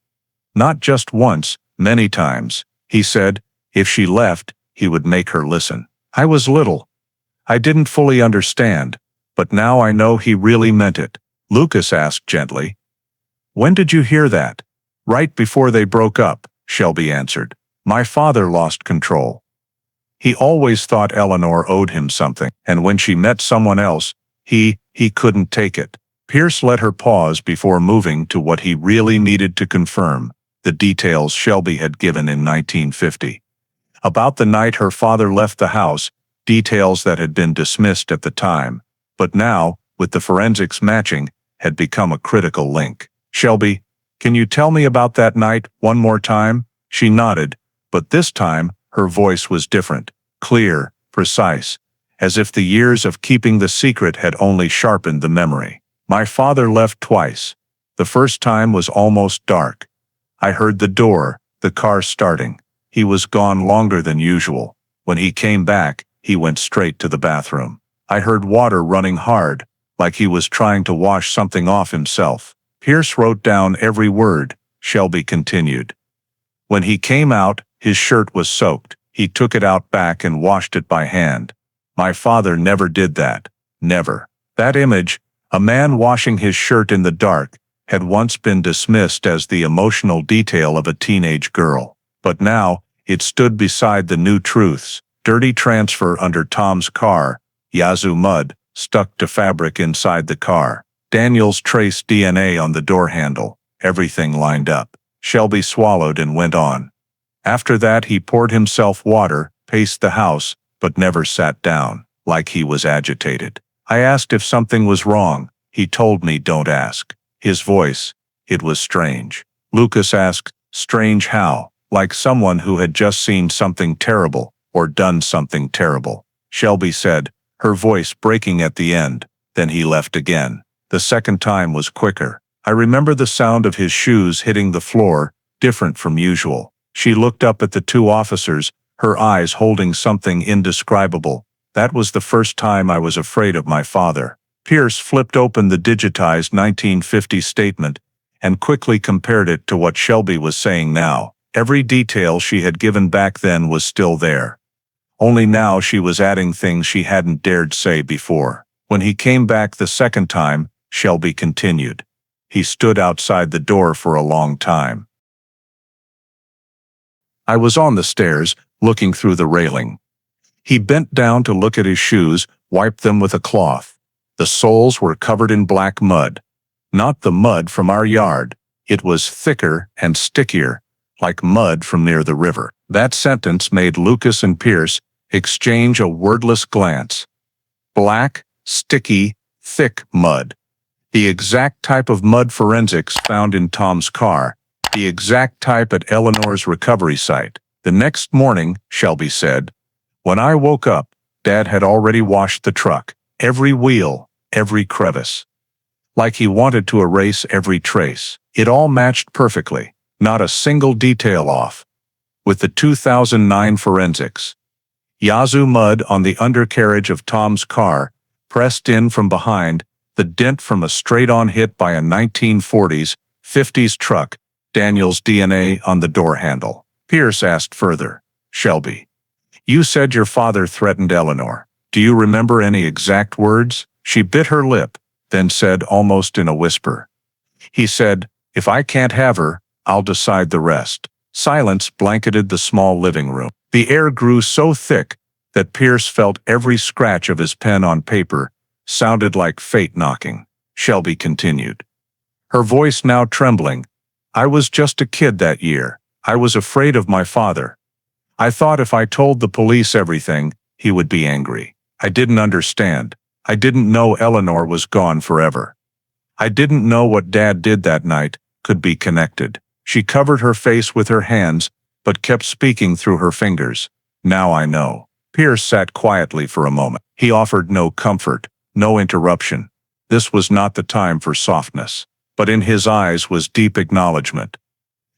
"Not just once, many times," he said. If she left, he would make her listen. "I was little. I didn't fully understand, but now I know he really meant it." Lucas asked gently. "When did you hear that?" "Right before they broke up," Shelby answered. "My father lost control. He always thought Eleanor owed him something, and when she met someone else, he couldn't take it." Pierce let her pause before moving to what he really needed to confirm, the details Shelby had given in 1950. About the night her father left the house, details that had been dismissed at the time, but now, with the forensics matching, had become a critical link. "Shelby, can you tell me about that night one more time?" She nodded, but this time, her voice was different, clear, precise, as if the years of keeping the secret had only sharpened the memory. "My father left twice. The first time was almost dark. I heard the door, the car starting. He was gone longer than usual. When he came back, he went straight to the bathroom. I heard water running hard, like he was trying to wash something off himself." Pierce wrote down every word. Shelby continued. "When he came out, his shirt was soaked. He took it out back and washed it by hand. My father never did that. Never." That image, a man washing his shirt in the dark, had once been dismissed as the emotional detail of a teenage girl. But now, it stood beside the new truths. Dirty transfer under Tom's car, Yazoo mud, stuck to fabric inside the car. Daniel's trace DNA on the door handle. Everything lined up. Shelby swallowed and went on. "After that he poured himself water, paced the house, but never sat down, like he was agitated. I asked if something was wrong. He told me don't ask." His voice, it was strange. Lucas asked, "Strange how?" Like someone who had just seen something terrible, or done something terrible. Shelby said, her voice breaking at the end. Then he left again. The second time was quicker. I remember the sound of his shoes hitting the floor, different from usual. She looked up at the two officers, her eyes holding something indescribable. That was the first time I was afraid of my father. Pierce flipped open the digitized 1950 statement and quickly compared it to what Shelby was saying now. Every detail she had given back then was still there. Only now she was adding things she hadn't dared say before. When he came back the second time, Shelby continued. He stood outside the door for a long time. I was on the stairs, looking through the railing. He bent down to look at his shoes, wiped them with a cloth. The soles were covered in black mud. Not the mud from our yard. It was thicker and stickier, like mud from near the river. That sentence made Lucas and Pierce exchange a wordless glance. Black, sticky, thick mud. The exact type of mud forensics found in Tom's car. The exact type at Eleanor's recovery site. The next morning, Shelby said, when I woke up, Dad had already washed the truck. Every wheel, every crevice. Like he wanted to erase every trace. It all matched perfectly. Not a single detail off. With the 2009 forensics. Yazoo mud on the undercarriage of Tom's car, pressed in from behind, the dent from a straight-on hit by a 1940s, 50s truck, Daniel's DNA on the door handle. Pierce asked further, "Shelby, you said your father threatened Eleanor. Do you remember any exact words?" She bit her lip, then said almost in a whisper, "He said, if I can't have her, I'll decide the rest." Silence blanketed the small living room. The air grew so thick that Pierce felt every scratch of his pen on paper sounded like fate knocking. Shelby continued, her voice now trembling, "I was just a kid that year. I was afraid of my father. I thought if I told the police everything, he would be angry. I didn't understand. I didn't know Eleanor was gone forever. I didn't know what Dad did that night could be connected." She covered her face with her hands, but kept speaking through her fingers. "Now I know." Pierce sat quietly for a moment. He offered no comfort, no interruption. This was not the time for softness, but in his eyes was deep acknowledgement.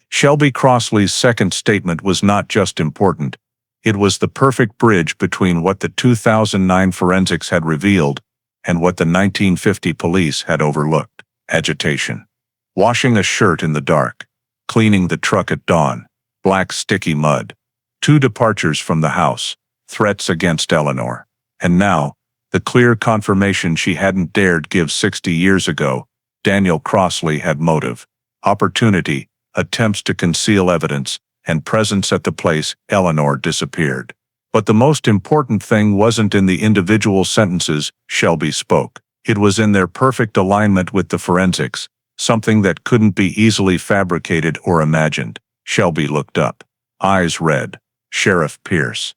Shelby Crossley's second statement was not just important. It was the perfect bridge between what the 2009 forensics had revealed and what the 1950 police had overlooked. Agitation. Washing a shirt in the dark. Cleaning the truck at dawn. Black sticky mud. 2 departures from the house. Threats against Eleanor. And now, the clear confirmation she hadn't dared give 60 years ago. Daniel Crossley had motive, opportunity, attempts to conceal evidence, and presence at the place Eleanor disappeared. But the most important thing wasn't in the individual sentences Shelby spoke. It was in their perfect alignment with the forensics, something that couldn't be easily fabricated or imagined. Shelby looked up, eyes red. "Sheriff Pierce,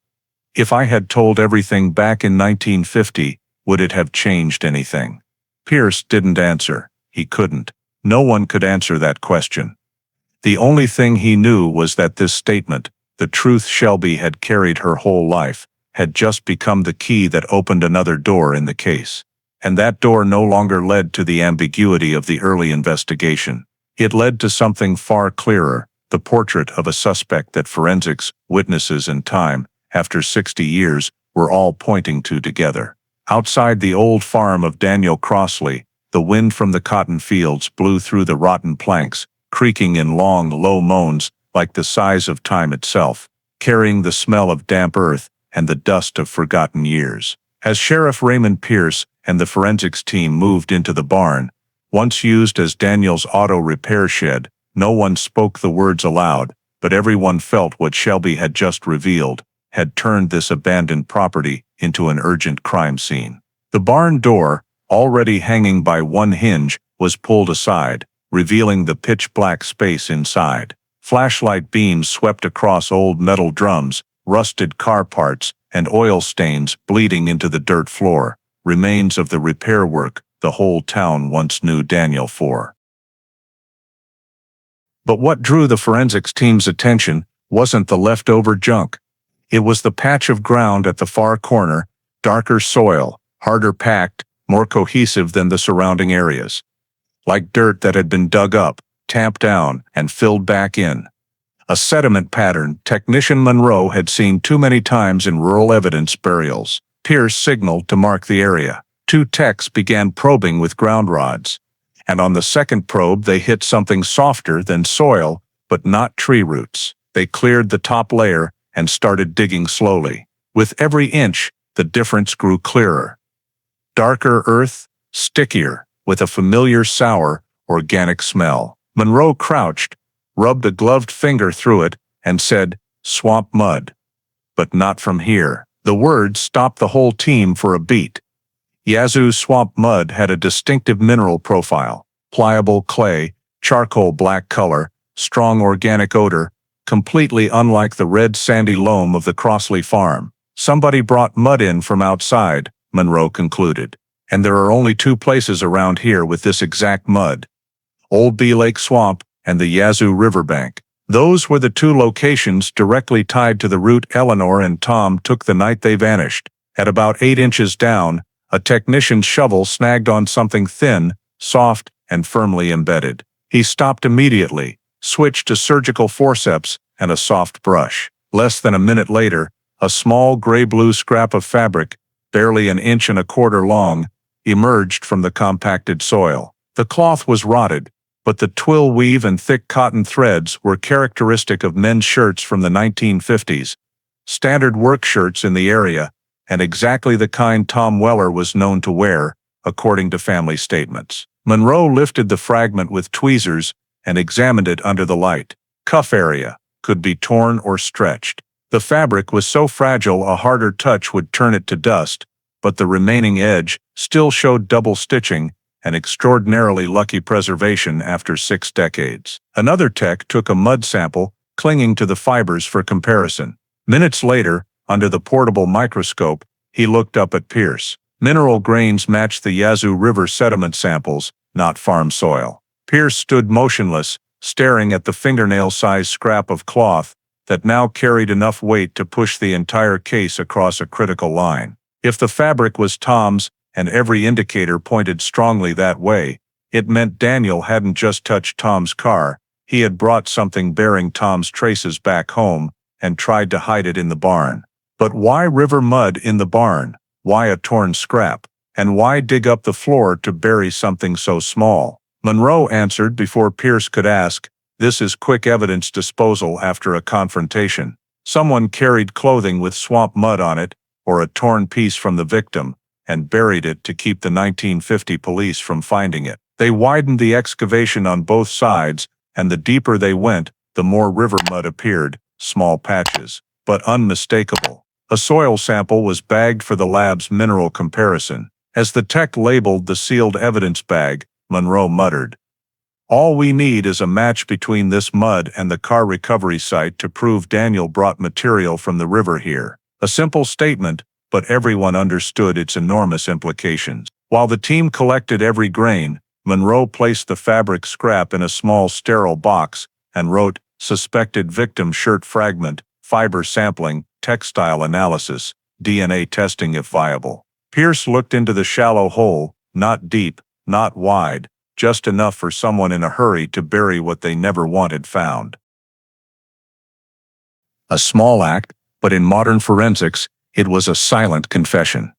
if I had told everything back in 1950, would it have changed anything?" Pierce didn't answer. He couldn't. No one could answer that question. The only thing he knew was that this statement, the truth Shelby had carried her whole life, had just become the key that opened another door in the case. And that door no longer led to the ambiguity of the early investigation. It led to something far clearer, the portrait of a suspect that forensics, witnesses, and time, after 60 years, were all pointing to together. Outside the old farm of Daniel Crossley, the wind from the cotton fields blew through the rotten planks, creaking in long, low moans like the sighs of time itself, carrying the smell of damp earth and the dust of forgotten years. As Sheriff Raymond Pierce and the forensics team moved into the barn, once used as Daniel's auto repair shed, no one spoke the words aloud, but everyone felt what Shelby had just revealed, had turned this abandoned property into an urgent crime scene. The barn door, already hanging by one hinge, was pulled aside, revealing the pitch-black space inside. Flashlight beams swept across old metal drums, rusted car parts, and oil stains bleeding into the dirt floor, remains of the repair work the whole town once knew Daniel for. But what drew the forensics team's attention wasn't the leftover junk. It was the patch of ground at the far corner, darker soil, harder packed, more cohesive than the surrounding areas. Like dirt that had been dug up, tamped down, and filled back in. A sediment pattern technician Monroe had seen too many times in rural evidence burials. Pierce signaled to mark the area. 2 techs began probing with ground rods. And on the second probe they hit something softer than soil, but not tree roots. They cleared the top layer and started digging slowly. With every inch, the difference grew clearer. Darker earth, stickier, with a familiar sour, organic smell. Monroe crouched, rubbed a gloved finger through it, and said, "Swamp mud." But not from here. The words stopped the whole team for a beat. Yazoo swamp mud had a distinctive mineral profile. Pliable clay, charcoal black color, strong organic odor, completely unlike the red sandy loam of the Crossley farm. Somebody brought mud in from outside, Monroe concluded. And there are only 2 places around here with this exact mud. Old Bee Lake Swamp and the Yazoo Riverbank. Those were the 2 locations directly tied to the route Eleanor and Tom took the night they vanished. At about 8 inches down, a technician's shovel snagged on something thin, soft, and firmly embedded. He stopped immediately, switched to surgical forceps and a soft brush. Less than a minute later, a small gray-blue scrap of fabric, barely an inch and a quarter long, emerged from the compacted soil. The cloth was rotted, but the twill weave and thick cotton threads were characteristic of men's shirts from the 1950s, standard work shirts in the area, and exactly the kind Tom Weller was known to wear, according to family statements. Monroe lifted the fragment with tweezers and examined it under the light. Cuff area could be torn or stretched. The fabric was so fragile a harder touch would turn it to dust, but the remaining edge still showed double stitching, an extraordinarily lucky preservation after 6 decades. Another tech took a mud sample, clinging to the fibers for comparison. Minutes later, under the portable microscope, he looked up at Pierce. Mineral grains matched the Yazoo River sediment samples, not farm soil. Pierce stood motionless, staring at the fingernail-sized scrap of cloth that now carried enough weight to push the entire case across a critical line. If the fabric was Tom's, and every indicator pointed strongly that way, it meant Daniel hadn't just touched Tom's car, he had brought something bearing Tom's traces back home and tried to hide it in the barn. But why river mud in the barn? Why a torn scrap? And why dig up the floor to bury something so small? Monroe answered before Pierce could ask, "This is quick evidence disposal after a confrontation. Someone carried clothing with swamp mud on it, or a torn piece from the victim, and buried it to keep the 1950 police from finding it." They widened the excavation on both sides, and the deeper they went, the more river mud appeared, small patches, but unmistakable. A soil sample was bagged for the lab's mineral comparison. As the tech labeled the sealed evidence bag, Monroe muttered, "All we need is a match between this mud and the car recovery site to prove Daniel brought material from the river here." A simple statement, but everyone understood its enormous implications. While the team collected every grain, Monroe placed the fabric scrap in a small sterile box and wrote, "Suspected victim shirt fragment, fiber sampling, textile analysis, DNA testing if viable." Pierce looked into the shallow hole, not deep, not wide, just enough for someone in a hurry to bury what they never wanted found. A small act, but in modern forensics, it was a silent confession.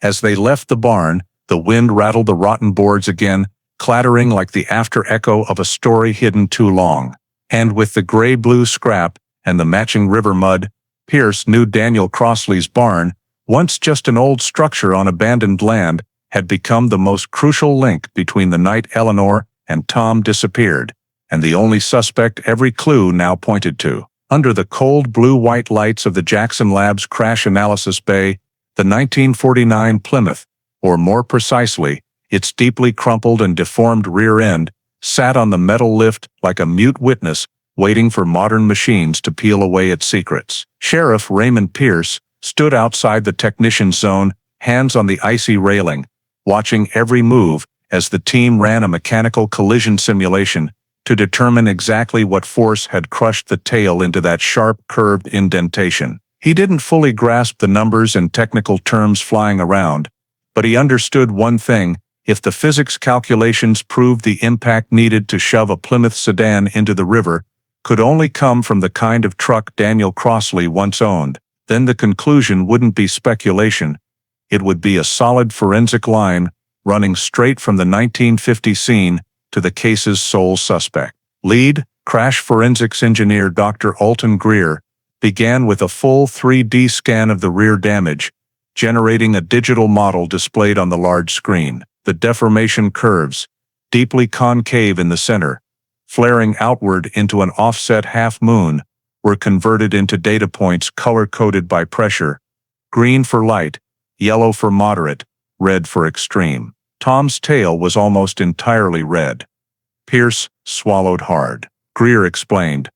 As they left the barn, the wind rattled the rotten boards again, clattering like the after-echo of a story hidden too long. And with the gray-blue scrap and the matching river mud, Pierce knew Daniel Crossley's barn, once just an old structure on abandoned land, had become the most crucial link between the night Eleanor and Tom disappeared, and the only suspect every clue now pointed to. Under the cold blue-white lights of the Jackson Labs crash analysis bay, the 1949 Plymouth, or more precisely, its deeply crumpled and deformed rear end, sat on the metal lift like a mute witness waiting for modern machines to peel away its secrets. Sheriff Raymond Pierce stood outside the technician's zone, hands on the icy railing, watching every move as the team ran a mechanical collision simulation to determine exactly what force had crushed the tail into that sharp, curved indentation. He didn't fully grasp the numbers and technical terms flying around, but he understood one thing: if the physics calculations proved the impact needed to shove a Plymouth sedan into the river could only come from the kind of truck Daniel Crossley once owned, then the conclusion wouldn't be speculation. It would be a solid forensic line running straight from the 1950 scene to the case's sole suspect. Lead, crash forensics engineer Dr. Alton Greer, began with a full 3D scan of the rear damage, generating a digital model displayed on the large screen. The deformation curves, deeply concave in the center, flaring outward into an offset half-moon, were converted into data points color-coded by pressure: green for light, yellow for moderate, red for extreme. Tom's tail was almost entirely red. Pierce swallowed hard. Greer explained,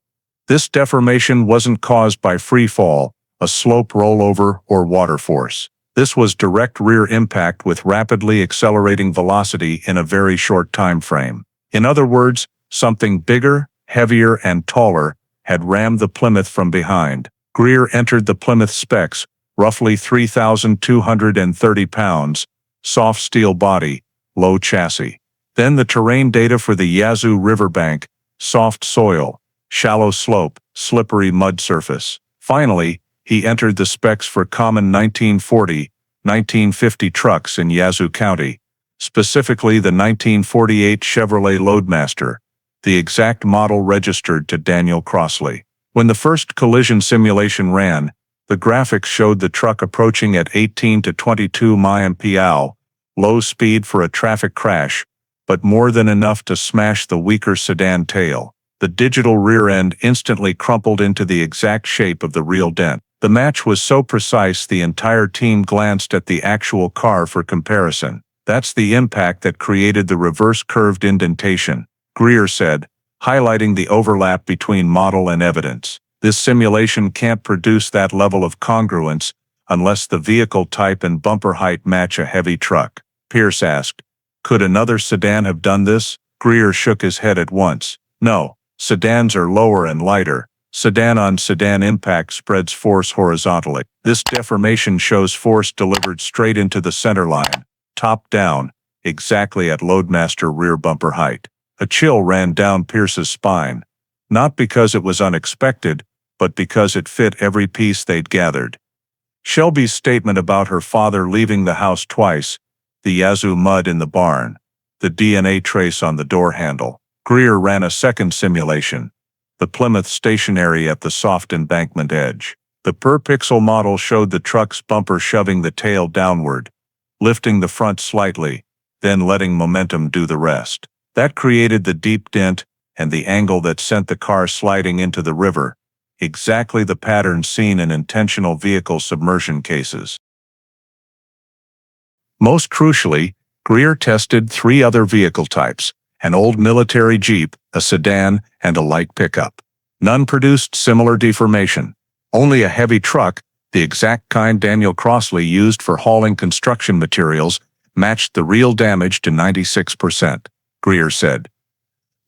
"This deformation wasn't caused by free fall, a slope rollover, or water force. This was direct rear impact with rapidly accelerating velocity in a very short time frame. In other words, something bigger, heavier, and taller had rammed the Plymouth from behind." Greer entered the Plymouth specs, roughly 3,230 pounds, soft steel body, low chassis. Then the terrain data for the Yazoo riverbank: soft soil, shallow slope, slippery mud surface. Finally, he entered the specs for common 1940, 1950 trucks in Yazoo County, specifically the 1948 Chevrolet Loadmaster, the exact model registered to Daniel Crossley. When the first collision simulation ran, the graphics showed the truck approaching at 18 to 22 mph, low speed for a traffic crash, but more than enough to smash the weaker sedan tail. The digital rear end instantly crumpled into the exact shape of the real dent. The match was so precise the entire team glanced at the actual car for comparison. "That's the impact that created the reverse curved indentation," Greer said, highlighting the overlap between model and evidence. "This simulation can't produce that level of congruence unless the vehicle type and bumper height match a heavy truck." Pierce asked, "Could another sedan have done this?" Greer shook his head at once. "No, sedans are lower and lighter. Sedan-on-sedan impact spreads force horizontally. This deformation shows force delivered straight into the center line, top down, exactly at Loadmaster rear bumper height." A chill ran down Pierce's spine, not because it was unexpected, but because it fit every piece they'd gathered. Shelby's statement about her father leaving the house twice, the Yazoo mud in the barn, the DNA trace on the door handle. Greer ran a second simulation, the Plymouth stationary at the soft embankment edge. The per-pixel model showed the truck's bumper shoving the tail downward, lifting the front slightly, then letting momentum do the rest. That created the deep dent and the angle that sent the car sliding into the river, exactly the pattern seen in intentional vehicle submersion cases. Most crucially, Greer tested 3 other vehicle types: an old military Jeep, a sedan, and a light pickup. None produced similar deformation. Only a heavy truck, the exact kind Daniel Crossley used for hauling construction materials, matched the real damage to 96%, Greer said.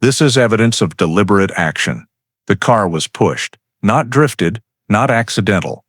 "This is evidence of deliberate action. The car was pushed, not drifted, not accidental."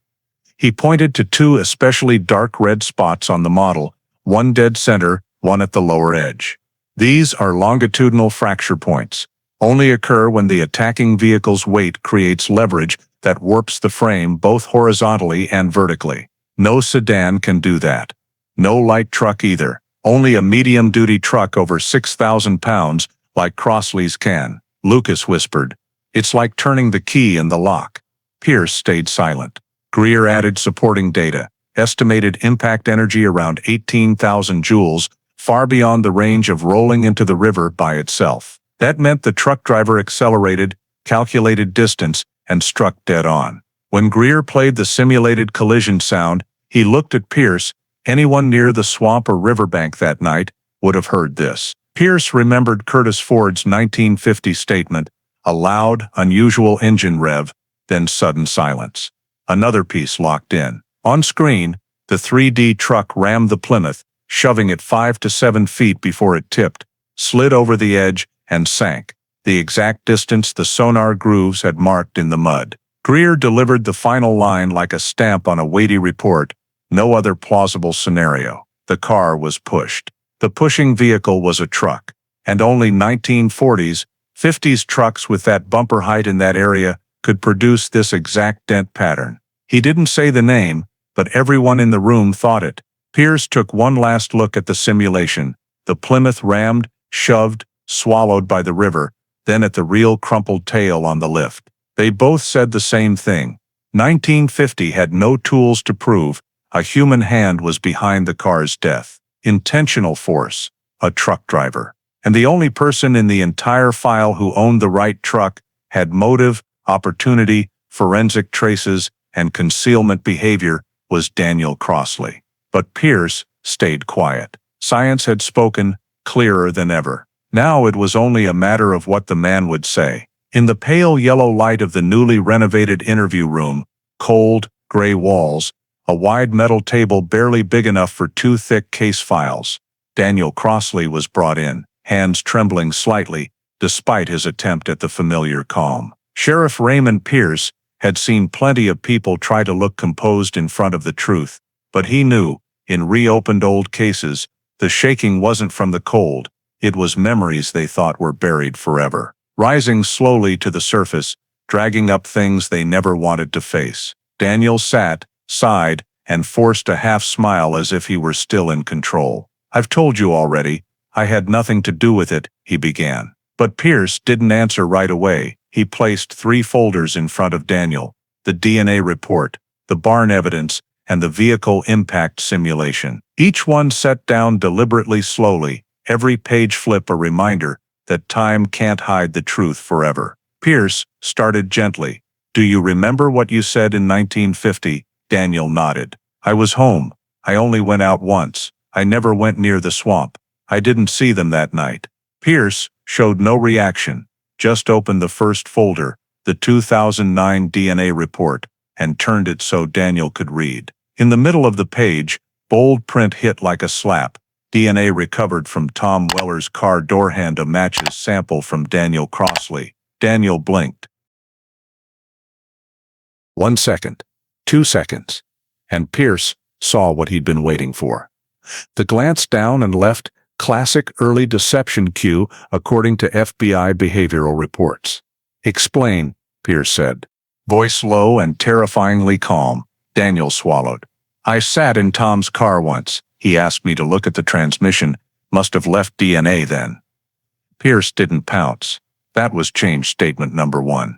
He pointed to 2 especially dark red spots on the model, one dead center, one at the lower edge. "These are longitudinal fracture points, only occur when the attacking vehicle's weight creates leverage that warps the frame both horizontally and vertically. No sedan can do that. No light truck either. Only a medium-duty truck over 6,000 pounds, like Crossley's, can," Lucas whispered. "It's like turning the key in the lock." Pierce stayed silent. Greer added supporting data, estimated impact energy around 18,000 joules, far beyond the range of rolling into the river by itself. That meant the truck driver accelerated, calculated distance, and struck dead on. When Greer played the simulated collision sound, he looked at Pierce. Anyone near the swamp or riverbank that night would have heard this. Pierce remembered Curtis Ford's 1950 statement, a loud, unusual engine rev, then sudden silence. Another piece locked in. On screen, the 3D truck rammed the Plymouth, shoving it 5 to 7 feet before it tipped, slid over the edge, and sank, the exact distance the sonar grooves had marked in the mud. Greer delivered the final line like a stamp on a weighty report. No other plausible scenario. The car was pushed. The pushing vehicle was a truck, and only 1940s, 50s trucks with that bumper height in that area could produce this exact dent pattern. He didn't say the name, but everyone in the room thought it. Pierce took one last look at the simulation, the Plymouth rammed, shoved, swallowed by the river, then at the real crumpled tail on the lift. They both said the same thing. 1950 had no tools to prove a human hand was behind the car's death. Intentional force, a truck driver. And the only person in the entire file who owned the right truck, had motive, opportunity, forensic traces, and concealment behavior, was Daniel Crossley. But Pierce stayed quiet. Science had spoken, clearer than ever. Now it was only a matter of what the man would say. In the pale yellow light of the newly renovated interview room, cold, gray walls, a wide metal table barely big enough for 2 thick case files, Daniel Crossley was brought in, hands trembling slightly, despite his attempt at the familiar calm. Sheriff Raymond Pierce had seen plenty of people try to look composed in front of the truth, but he knew, in reopened old cases, the shaking wasn't from the cold, it was memories they thought were buried forever, rising slowly to the surface, dragging up things they never wanted to face. Daniel sat, sighed, and forced a half-smile as if he were still in control. "I've told you already. I had nothing to do with it," he began. But Pierce didn't answer right away. He placed 3 folders in front of Daniel: the DNA report, the barn evidence, and the vehicle impact simulation. Each one set down deliberately slowly, every page flip a reminder that time can't hide the truth forever. Pierce started gently. "Do you remember what you said in 1950? Daniel nodded. "I was home. I only went out once. I never went near the swamp. I didn't see them that night." Pierce showed no reaction, just opened the first folder, the 2009 DNA report, and turned it so Daniel could read. In the middle of the page, bold print hit like a slap: "DNA recovered from Tom Weller's car door handle matches sample from Daniel Crossley." Daniel blinked. 1 second, 2 seconds, and Pierce saw what he'd been waiting for. The glance down and left, classic early deception cue according to FBI behavioral reports. "Explain," Pierce said. Voice low and terrifyingly calm. Daniel swallowed. "I sat in Tom's car once. He asked me to look at the transmission. Must have left DNA then." Pierce didn't pounce. That was change statement number 1.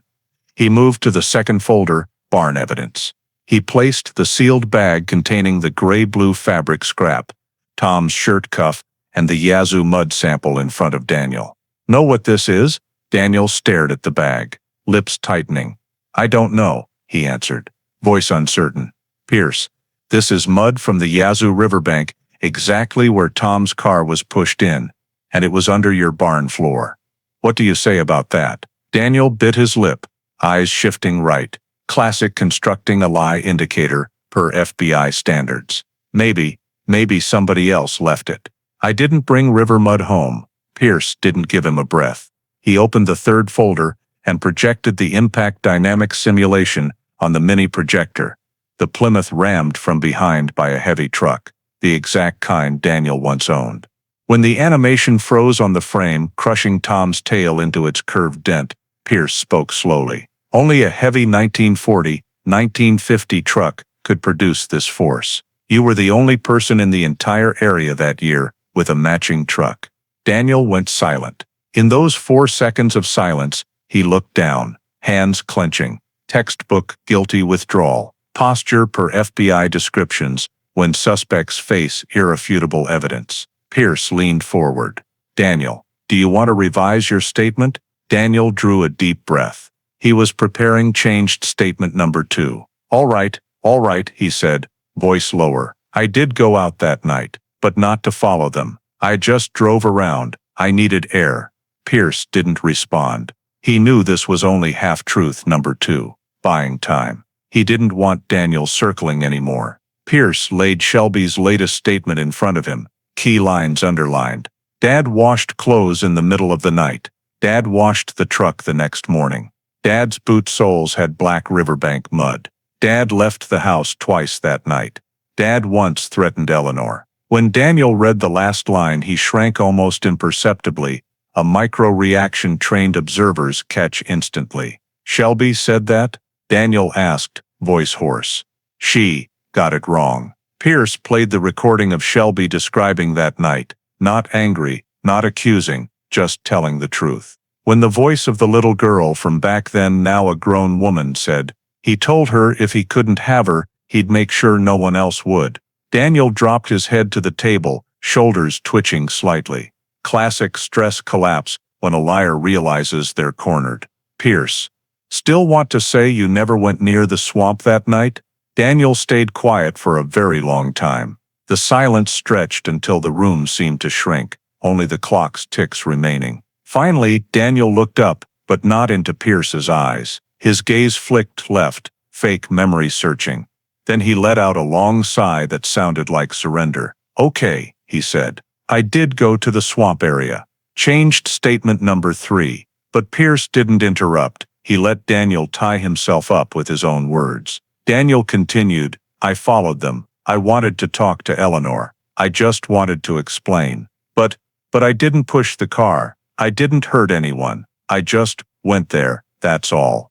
He moved to the second folder, barn evidence. He placed the sealed bag containing the gray-blue fabric scrap, Tom's shirt cuff, and the Yazoo mud sample in front of Daniel. "Know what this is?" Daniel stared at the bag, lips tightening. "I don't know," he answered, voice uncertain. "Pierce, this is mud from the Yazoo riverbank, exactly where Tom's car was pushed in, and it was under your barn floor. What do you say about that?" Daniel bit his lip, eyes shifting right. Classic constructing a lie indicator, per FBI standards. Maybe somebody else left it. "I didn't bring river mud home." Pierce didn't give him a breath. He opened the third folder and projected the impact dynamic simulation on the mini projector. The Plymouth rammed from behind by a heavy truck, the exact kind Daniel once owned. When the animation froze on the frame, crushing Tom's tail into its curved dent, Pierce spoke slowly. "Only a heavy 1940, 1950 truck could produce this force. You were the only person in the entire area that year with a matching truck." Daniel went silent. In those 4 seconds of silence, he looked down, hands clenching, textbook guilty withdrawal, posture per FBI descriptions, when suspects face irrefutable evidence. Pierce leaned forward. "Daniel, do you want to revise your statement?" Daniel drew a deep breath. He was preparing changed statement number 2. All right, he said, voice lower. "I did go out that night, but not to follow them. I just drove around. I needed air." Pierce didn't respond. He knew this was only half-truth number 2, buying time. He didn't want Daniel circling anymore. Pierce laid Shelby's latest statement in front of him, key lines underlined. "Dad washed clothes in the middle of the night. Dad washed the truck the next morning. Dad's boot soles had black riverbank mud. Dad left the house twice that night. Dad once threatened Eleanor." When Daniel read the last line, he shrank almost imperceptibly, a micro-reaction trained observers catch instantly. "Shelby said that?" Daniel asked, voice hoarse. "She got it wrong." Pierce played the recording of Shelby describing that night, not angry, not accusing, just telling the truth. When the voice of the little girl from back then, now a grown woman, said, "He told her if he couldn't have her, he'd make sure no one else would." Daniel dropped his head to the table, shoulders twitching slightly. Classic stress collapse when a liar realizes they're cornered. "Pierce, still want to say you never went near the swamp that night?" Daniel stayed quiet for a very long time. The silence stretched until the room seemed to shrink, only the clock's ticks remaining. Finally, Daniel looked up, but not into Pierce's eyes. His gaze flicked left, fake memory searching. Then he let out a long sigh that sounded like surrender. "Okay," he said. "I did go to the swamp area." Changed statement number 3. But Pierce didn't interrupt. He let Daniel tie himself up with his own words. Daniel continued, "I followed them. I wanted to talk to Eleanor. I just wanted to explain. But I didn't push the car. I didn't hurt anyone. I just went there, that's all."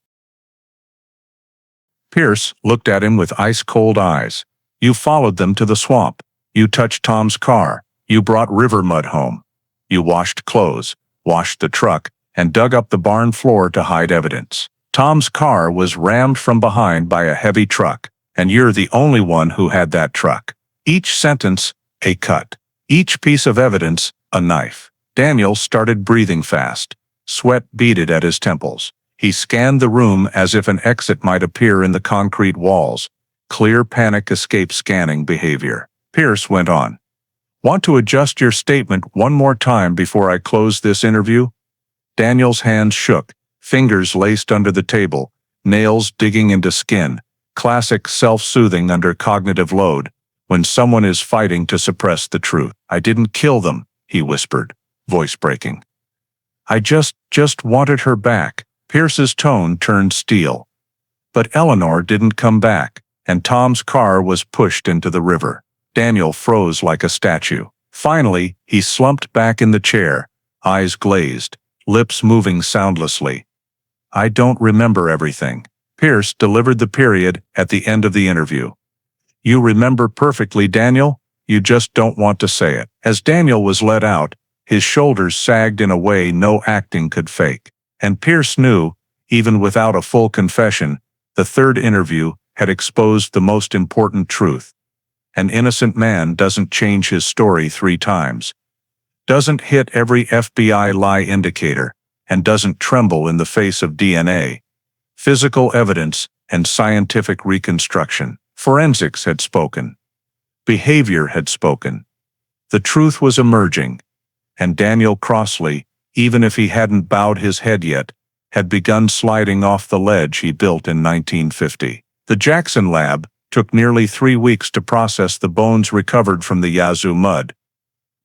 Pierce looked at him with ice-cold eyes. You followed them to the swamp. You touched Tom's car. You brought river mud home. You washed clothes, washed the truck, and dug up the barn floor to hide evidence. Tom's car was rammed from behind by a heavy truck, and you're the only one who had that truck. Each sentence, a cut. Each piece of evidence, a knife. Daniel started breathing fast. Sweat beaded at his temples. He scanned the room as if an exit might appear in the concrete walls. Clear panic escape scanning behavior. Pierce went on. Want to adjust your statement one more time before I close this interview? Daniel's hands shook, fingers laced under the table, nails digging into skin. Classic self-soothing under cognitive load, when someone is fighting to suppress the truth. I didn't kill them, he whispered, voice breaking. I just wanted her back. Pierce's tone turned steel. But Eleanor didn't come back, and Tom's car was pushed into the river. Daniel froze like a statue. Finally, he slumped back in the chair, eyes glazed, lips moving soundlessly. I don't remember everything. Pierce delivered the period at the end of the interview. You remember perfectly, Daniel. You just don't want to say it. As Daniel was let out, his shoulders sagged in a way no acting could fake. And Pierce knew, even without a full confession, the third interview had exposed the most important truth. An innocent man doesn't change his story 3 times, doesn't hit every FBI lie indicator, and doesn't tremble in the face of DNA, physical evidence, and scientific reconstruction. Forensics had spoken. Behavior had spoken. The truth was emerging, and Daniel Crossley, even if he hadn't bowed his head yet, had begun sliding off the ledge he built in 1950. The Jackson lab took nearly 3 weeks to process the bones recovered from the Yazoo mud.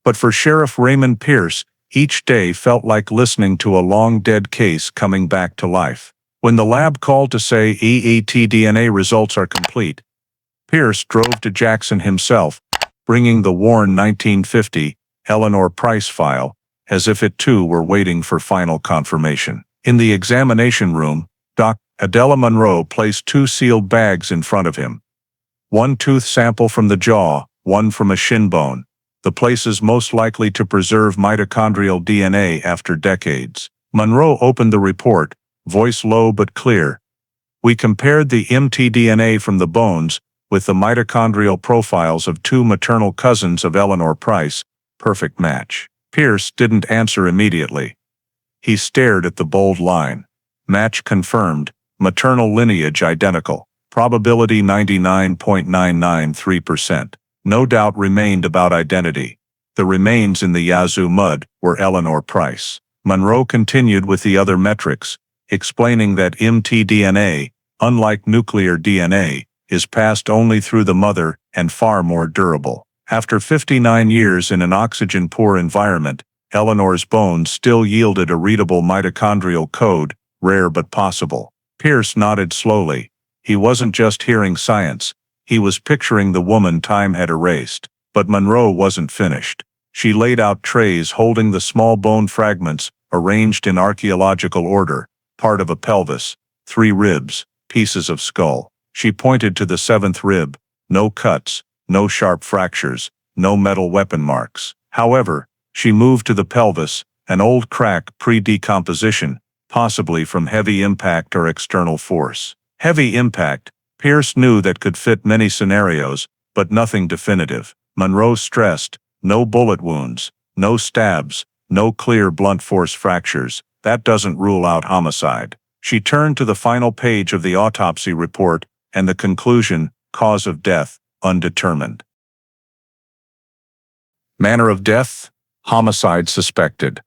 But for Sheriff Raymond Pierce, each day felt like listening to a long-dead case coming back to life. When the lab called to say EAT DNA results are complete, Pierce drove to Jackson himself, bringing the worn 1950 Eleanor Price file, as if it too were waiting for final confirmation. In the examination room, Dr. Adela Monroe placed 2 sealed bags in front of him. One tooth sample from the jaw, one from a shin bone, the places most likely to preserve mitochondrial DNA after decades. Monroe opened the report, voice low but clear. We compared the mtDNA from the bones with the mitochondrial profiles of 2 maternal cousins of Eleanor Price. Perfect match. Pierce didn't answer immediately. He stared at the bold line. Match confirmed. Maternal lineage identical. Probability 99.993%. No doubt remained about identity. The remains in the Yazoo mud were Eleanor Price. Monroe continued with the other metrics, explaining that mtDNA, unlike nuclear DNA, is passed only through the mother and far more durable. After 59 years in an oxygen-poor environment, Eleanor's bones still yielded a readable mitochondrial code, rare but possible. Pierce nodded slowly. He wasn't just hearing science, he was picturing the woman time had erased. But Monroe wasn't finished. She laid out trays holding the small bone fragments, arranged in archaeological order, part of a pelvis, 3 ribs, pieces of skull. She pointed to the 7th rib. No cuts, no sharp fractures, no metal weapon marks. However, she moved to the pelvis, an old crack pre-decomposition, possibly from heavy impact or external force. Heavy impact, Pierce knew that could fit many scenarios, but nothing definitive. Monroe stressed, no bullet wounds, no stabs, no clear blunt force fractures. That doesn't rule out homicide. She turned to the final page of the autopsy report, and the conclusion, cause of death, undetermined. Manner of death, homicide suspected.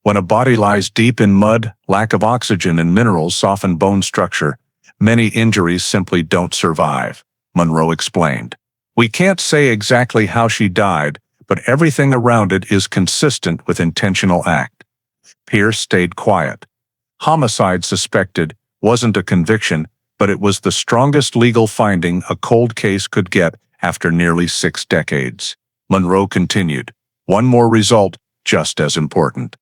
When a body lies deep in mud, lack of oxygen and minerals soften bone structure. Many injuries simply don't survive, Monroe explained. We can't say exactly how she died, but everything around it is consistent with intentional act. Pierce stayed quiet. Homicide suspected wasn't a conviction, but it was the strongest legal finding a cold case could get after nearly 6 decades. Monroe continued. One more result, just as important.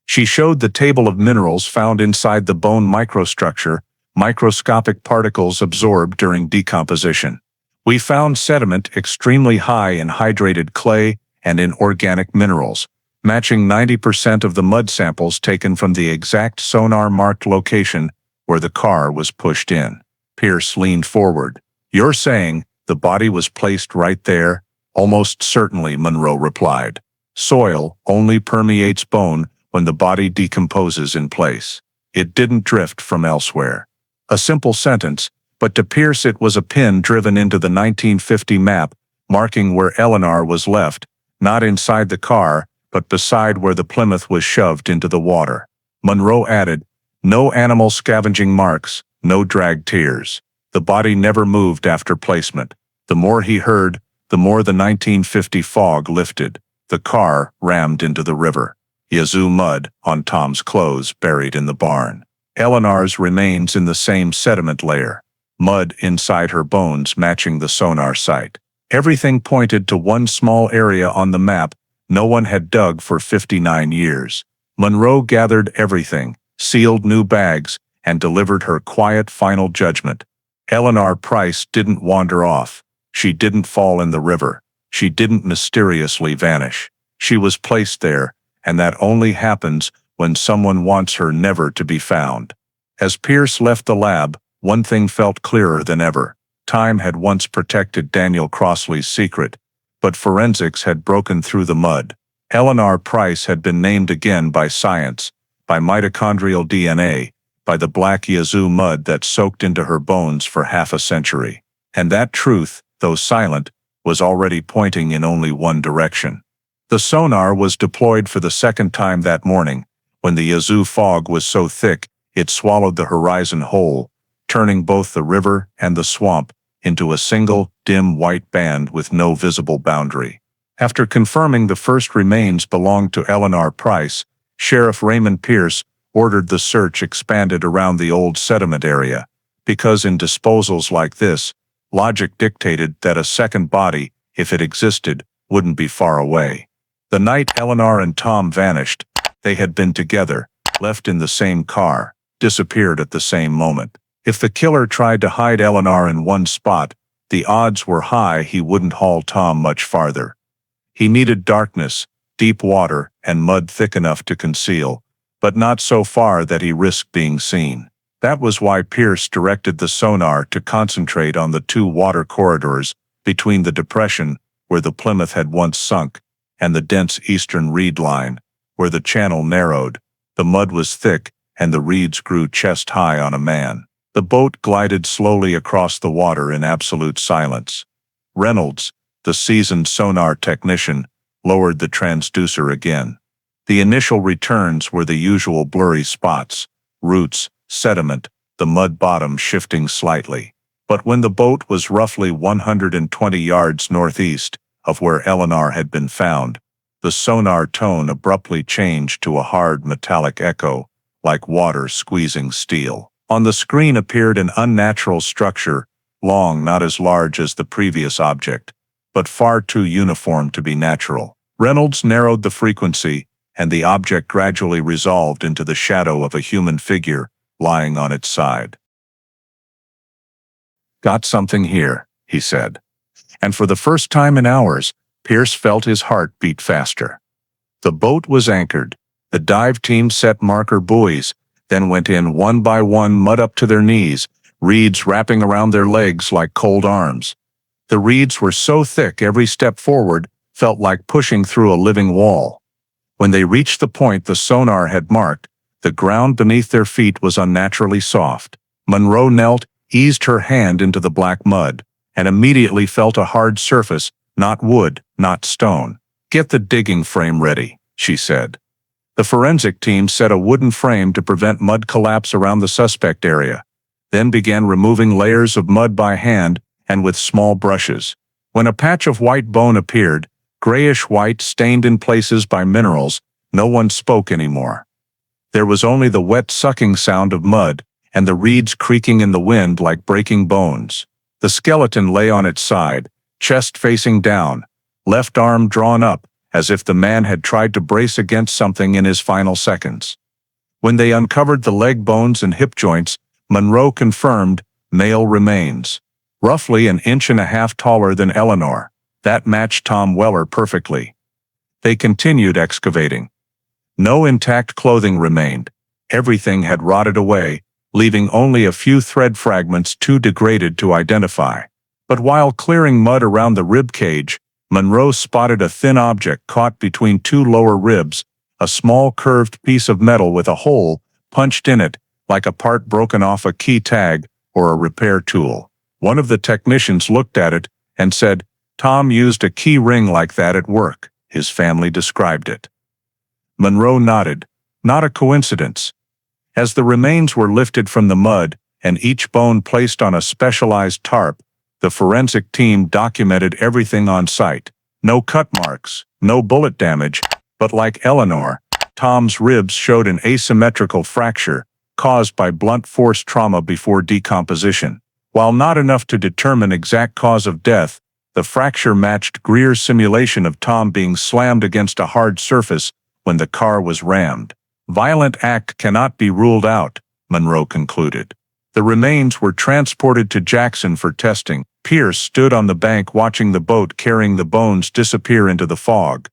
She showed the table of minerals found inside the bone microstructure, microscopic particles absorbed during decomposition. We found sediment extremely high in hydrated clay and in organic minerals, matching 90% of the mud samples taken from the exact sonar-marked location where the car was pushed in. Pierce leaned forward. "You're saying the body was placed right there?" "Almost certainly," Monroe replied. "Soil only permeates bone when the body decomposes in place. It didn't drift from elsewhere." A simple sentence, but to Pierce it was a pin driven into the 1950 map, marking where Eleanor was left, not inside the car, but beside where the Plymouth was shoved into the water. Monroe added, "No animal scavenging marks, no dragged tears. The body never moved after placement." The more he heard, the more the 1950 fog lifted. The car rammed into the river. Yazoo mud on Tom's clothes buried in the barn. Eleanor's remains in the same sediment layer. Mud inside her bones matching the sonar site. Everything pointed to one small area on the map no one had dug for 59 years. Monroe gathered everything, sealed new bags, and delivered her quiet final judgment. Eleanor Price didn't wander off. She didn't fall in the river. She didn't mysteriously vanish. She was placed there, and that only happens when someone wants her never to be found. As Pierce left the lab, one thing felt clearer than ever. Time had once protected Daniel Crossley's secret, but forensics had broken through the mud. Eleanor Price had been named again by science, by mitochondrial DNA, by the black Yazoo mud that soaked into her bones for half a century. And that truth, though silent, was already pointing in only one direction. The sonar was deployed for the second time that morning, when the Yazoo fog was so thick it swallowed the horizon whole, turning both the river and the swamp into a single, dim white band with no visible boundary. After confirming the first remains belonged to Eleanor Price, Sheriff Raymond Pierce ordered the search expanded around the old sediment area, because in disposals like this, logic dictated that a second body, if it existed, wouldn't be far away. The night Eleanor and Tom vanished, they had been together, left in the same car, disappeared at the same moment. If the killer tried to hide Eleanor in one spot, the odds were high he wouldn't haul Tom much farther. He needed darkness, deep water, and mud thick enough to conceal, but not so far that he risked being seen. That was why Pierce directed the sonar to concentrate on the two water corridors between the depression, where the Plymouth had once sunk, and the dense eastern reed line, where the channel narrowed. The mud was thick, and the reeds grew chest-high on a man. The boat glided slowly across the water in absolute silence. Reynolds, the seasoned sonar technician, lowered the transducer again. The initial returns were the usual blurry spots, roots, sediment, the mud bottom shifting slightly. But when the boat was roughly 120 yards northeast of where Eleanor had been found, the sonar tone abruptly changed to a hard metallic echo, like water squeezing steel. On the screen appeared an unnatural structure, long not as large as the previous object, but far too uniform to be natural. Reynolds narrowed the frequency, and the object gradually resolved into the shadow of a human figure lying on its side. "Got something here," he said. And for the first time in hours, Pierce felt his heart beat faster. The boat was anchored. The dive team set marker buoys, then went in one by one, mud up to their knees, reeds wrapping around their legs like cold arms. The reeds were so thick every step forward felt like pushing through a living wall. When they reached the point the sonar had marked, the ground beneath their feet was unnaturally soft. Monroe knelt, eased her hand into the black mud, and immediately felt a hard surface, not wood, not stone. "Get the digging frame ready," she said. The forensic team set a wooden frame to prevent mud collapse around the suspect area, then began removing layers of mud by hand and with small brushes. When a patch of white bone appeared, grayish-white stained in places by minerals, no one spoke anymore. There was only the wet sucking sound of mud and the reeds creaking in the wind like breaking bones. The skeleton lay on its side, chest facing down, left arm drawn up, as if the man had tried to brace against something in his final seconds. When they uncovered the leg bones and hip joints, Monroe confirmed, "Male remains." roughly an inch and a half taller than Eleanor. That matched Tom Weller perfectly. They continued excavating. No intact clothing remained. Everything had rotted away, leaving only a few thread fragments too degraded to identify. But while clearing mud around the rib cage, Monroe spotted a thin object caught between two lower ribs, a small curved piece of metal with a hole punched in it, like a part broken off a key tag or a repair tool. One of the technicians looked at it and said, "Tom used a key ring like that at work," his family described it. Monroe nodded. Not a coincidence. As the remains were lifted from the mud and each bone placed on a specialized tarp, the forensic team documented everything on site. No cut marks, no bullet damage, but like Eleanor, Tom's ribs showed an asymmetrical fracture caused by blunt force trauma before decomposition. While not enough to determine exact cause of death, the fracture matched Greer's simulation of Tom being slammed against a hard surface when the car was rammed. Violent act cannot be ruled out, Monroe concluded. The remains were transported to Jackson for testing. Pierce stood on the bank watching the boat carrying the bones disappear into the fog.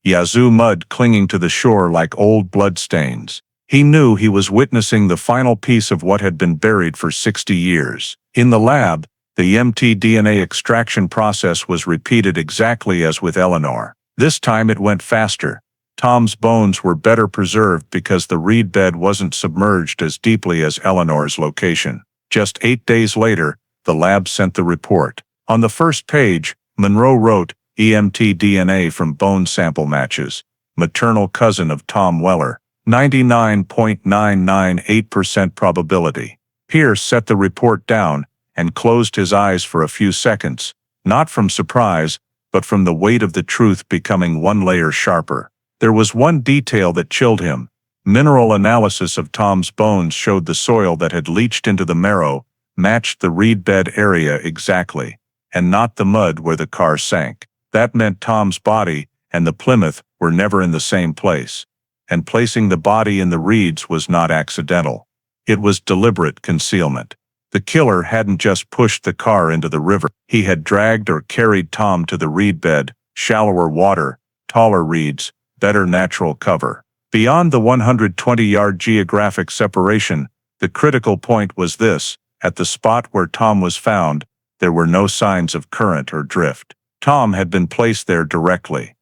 Yazoo mud clinging to the shore like old bloodstains. He knew he was witnessing the final piece of what had been buried for 60 years. In the lab, the mtDNA extraction process was repeated exactly as with Eleanor. This time it went faster. Tom's bones were better preserved because the reed bed wasn't submerged as deeply as Eleanor's location. Just 8 days later, the lab sent the report. On the first page, Monroe wrote, "EMT-DNA from bone sample matches. Maternal cousin of Tom Weller. 99.998% probability." Pierce set the report down and closed his eyes for a few seconds, not from surprise, but from the weight of the truth becoming one layer sharper. There was one detail that chilled him. Mineral analysis of Tom's bones showed the soil that had leached into the marrow matched the reed bed area exactly, and not the mud where the car sank. That meant Tom's body and the Plymouth were never in the same place. And placing the body in the reeds was not accidental. It was deliberate concealment. The killer hadn't just pushed the car into the river. He had dragged or carried Tom to the reed bed, shallower water, taller reeds, better natural cover. Beyond the 120-yard geographic separation, the critical point was this: at the spot where Tom was found, there were no signs of current or drift. Tom had been placed there directly.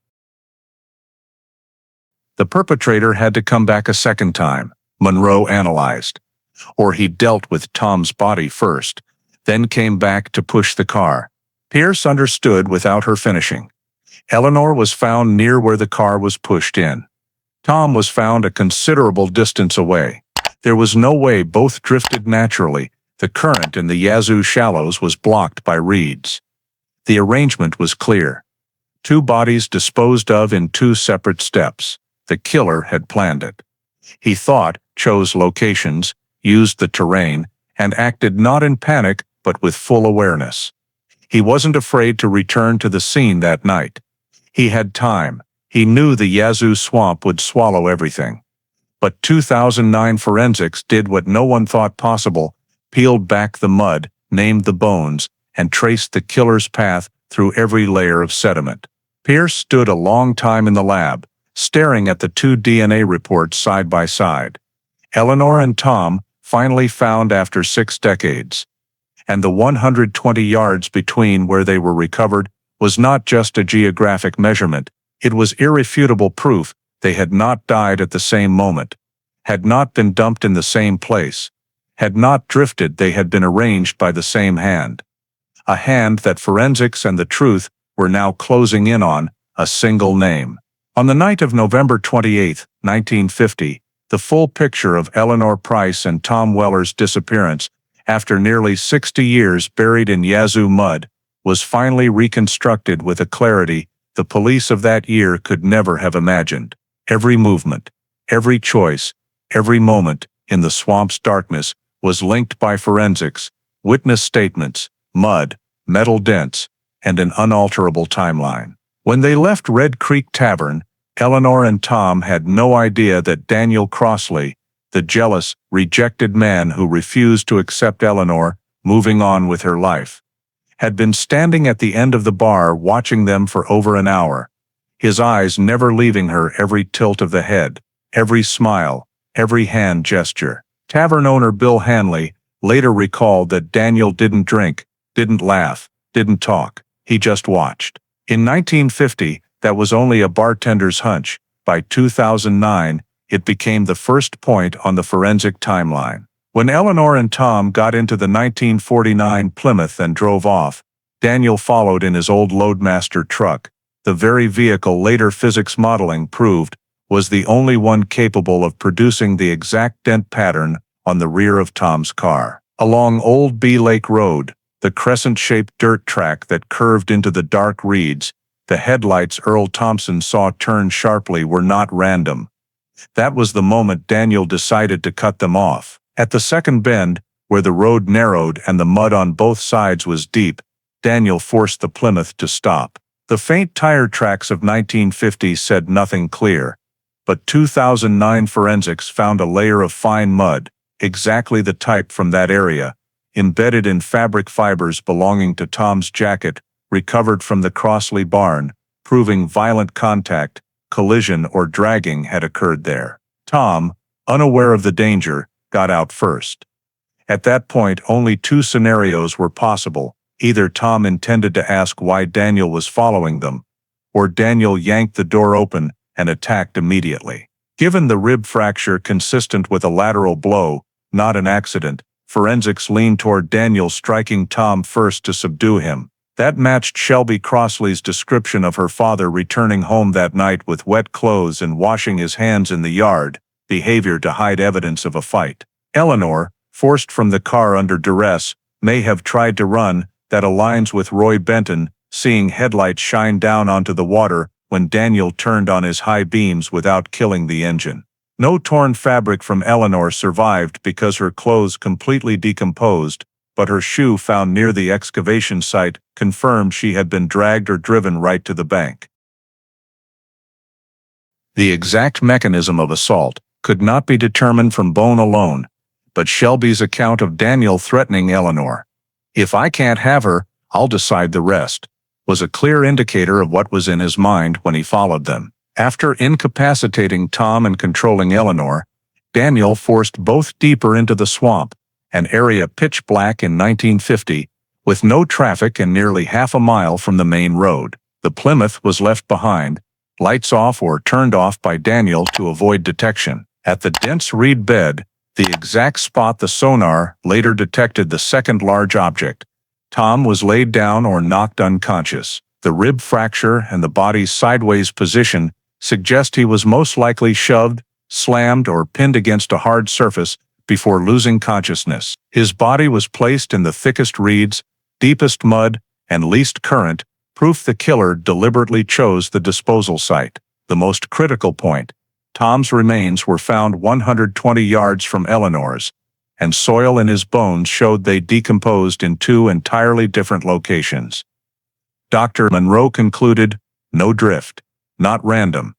The perpetrator had to come back a second time, Monroe analyzed. Or he dealt with Tom's body first, then came back to push the car. Pierce understood without her finishing. Eleanor was found near where the car was pushed in. Tom was found a considerable distance away. There was no way both drifted naturally. The current in the Yazoo shallows was blocked by reeds. The arrangement was clear. Two bodies disposed of in two separate steps. The killer had planned it. He thought, chose locations, used the terrain, and acted not in panic but with full awareness. He wasn't afraid to return to the scene that night. He had time. He knew the Yazoo swamp would swallow everything. But 2009 forensics did what no one thought possible, peeled back the mud, named the bones, and traced the killer's path through every layer of sediment. Pierce stood a long time in the lab, staring at the two DNA reports side by side. Eleanor and Tom, finally found after 6 decades. And the 120 yards between where they were recovered was not just a geographic measurement, it was irrefutable proof they had not died at the same moment, had not been dumped in the same place, had not drifted. They had been arranged by the same hand. A hand that forensics and the truth were now closing in on, a single name. On the night of November 28, 1950, the full picture of Eleanor Price and Tom Weller's disappearance, after nearly 60 years buried in Yazoo mud, was finally reconstructed with a clarity the police of that year could never have imagined. Every movement, every choice, every moment in the swamp's darkness was linked by forensics, witness statements, mud, metal dents, and an unalterable timeline. When they left Red Creek Tavern, Eleanor and Tom had no idea that Daniel Crossley, the jealous, rejected man who refused to accept Eleanor, moving on with her life, had been standing at the end of the bar watching them for over an hour, his eyes never leaving her every tilt of the head, every smile, every hand gesture. Tavern owner Bill Hanley later recalled that Daniel didn't drink, didn't laugh, didn't talk. He just watched. In 1950, that was only a bartender's hunch. By 2009, it became the first point on the forensic timeline. When Eleanor and Tom got into the 1949 Plymouth and drove off, Daniel followed in his old Loadmaster truck, the very vehicle later physics modeling proved was the only one capable of producing the exact dent pattern on the rear of Tom's car. Along Old Bee Lake Road, the crescent-shaped dirt track that curved into the dark reeds, the headlights Earl Thompson saw turn sharply were not random. That was the moment Daniel decided to cut them off. At the second bend, where the road narrowed and the mud on both sides was deep, Daniel forced the Plymouth to stop. The faint tire tracks of 1950 said nothing clear, but 2009 forensics found a layer of fine mud, exactly the type from that area, embedded in fabric fibers belonging to Tom's jacket, recovered from the Crossley barn, proving violent contact, collision or dragging had occurred there. Tom, unaware of the danger, got out first. At that point, only two scenarios were possible. Either Tom intended to ask why Daniel was following them, or Daniel yanked the door open and attacked immediately. Given the rib fracture consistent with a lateral blow, not an accident, forensics leaned toward Daniel striking Tom first to subdue him. That matched Shelby Crossley's description of her father returning home that night with wet clothes and washing his hands in the yard, behavior to hide evidence of a fight. Eleanor, forced from the car under duress, may have tried to run. That aligns with Roy Benton, seeing headlights shine down onto the water when Daniel turned on his high beams without killing the engine. No torn fabric from Eleanor survived because her clothes completely decomposed, but her shoe found near the excavation site confirmed she had been dragged or driven right to the bank. The exact mechanism of assault could not be determined from bone alone, but Shelby's account of Daniel threatening Eleanor, "If I can't have her, I'll decide the rest," was a clear indicator of what was in his mind when he followed them. After incapacitating Tom and controlling Eleanor, Daniel forced both deeper into the swamp, an area pitch black in 1950, with no traffic and nearly half a mile from the main road. The Plymouth was left behind, lights off or turned off by Daniel to avoid detection. At the dense reed bed, the exact spot the sonar later detected the second large object, Tom was laid down or knocked unconscious. The rib fracture and the body's sideways position suggest he was most likely shoved, slammed, or pinned against a hard surface before losing consciousness. His body was placed in the thickest reeds, deepest mud, and least current, proof the killer deliberately chose the disposal site. The most critical point: Tom's remains were found 120 yards from Eleanor's, and soil in his bones showed they decomposed in two entirely different locations. Dr. Monroe concluded, no drift, not random.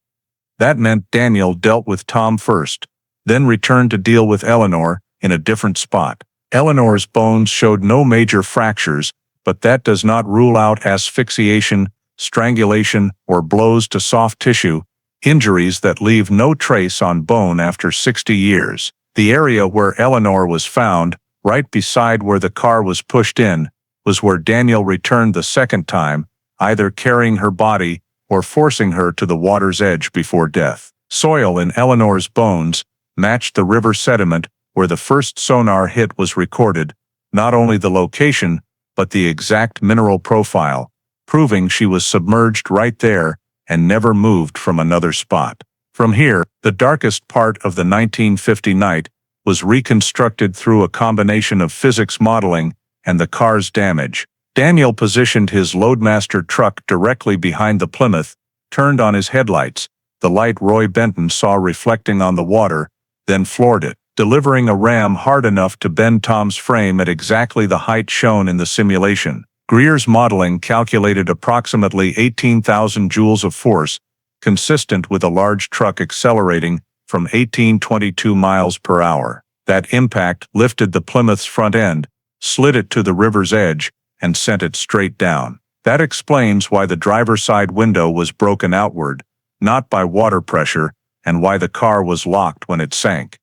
That meant Daniel dealt with Tom first, then returned to deal with Eleanor in a different spot. Eleanor's bones showed no major fractures, but that does not rule out asphyxiation, strangulation, or blows to soft tissue, injuries that leave no trace on bone after 60 years. The area where Eleanor was found, right beside where the car was pushed in, was where Daniel returned the second time, either carrying her body or forcing her to the water's edge before death. Soil in Eleanor's bones matched the river sediment where the first sonar hit was recorded, not only the location, but the exact mineral profile, proving she was submerged right there and never moved from another spot. From here, the darkest part of the 1950 night was reconstructed through a combination of physics modeling and the car's damage. Daniel positioned his Loadmaster truck directly behind the Plymouth, turned on his headlights, the light Roy Benton saw reflecting on the water, then floored it, delivering a ram hard enough to bend Tom's frame at exactly the height shown in the simulation. Greer's modeling calculated approximately 18,000 joules of force, consistent with a large truck accelerating from 1822 miles per hour. That impact lifted the Plymouth's front end, slid it to the river's edge, and sent it straight down. That explains why the driver's side window was broken outward, not by water pressure, and why the car was locked when it sank.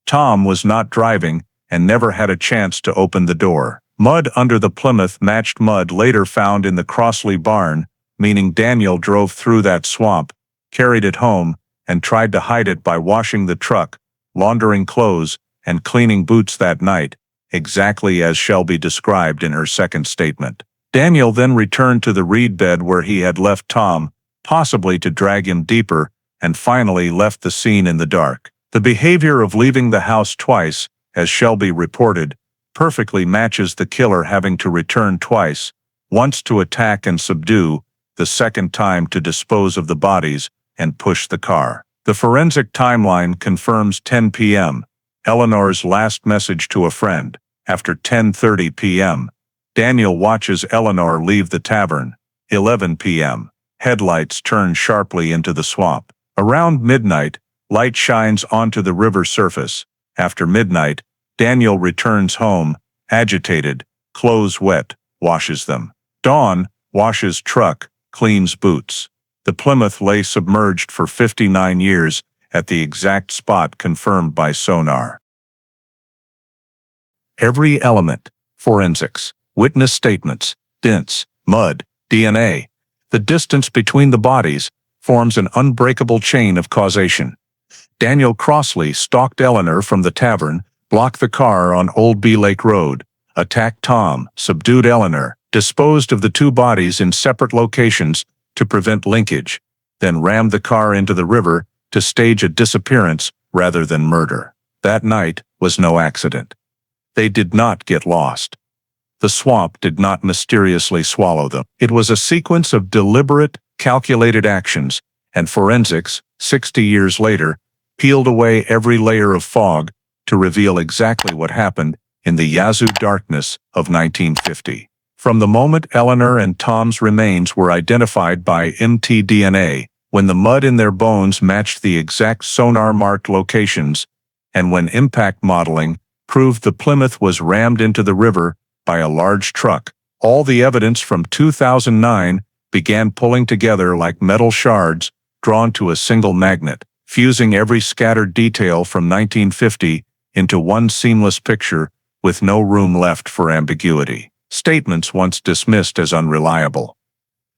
Tom was not driving and never had a chance to open the door. Mud under the Plymouth matched mud later found in the Crossley barn, meaning Daniel drove through that swamp, carried it home, and tried to hide it by washing the truck, laundering clothes, and cleaning boots that night, exactly as Shelby described in her second statement. Daniel then returned to the reed bed where he had left Tom, possibly to drag him deeper, and finally left the scene in the dark. The behavior of leaving the house twice, as Shelby reported, perfectly matches the killer having to return twice, once to attack and subdue, the second time to dispose of the bodies and push the car. The forensic timeline confirms 10 p.m., Eleanor's last message to a friend. After 10:30 p.m., Daniel watches Eleanor leave the tavern. 11 p.m., headlights turn sharply into the swamp. Around midnight, light shines onto the river surface. After midnight, Daniel returns home, agitated, clothes wet, washes them. Dawn, washes truck, cleans boots. The Plymouth lay submerged for 59 years at the exact spot confirmed by sonar. Every element, forensics, witness statements, dints, mud, DNA, the distance between the bodies, forms an unbreakable chain of causation. Daniel Crossley stalked Eleanor from the tavern, blocked the car on Old Bee Lake Road, attacked Tom, subdued Eleanor, disposed of the two bodies in separate locations to prevent linkage, then rammed the car into the river to stage a disappearance rather than murder. That night was no accident. They did not get lost. The swamp did not mysteriously swallow them. It was a sequence of deliberate, calculated actions, and forensics, 60 years later, peeled away every layer of fog to reveal exactly what happened in the Yazoo darkness of 1950. From the moment Eleanor and Tom's remains were identified by mtDNA, when the mud in their bones matched the exact sonar-marked locations, and when impact modeling proved the Plymouth was rammed into the river by a large truck, all the evidence from 2009 began pulling together like metal shards drawn to a single magnet, fusing every scattered detail from 1950 into one seamless picture with no room left for ambiguity. Statements once dismissed as unreliable.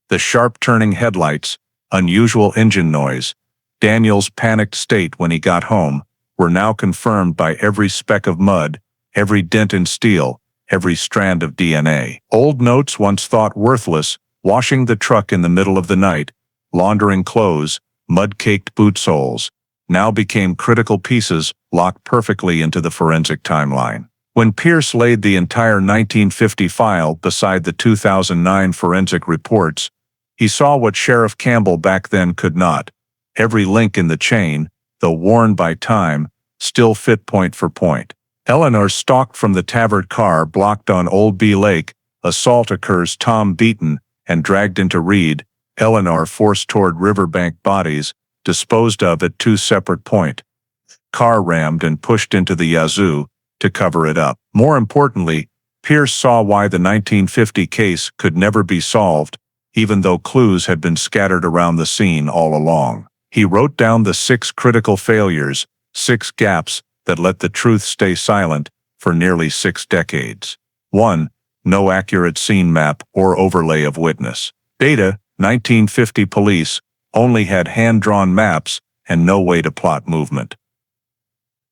The sharp-turning headlights, unusual engine noise, Daniel's panicked state when he got home, were now confirmed by every speck of mud, every dent in steel, every strand of DNA. Old notes once thought worthless, washing the truck in the middle of the night, laundering clothes, mud-caked boot soles, now became critical pieces locked perfectly into the forensic timeline. When Pierce laid the entire 1950 file beside the 2009 forensic reports, he saw what Sheriff Campbell back then could not. Every link in the chain, though worn by time, still fit point for point. Eleanor stalked from the tavern car blocked on Old Bee Lake, assault occurs Tom beaten and dragged into Reed, Eleanor forced toward riverbank bodies, disposed of at two separate points. Car rammed and pushed into the Yazoo to cover it up. More importantly, Pierce saw why the 1950 case could never be solved, even though clues had been scattered around the scene all along. He wrote down the 6 critical failures, 6 gaps that let the truth stay silent for nearly 6 decades. 1. No accurate scene map or overlay of witness. Data, 1950 police only had hand-drawn maps and no way to plot movement.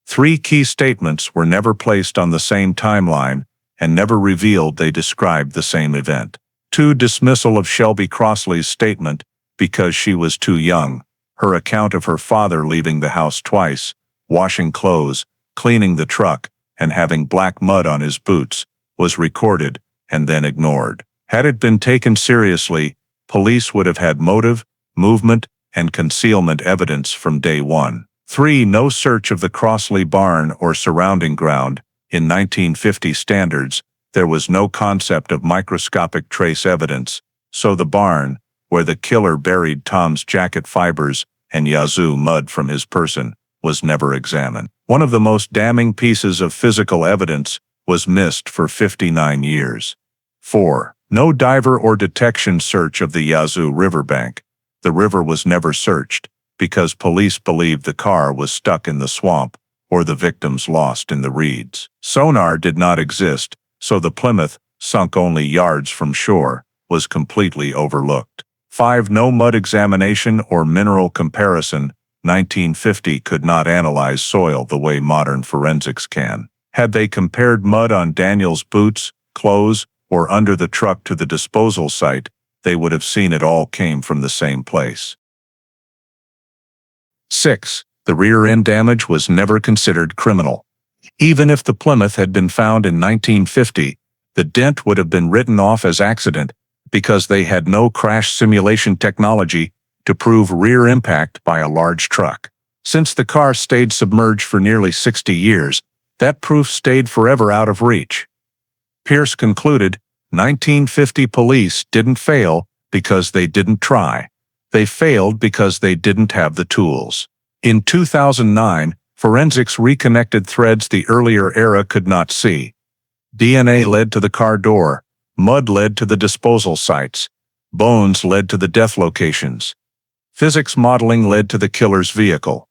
3 key statements were never placed on the same timeline and never revealed they described the same event. 2. Dismissal of Shelby Crossley's statement because she was too young. Her account of her father leaving the house twice, washing clothes, cleaning the truck, and having black mud on his boots, was recorded and then ignored. Had it been taken seriously, police would have had motive, movement, and concealment evidence from day one. 3. No search of the Crossley barn or surrounding ground. In 1950 standards, there was no concept of microscopic trace evidence, so the barn, where the killer buried Tom's jacket fibers and Yazoo mud from his person, was never examined. One of the most damning pieces of physical evidence was missed for 59 years. 4. No diver or detection search of the Yazoo riverbank. The river was never searched, because police believed the car was stuck in the swamp, or the victims lost in the reeds. Sonar did not exist, so the Plymouth, sunk only yards from shore, was completely overlooked. 5. No mud examination or mineral comparison. 1950 could not analyze soil the way modern forensics can. Had they compared mud on Daniel's boots, clothes, or under the truck to the disposal site, they would have seen it all came from the same place. 6. The rear end damage was never considered criminal. Even if the Plymouth had been found in 1950, the dent would have been written off as accident because they had no crash simulation technology to prove rear impact by a large truck. Since the car stayed submerged for nearly 60 years, that proof stayed forever out of reach. Pierce concluded, 1950 police didn't fail because they didn't try. They failed because they didn't have the tools. In 2009, forensics reconnected threads the earlier era could not see. DNA led to the car door, mud led to the disposal sites, bones led to the death locations. Physics modeling led to the killer's vehicle.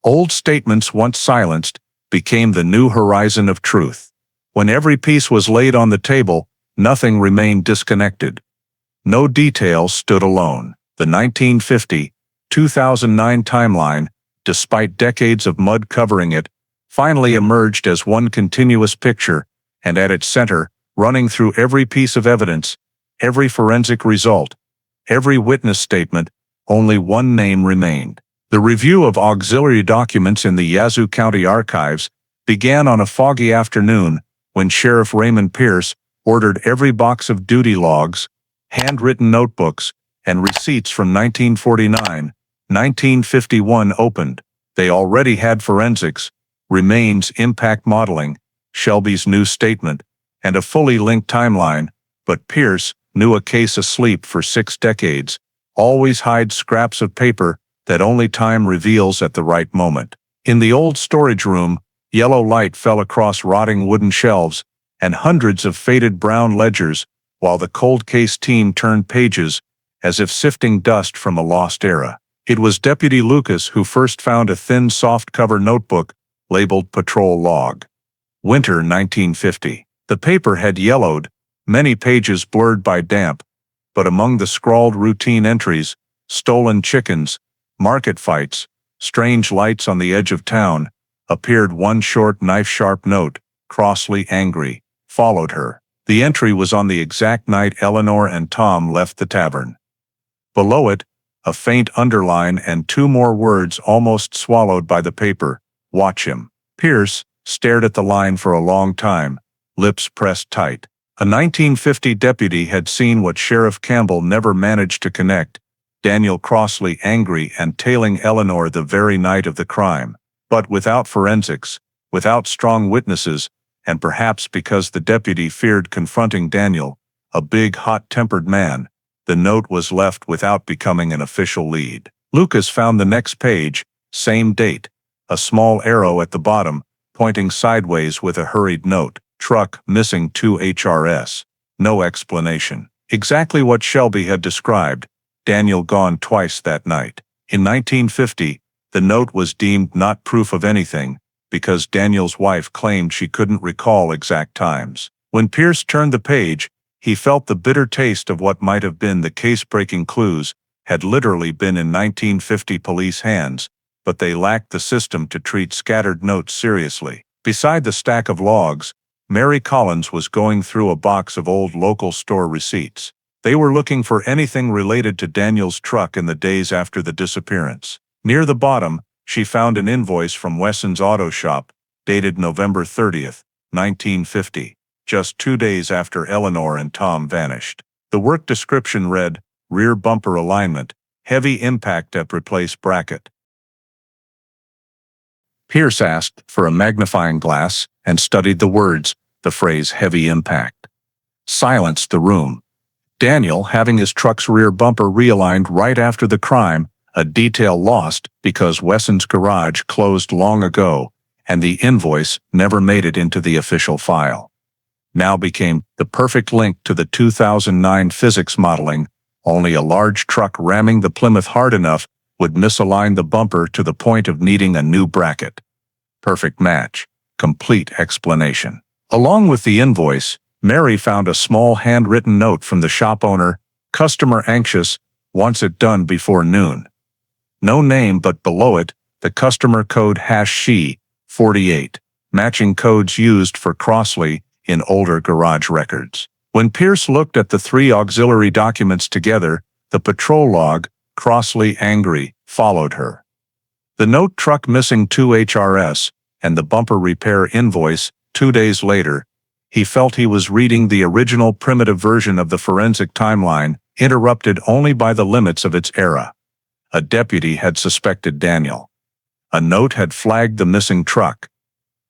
Old statements once silenced became the new horizon of truth. When every piece was laid on the table, nothing remained disconnected. No detail stood alone. The 1950-2009 timeline, despite decades of mud covering it, finally emerged as one continuous picture, and at its center, running through every piece of evidence, every forensic result, every witness statement, only one name remained. The review of auxiliary documents in the Yazoo County Archives began on a foggy afternoon when Sheriff Raymond Pierce ordered every box of duty logs, handwritten notebooks, and receipts from 1949-1951 opened. They already had forensics, remains impact modeling, Shelby's new statement, and a fully linked timeline, but Pierce knew a case asleep for 6 decades, always hides scraps of paper that only time reveals at the right moment. In the old storage room, yellow light fell across rotting wooden shelves and hundreds of faded brown ledgers, while the cold case team turned pages as if sifting dust from a lost era. It was Deputy Lucas who first found a thin soft-cover notebook labeled Patrol Log. Winter 1950. The paper had yellowed, many pages blurred by damp, but among the scrawled routine entries, stolen chickens, market fights, strange lights on the edge of town, appeared one short knife-sharp note, crossly angry, followed her. The entry was on the exact night Eleanor and Tom left the tavern. Below it, a faint underline and 2 more words almost swallowed by the paper, watch him. Pierce stared at the line for a long time, lips pressed tight. A 1950 deputy had seen what Sheriff Campbell never managed to connect, Daniel crossly angry and tailing Eleanor the very night of the crime. But without forensics, without strong witnesses, and perhaps because the deputy feared confronting Daniel, a big hot-tempered man, the note was left without becoming an official lead. Lucas found the next page, same date, a small arrow at the bottom, pointing sideways with a hurried note, truck missing 2 HRS. No explanation. Exactly what Shelby had described, Daniel gone twice that night. In 1950, the note was deemed not proof of anything, because Daniel's wife claimed she couldn't recall exact times. When Pierce turned the page, he felt the bitter taste of what might have been the case-breaking clues had literally been in 1950 police hands, but they lacked the system to treat scattered notes seriously. Beside the stack of logs, Mary Collins was going through a box of old local store receipts. They were looking for anything related to Daniel's truck in the days after the disappearance. Near the bottom, she found an invoice from Wesson's Auto Shop, dated November 30th, 1950, just 2 days after Eleanor and Tom vanished. The work description read, rear bumper alignment, heavy impact at replace bracket. Pierce asked for a magnifying glass and studied the words, the phrase heavy impact. Silence the room. Daniel having his truck's rear bumper realigned right after the crime, a detail lost because Wesson's garage closed long ago, and the invoice never made it into the official file. now became the perfect link to the 2009 physics modeling. Only a large truck ramming the Plymouth hard enough would misalign the bumper to the point of needing a new bracket. Perfect match. Complete explanation. Along with the invoice, Mary found a small handwritten note from the shop owner, "Customer anxious, wants it done before noon." No name, but below it, the customer code #SHE48, matching codes used for Crossley in older garage records. When Pierce looked at the three auxiliary documents together, the patrol log, "Crossley angry," followed her. The note, "Truck missing 2 HRS," and the bumper repair invoice, 2 days later. He felt he was reading the original primitive version of the forensic timeline, interrupted only by the limits of its era. A deputy had suspected Daniel. A note had flagged the missing truck.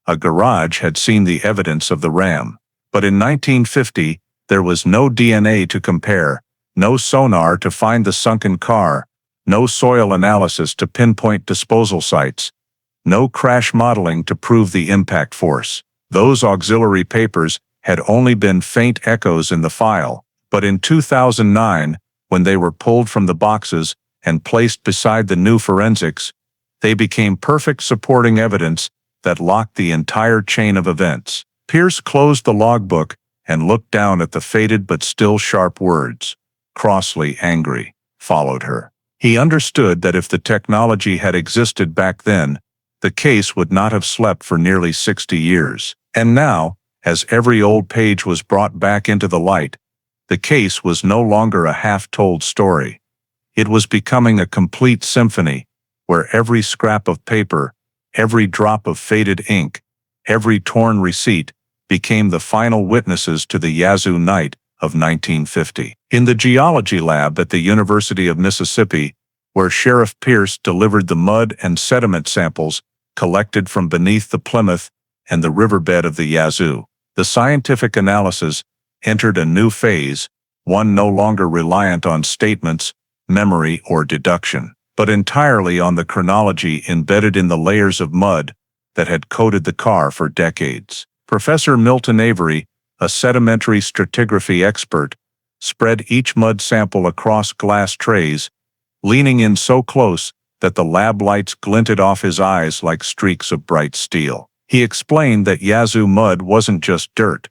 A garage had seen the evidence of the ram. But in 1950, there was no DNA to compare, no sonar to find the sunken car, no soil analysis to pinpoint disposal sites, no crash modeling to prove the impact force. Those auxiliary papers had only been faint echoes in the file, but in 2009, when they were pulled from the boxes and placed beside the new forensics, they became perfect supporting evidence that locked the entire chain of events. Pierce closed the logbook and looked down at the faded but still sharp words. "Crossley angry," followed her. He understood that if the technology had existed back then, the case would not have slept for nearly 60 years. And now, as every old page was brought back into the light, the case was no longer a half-told story. It was becoming a complete symphony, where every scrap of paper, every drop of faded ink, every torn receipt became the final witnesses to the Yazoo night of 1950. In the geology lab at the University of Mississippi, where Sheriff Pierce delivered the mud and sediment samples collected from beneath the Plymouth and the riverbed of the Yazoo, the scientific analysis entered a new phase, one no longer reliant on statements, memory, or deduction, but entirely on the chronology embedded in the layers of mud that had coated the car for decades. Professor Milton Avery, a sedimentary stratigraphy expert, spread each mud sample across glass trays, leaning in so close that the lab lights glinted off his eyes like streaks of bright steel. He explained that Yazoo mud wasn't just dirt.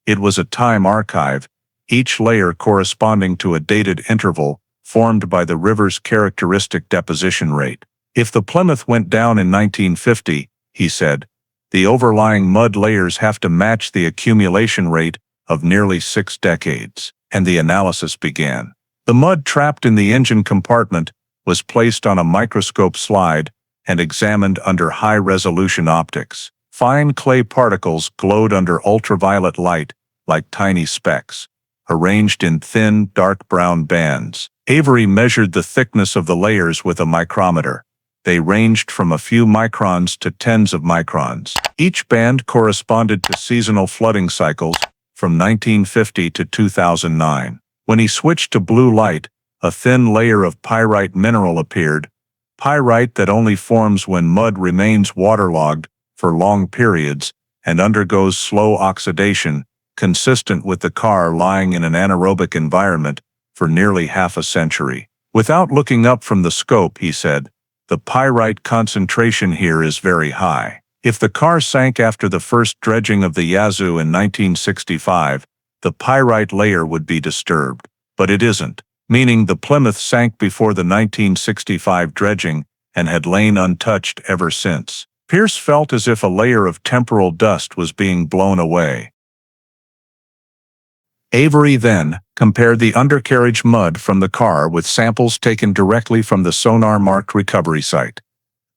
It was a time archive, each layer corresponding to a dated interval formed by the river's characteristic deposition rate. If the Plymouth went down in 1950, he said, the overlying mud layers have to match the accumulation rate of nearly 6 decades. And the analysis began. The mud trapped in the engine compartment was placed on a microscope slide and examined under high-resolution optics. Fine clay particles glowed under ultraviolet light like tiny specks, arranged in thin, dark brown bands. Avery measured the thickness of the layers with a micrometer. They ranged from a few microns to tens of microns. Each band corresponded to seasonal flooding cycles from 1950 to 2009. When he switched to blue light, a thin layer of pyrite mineral appeared, pyrite that only forms when mud remains waterlogged for long periods and undergoes slow oxidation, consistent with the car lying in an anaerobic environment for nearly half a century. Without looking up from the scope, he said, the pyrite concentration here is very high. If the car sank after the first dredging of the Yazoo in 1965, the pyrite layer would be disturbed. But it isn't, meaning the Plymouth sank before the 1965 dredging and had lain untouched ever since. Pierce felt as if a layer of temporal dust was being blown away. Avery then compared the undercarriage mud from the car with samples taken directly from the sonar-marked recovery site.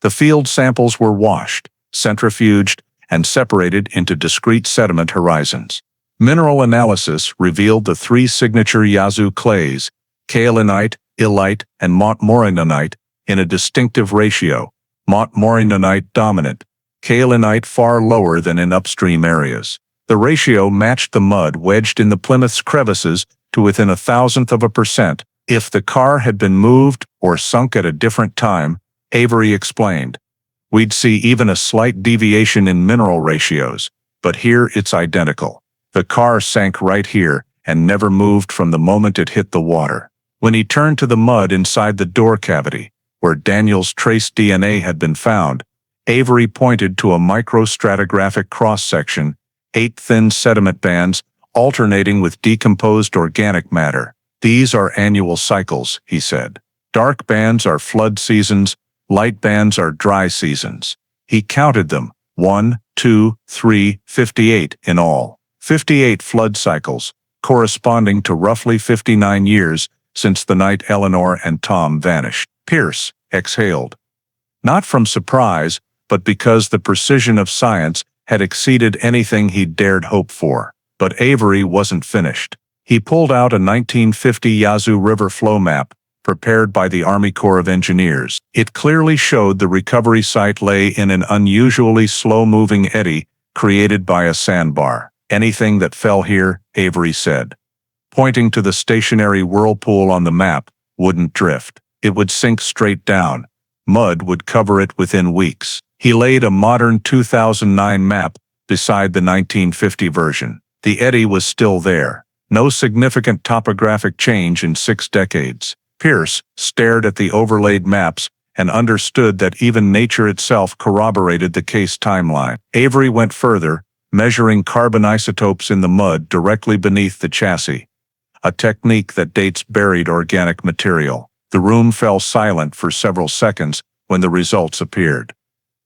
The field samples were washed, centrifuged, and separated into discrete sediment horizons. Mineral analysis revealed the 3 signature Yazoo clays, kaolinite, illite, and montmorillonite, in a distinctive ratio, montmorillonite dominant, kaolinite far lower than in upstream areas. The ratio matched the mud wedged in the Plymouth's crevices to within 0.1%. If the car had been moved or sunk at a different time, Avery explained, we'd see even a slight deviation in mineral ratios, but here it's identical. The car sank right here and never moved from the moment it hit the water. When he turned to the mud inside the door cavity, where Daniel's trace DNA had been found, Avery pointed to a microstratigraphic cross-section, 8 thin sediment bands, alternating with decomposed organic matter. These are annual cycles, he said. Dark bands are flood seasons, light bands are dry seasons. He counted them, 1, 2, 3, 58 in all. 58 flood cycles, corresponding to roughly 59 years since the night Eleanor and Tom vanished. Pierce exhaled. Not from surprise, but because the precision of science had exceeded anything he'd dared hope for. But Avery wasn't finished. He pulled out a 1950 Yazoo River flow map, prepared by the Army Corps of Engineers. It clearly showed the recovery site lay in an unusually slow-moving eddy created by a sandbar. Anything that fell here, Avery said, pointing to the stationary whirlpool on the map, wouldn't drift. It would sink straight down. Mud would cover it within weeks. He laid a modern 2009 map beside the 1950 version. The eddy was still there. No significant topographic change in 6 decades. Pierce stared at the overlaid maps and understood that even nature itself corroborated the case timeline. Avery went further, measuring carbon isotopes in the mud directly beneath the chassis, a technique that dates buried organic material. The room fell silent for several seconds when the results appeared.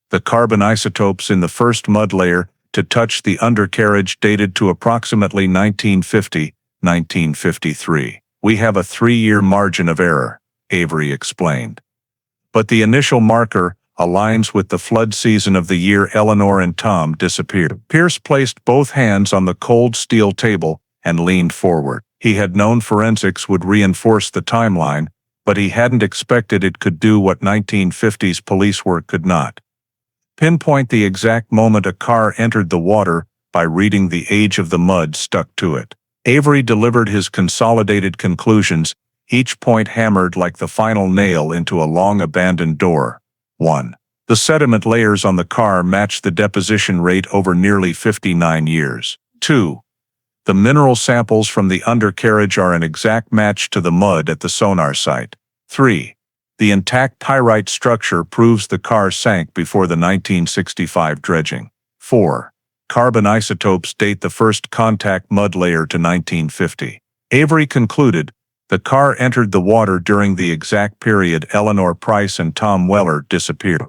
The carbon isotopes in the first mud layer to touch the undercarriage dated to approximately 1950-1953. We have a 3-year margin of error, Avery explained. But the initial marker aligns with the flood season of the year Eleanor and Tom disappeared. Pierce placed both hands on the cold steel table and leaned forward. He had known forensics would reinforce the timeline, but he hadn't expected it could do what 1950s police work could not. Pinpoint the exact moment a car entered the water by reading the age of the mud stuck to it. Avery delivered his consolidated conclusions, each point hammered like the final nail into a long-abandoned door. 1. The sediment layers on the car match the deposition rate over nearly 59 years. 2. The mineral samples from the undercarriage are an exact match to the mud at the sonar site. 3. The intact pyrite structure proves the car sank before the 1965 dredging. 4. Carbon isotopes date the first contact mud layer to 1950. Avery concluded, the car entered the water during the exact period Eleanor Price and Tom Weller disappeared.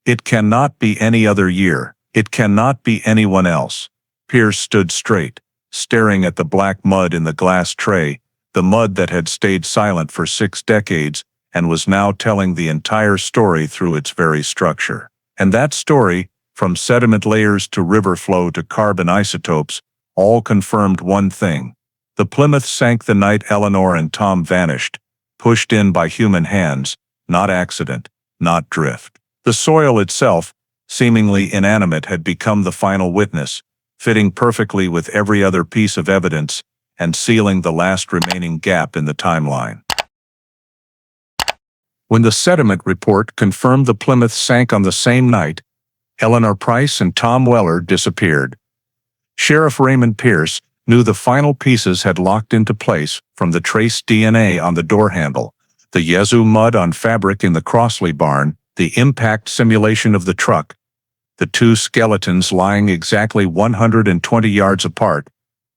It cannot be any other year. It cannot be anyone else. Pierce stood straight, staring at the black mud in the glass tray, the mud that had stayed silent for 6 decades and was now telling the entire story through its very structure. And that story, from sediment layers to river flow to carbon isotopes, all confirmed one thing. The Plymouth sank the night Eleanor and Tom vanished, pushed in by human hands, not accident, not drift. The soil itself, seemingly inanimate, had become the final witness, fitting perfectly with every other piece of evidence and sealing the last remaining gap in the timeline. When the sediment report confirmed the Plymouth sank on the same night, Eleanor Price and Tom Weller disappeared. Sheriff Raymond Pierce knew the final pieces had locked into place, from the trace DNA on the door handle, the Yazoo mud on fabric in the Crossley barn, the impact simulation of the truck, the 2 skeletons lying exactly 120 yards apart,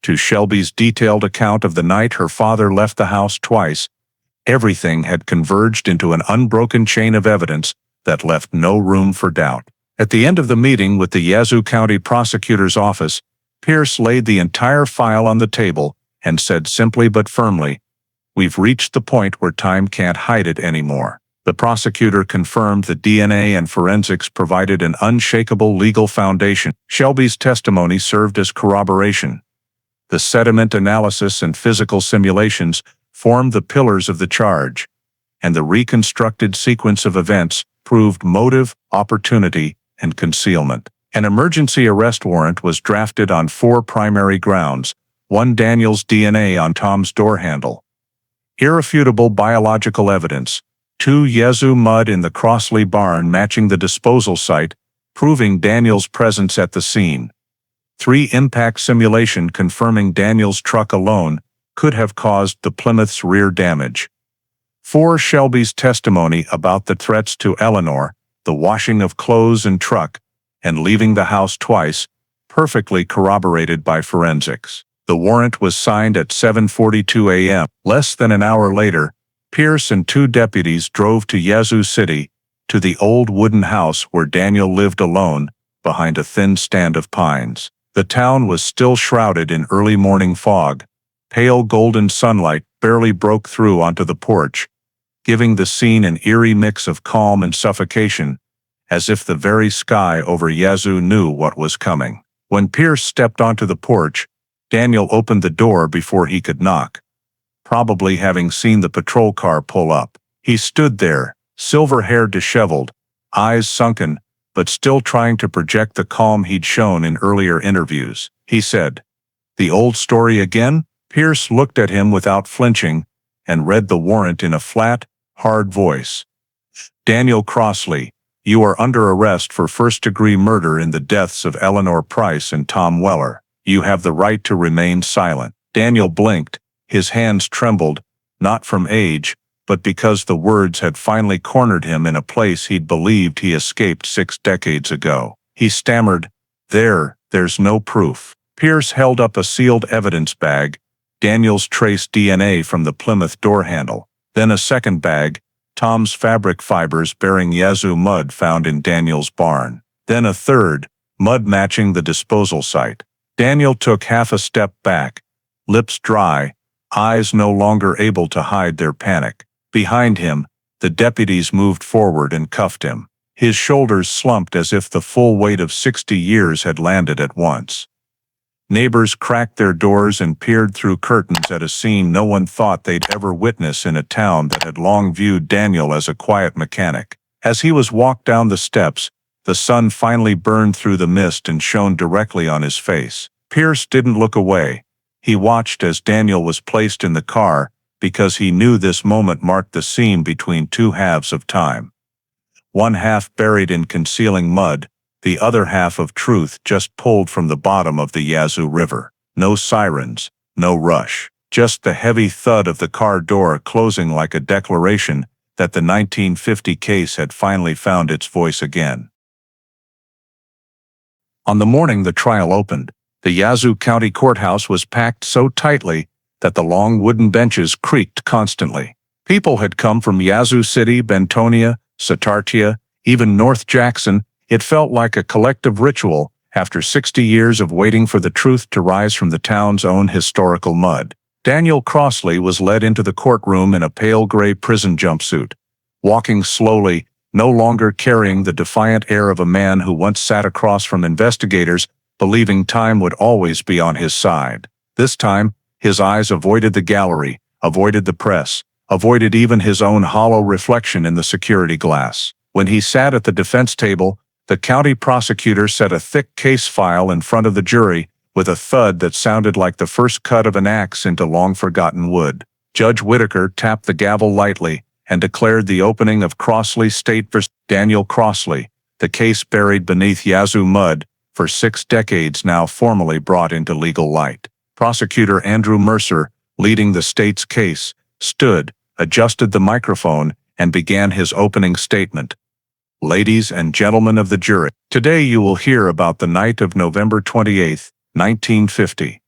to Shelby's detailed account of the night her father left the house twice. Everything had converged into an unbroken chain of evidence that left no room for doubt. At the end of the meeting with the Yazoo County Prosecutor's Office, Pierce laid the entire file on the table and said simply but firmly, "We've reached the point where time can't hide it anymore." The prosecutor confirmed that DNA and forensics provided an unshakable legal foundation. Shelby's testimony served as corroboration. The sediment analysis and physical simulations formed the pillars of the charge, and the reconstructed sequence of events proved motive, opportunity, and concealment. An emergency arrest warrant was drafted on 4 primary grounds: 1. Daniel's DNA on Tom's door handle, irrefutable biological evidence; 2. Yazoo mud in the Crossley barn matching the disposal site, proving Daniel's presence at the scene; 3 impact simulation confirming Daniel's truck alone could have caused the Plymouth's rear damage. 4 Shelby's testimony about the threats to Eleanor, the washing of clothes and truck, and leaving the house twice, perfectly corroborated by forensics. The warrant was signed at 7:42 a.m. Less than an hour later, Pierce and 2 deputies drove to Yazoo City, to the old wooden house where Daniel lived alone, behind a thin stand of pines. The town was still shrouded in early morning fog. Pale golden sunlight barely broke through onto the porch, giving the scene an eerie mix of calm and suffocation, as if the very sky over Yazoo knew what was coming. When Pierce stepped onto the porch, Daniel opened the door before he could knock, probably having seen the patrol car pull up. He stood there, silver hair disheveled, eyes sunken, but still trying to project the calm he'd shown in earlier interviews. He said, "The old story again?" Pierce looked at him without flinching and read the warrant in a flat, hard voice. "Daniel Crossley, you are under arrest for first-degree murder in the deaths of Eleanor Price and Tom Weller. You have the right to remain silent." Daniel blinked. His hands trembled, not from age, but because the words had finally cornered him in a place he'd believed he escaped 6 decades ago. He stammered, There's no proof." Pierce held up a sealed evidence bag. Daniel's traced DNA from the Plymouth door handle. Then a second bag, Tom's fabric fibers bearing Yazoo mud found in Daniel's barn. Then a third, mud matching the disposal site. Daniel took half a step back, lips dry, eyes no longer able to hide their panic. Behind him, the deputies moved forward and cuffed him. His shoulders slumped as if the full weight of 60 years had landed at once. Neighbors cracked their doors and peered through curtains at a scene no one thought they'd ever witness in a town that had long viewed Daniel as a quiet mechanic. As he was walked down the steps, the sun finally burned through the mist and shone directly on his face. Pierce didn't look away. He watched as Daniel was placed in the car, because he knew this moment marked the seam between 2 halves of time. One half buried in concealing mud, the other half of truth just pulled from the bottom of the Yazoo River. No sirens, no rush, just the heavy thud of the car door closing like a declaration that the 1950 case had finally found its voice again. On the morning the trial opened, the Yazoo County Courthouse was packed so tightly that the long wooden benches creaked constantly. People had come from Yazoo City, Bentonia, Satartia, even North Jackson. It felt like a collective ritual after 60 years of waiting for the truth to rise from the town's own historical mud. Daniel Crossley was led into the courtroom in a pale gray prison jumpsuit, walking slowly, no longer carrying the defiant air of a man who once sat across from investigators, believing time would always be on his side. This time, his eyes avoided the gallery, avoided the press, avoided even his own hollow reflection in the security glass. When he sat at the defense table, the county prosecutor set a thick case file in front of the jury with a thud that sounded like the first cut of an axe into long-forgotten wood. Judge Whitaker tapped the gavel lightly and declared the opening of Crossley State v. Daniel Crossley, the case buried beneath Yazoo mud for 6 decades now formally brought into legal light. Prosecutor Andrew Mercer, leading the state's case, stood, adjusted the microphone, and began his opening statement. "Ladies and gentlemen of the jury, today you will hear about the night of November 28, 1950.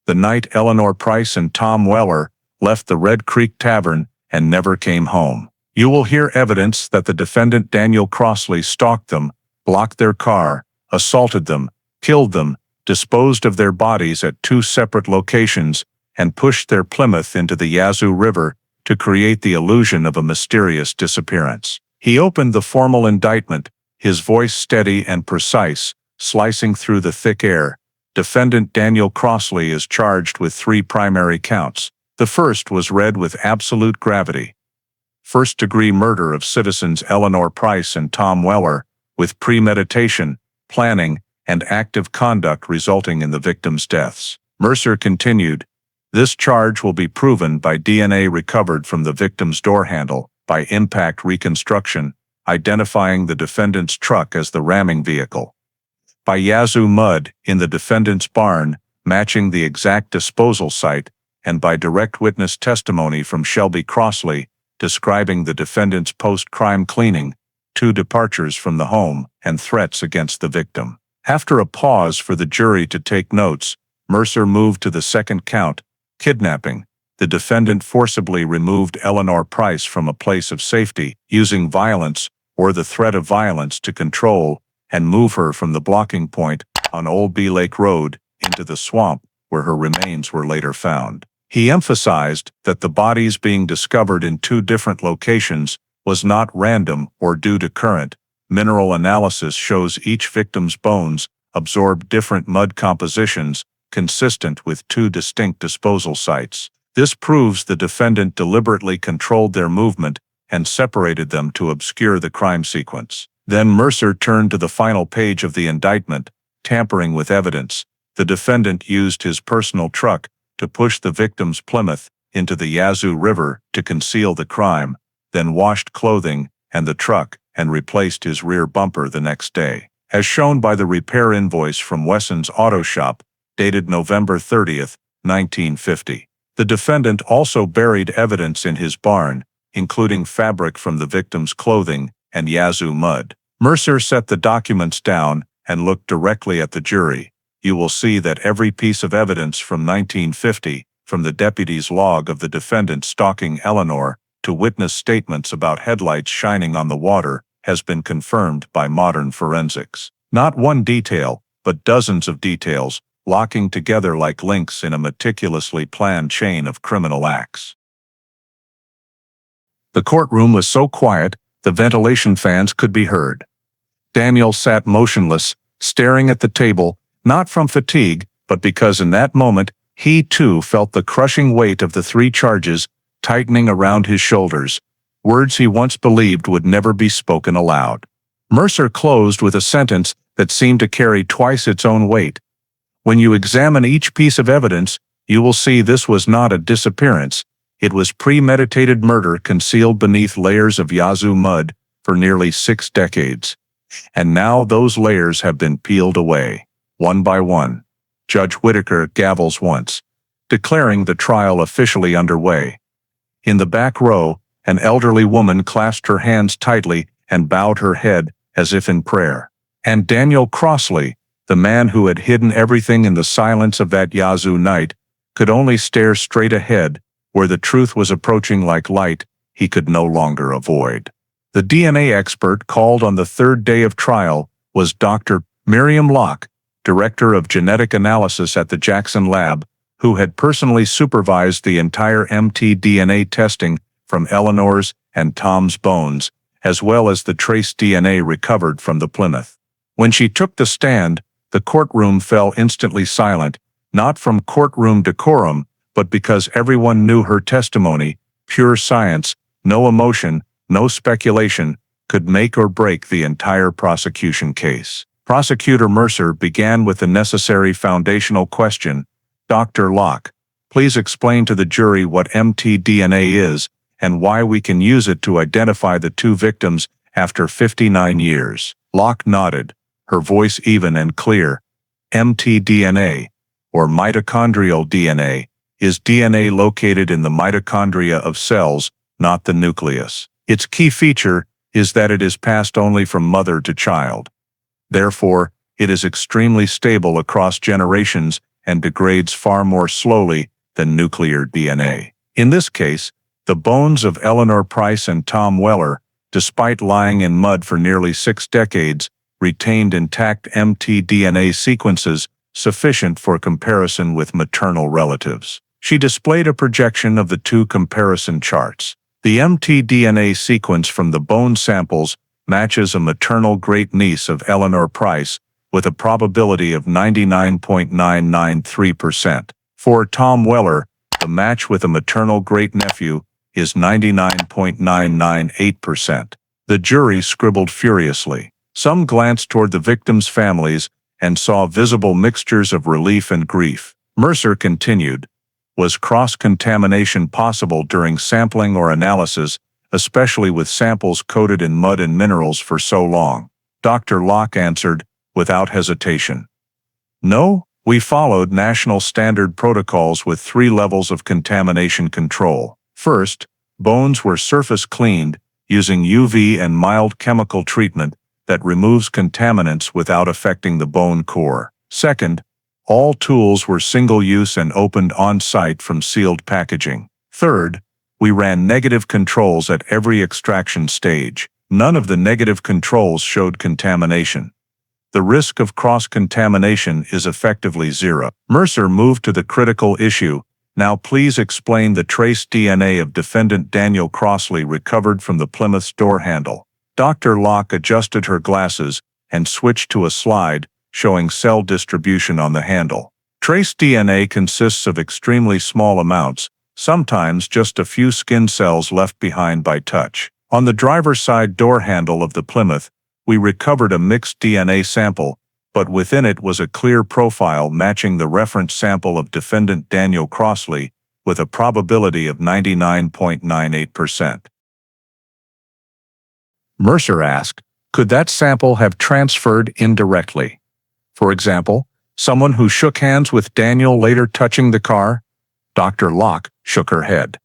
The night Eleanor Price and Tom Weller left the Red Creek Tavern and never came home. You will hear evidence that the defendant Daniel Crossley stalked them, blocked their car, assaulted them, killed them, disposed of their bodies at 2 separate locations, and pushed their Plymouth into the Yazoo River to create the illusion of a mysterious disappearance." He opened the formal indictment, his voice steady and precise, slicing through the thick air. Defendant Daniel Crossley is charged with 3 primary counts. The first was read with absolute gravity. First-degree murder of citizens Eleanor Price and Tom Weller, with premeditation, planning, and active conduct resulting in the victims' deaths. Mercer continued, "This charge will be proven by DNA recovered from the victim's door handle, by impact reconstruction, identifying the defendant's truck as the ramming vehicle, by Yazoo mud in the defendant's barn, matching the exact disposal site, and by direct witness testimony from Shelby Crossley, describing the defendant's post-crime cleaning, 2 departures from the home, and threats against the victim. After a pause for the jury to take notes, Mercer moved to the second count, kidnapping. The defendant forcibly removed Eleanor Price from a place of safety, using violence or the threat of violence to control and move her from the blocking point on Old Bee Lake Road into the swamp where her remains were later found. He emphasized that the bodies being discovered in 2 different locations was not random or due to current. Mineral analysis shows each victim's bones absorbed different mud compositions consistent with 2 distinct disposal sites. This proves the defendant deliberately controlled their movement and separated them to obscure the crime sequence. Then Mercer turned to the final page of the indictment, tampering with evidence. The defendant used his personal truck to push the victim's Plymouth into the Yazoo River to conceal the crime, then washed clothing and the truck and replaced his rear bumper the next day. As shown by the repair invoice from Wesson's Auto Shop, dated November 30, 1950. The defendant also buried evidence in his barn, including fabric from the victim's clothing and Yazoo mud. Mercer set the documents down and looked directly at the jury. You will see that every piece of evidence from 1950, from the deputy's log of the defendant stalking Eleanor to witness statements about headlights shining on the water, has been confirmed by modern forensics. Not one detail, but dozens of details, locking together like links in a meticulously planned chain of criminal acts. The courtroom was so quiet, the ventilation fans could be heard. Daniel sat motionless, staring at the table, not from fatigue, but because in that moment, he too felt the crushing weight of the 3 charges tightening around his shoulders, words he once believed would never be spoken aloud. Mercer closed with a sentence that seemed to carry twice its own weight. When you examine each piece of evidence, you will see this was not a disappearance. It was premeditated murder concealed beneath layers of Yazoo mud for nearly 6 decades. And now those layers have been peeled away, one by one. Judge Whitaker gavels once, declaring the trial officially underway. In the back row, an elderly woman clasped her hands tightly and bowed her head as if in prayer. And Daniel Crossley, the man who had hidden everything in the silence of that Yazoo night, could only stare straight ahead, where the truth was approaching like light he could no longer avoid. The DNA expert called on the 3rd day of trial was Dr. Miriam Locke, director of genetic analysis at the Jackson Lab, who had personally supervised the entire mtDNA testing from Eleanor's and Tom's bones, as well as the trace DNA recovered from the Plymouth. When she took the stand, the courtroom fell instantly silent, not from courtroom decorum, but because everyone knew her testimony, pure science, no emotion, no speculation, could make or break the entire prosecution case. Prosecutor Mercer began with the necessary foundational question. Dr. Locke, please explain to the jury what mtDNA is and why we can use it to identify the 2 victims after 59 years. Locke nodded, her voice even and clear. mtDNA, or mitochondrial DNA, is DNA located in the mitochondria of cells, not the nucleus. Its key feature is that it is passed only from mother to child. Therefore, it is extremely stable across generations and degrades far more slowly than nuclear DNA. In this case, the bones of Eleanor Price and Tom Weller, despite lying in mud for nearly 6 decades, retained intact mtDNA sequences sufficient for comparison with maternal relatives. She displayed a projection of the 2 comparison charts. The mtDNA sequence from the bone samples matches a maternal great-niece of Eleanor Price with a probability of 99.993%. For Tom Weller, the match with a maternal great-nephew is 99.998%. The jury scribbled furiously. Some glanced toward the victims' families and saw visible mixtures of relief and grief. Mercer continued, was cross-contamination possible during sampling or analysis, especially with samples coated in mud and minerals for so long? Dr. Locke answered, without hesitation. No, we followed national standard protocols with 3 levels of contamination control. First, bones were surface cleaned using UV and mild chemical treatment that removes contaminants without affecting the bone core. Second, all tools were single-use and opened on-site from sealed packaging. Third, we ran negative controls at every extraction stage. None of the negative controls showed contamination. The risk of cross-contamination is effectively zero. Mercer moved to the critical issue. Now please explain the trace DNA of defendant Daniel Crossley recovered from the Plymouth's door handle. Dr. Locke adjusted her glasses and switched to a slide showing cell distribution on the handle. Trace DNA consists of extremely small amounts, sometimes just a few skin cells left behind by touch. On the driver's side door handle of the Plymouth, we recovered a mixed DNA sample, but within it was a clear profile matching the reference sample of defendant Daniel Crossley with a probability of 99.98%. Mercer asked, could that sample have transferred indirectly? For example, someone who shook hands with Daniel later touching the car? Dr. Locke shook her head.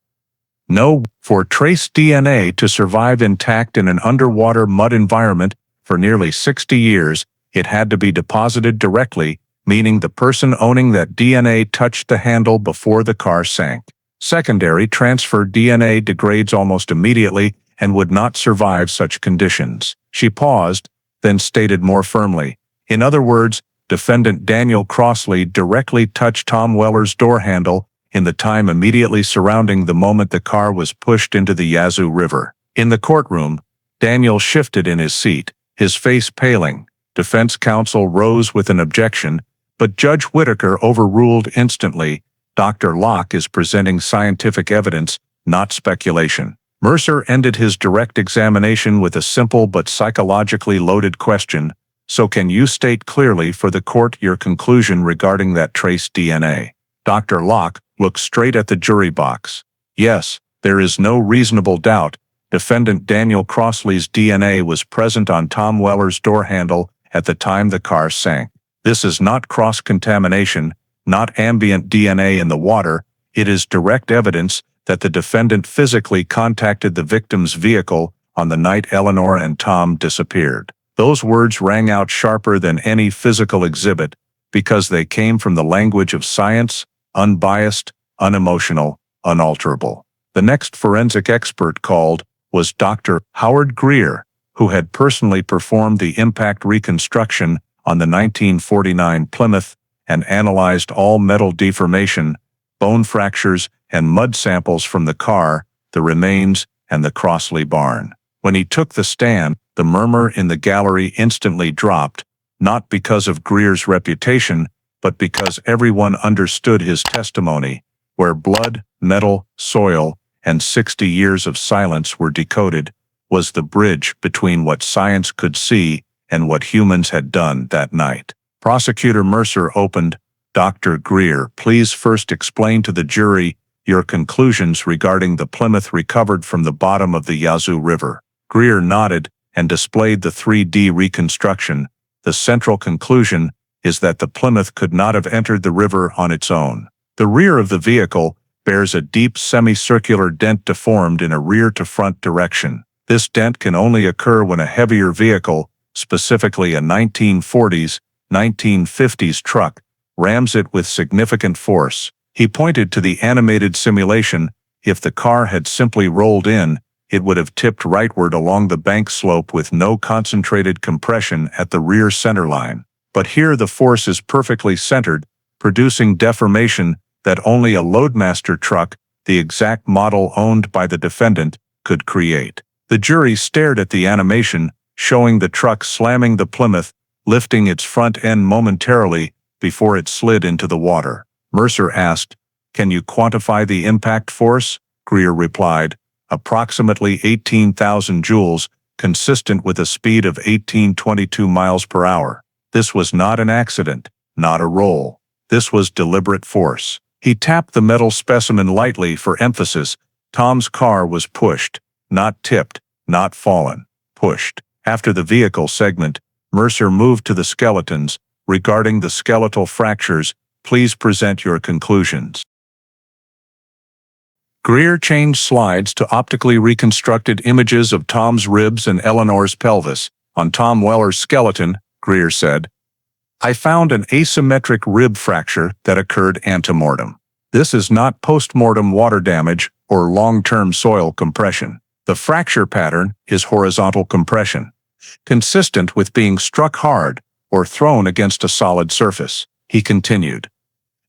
No, for trace DNA to survive intact in an underwater mud environment for nearly 60 years, it had to be deposited directly, meaning the person owning that DNA touched the handle before the car sank. Secondary transfer DNA degrades almost immediately and would not survive such conditions. She paused, then stated more firmly. In other words, defendant Daniel Crossley directly touched Tom Weller's door handle in the time immediately surrounding the moment the car was pushed into the Yazoo River. In the courtroom, Daniel shifted in his seat, his face paling. Defense counsel rose with an objection, but Judge Whitaker overruled instantly. Dr. Locke is presenting scientific evidence, not speculation. Mercer ended his direct examination with a simple but psychologically loaded question. So can you state clearly for the court your conclusion regarding that trace DNA? Dr. Locke looked straight at the jury box. Yes, there is no reasonable doubt. Defendant Daniel Crossley's DNA was present on Tom Weller's door handle at the time the car sank. This is not cross-contamination, not ambient DNA in the water. It is direct evidence that the defendant physically contacted the victim's vehicle on the night Eleanor and Tom disappeared. Those words rang out sharper than any physical exhibit because they came from the language of science, unbiased, unemotional, unalterable. The next forensic expert called was Dr. Howard Greer, who had personally performed the impact reconstruction on the 1949 Plymouth and analyzed all metal deformation, bone fractures, and mud samples from the car, the remains, and the Crossley barn. When he took the stand, the murmur in the gallery instantly dropped, not because of Greer's reputation, but because everyone understood his testimony, where blood, metal, soil, and 60 years of silence were decoded, was the bridge between what science could see and what humans had done that night. Prosecutor Mercer opened. Dr. Greer, please first explain to the jury your conclusions regarding the Plymouth recovered from the bottom of the Yazoo River. Greer nodded and displayed the 3D reconstruction. The central conclusion is that the Plymouth could not have entered the river on its own. The rear of the vehicle bears a deep semicircular dent deformed in a rear-to-front direction. This dent can only occur when a heavier vehicle, specifically a 1940s, 1950s truck, rams it with significant force. He pointed to the animated simulation. If the car had simply rolled in, it would have tipped rightward along the bank slope with no concentrated compression at the rear centerline. But here the force is perfectly centered, producing deformation that only a Loadmaster truck, the exact model owned by the defendant, could create. The jury stared at the animation, showing the truck slamming the Plymouth, lifting its front end momentarily before it slid into the water. Mercer asked, "Can you quantify the impact force?" Greer replied, "Approximately 18,000 joules, consistent with a speed of 1822 miles per hour. This was not an accident, not a roll. This was deliberate force." He tapped the metal specimen lightly for emphasis. Tom's car was pushed, not tipped, not fallen, pushed. After the vehicle segment, Mercer moved to the skeletons. Regarding the skeletal fractures, please present your conclusions. Greer changed slides to optically reconstructed images of Tom's ribs and Eleanor's pelvis. On Tom Weller's skeleton, Greer said, "I found an asymmetric rib fracture that occurred antemortem. This is not postmortem water damage or long-term soil compression. The fracture pattern is horizontal compression, consistent with being struck hard or thrown against a solid surface," he continued.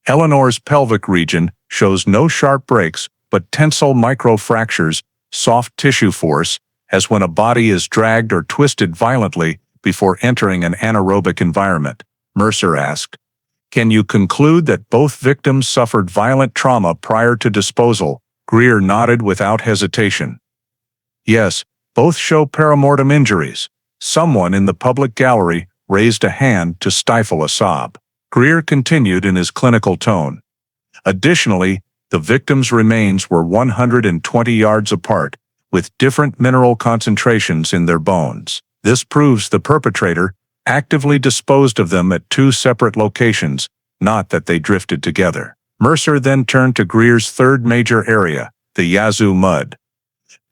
Eleanor's pelvic region shows no sharp breaks but tensile microfractures, soft tissue force, as when a body is dragged or twisted violently before entering an anaerobic environment. Mercer asked, "Can you conclude that both victims suffered violent trauma prior to disposal?" Greer nodded without hesitation. "Yes, both show perimortem injuries." Someone in the public gallery raised a hand to stifle a sob. Greer continued in his clinical tone. "Additionally, the victims' remains were 120 yards apart, with different mineral concentrations in their bones. This proves the perpetrator actively disposed of them at two separate locations, not that they drifted together." Mercer then turned to Greer's third major area, the Yazoo mud.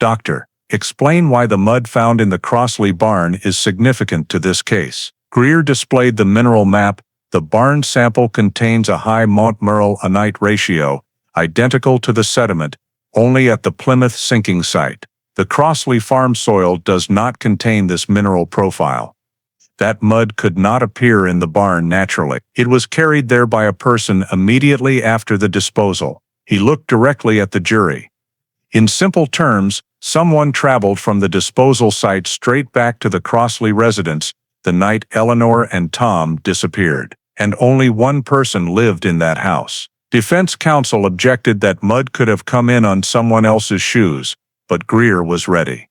"Doctor, explain why the mud found in the Crossley barn is significant to this case." Greer displayed the mineral map. The barn sample contains a high Montmorillonite ratio, identical to the sediment, only at the Plymouth sinking site. The Crossley farm soil does not contain this mineral profile. That mud could not appear in the barn naturally. It was carried there by a person immediately after the disposal. He looked directly at the jury. "In simple terms, someone traveled from the disposal site straight back to the Crossley residence the night Eleanor and Tom disappeared, and only one person lived in that house." Defense counsel objected that mud could have come in on someone else's shoes, but Greer was ready.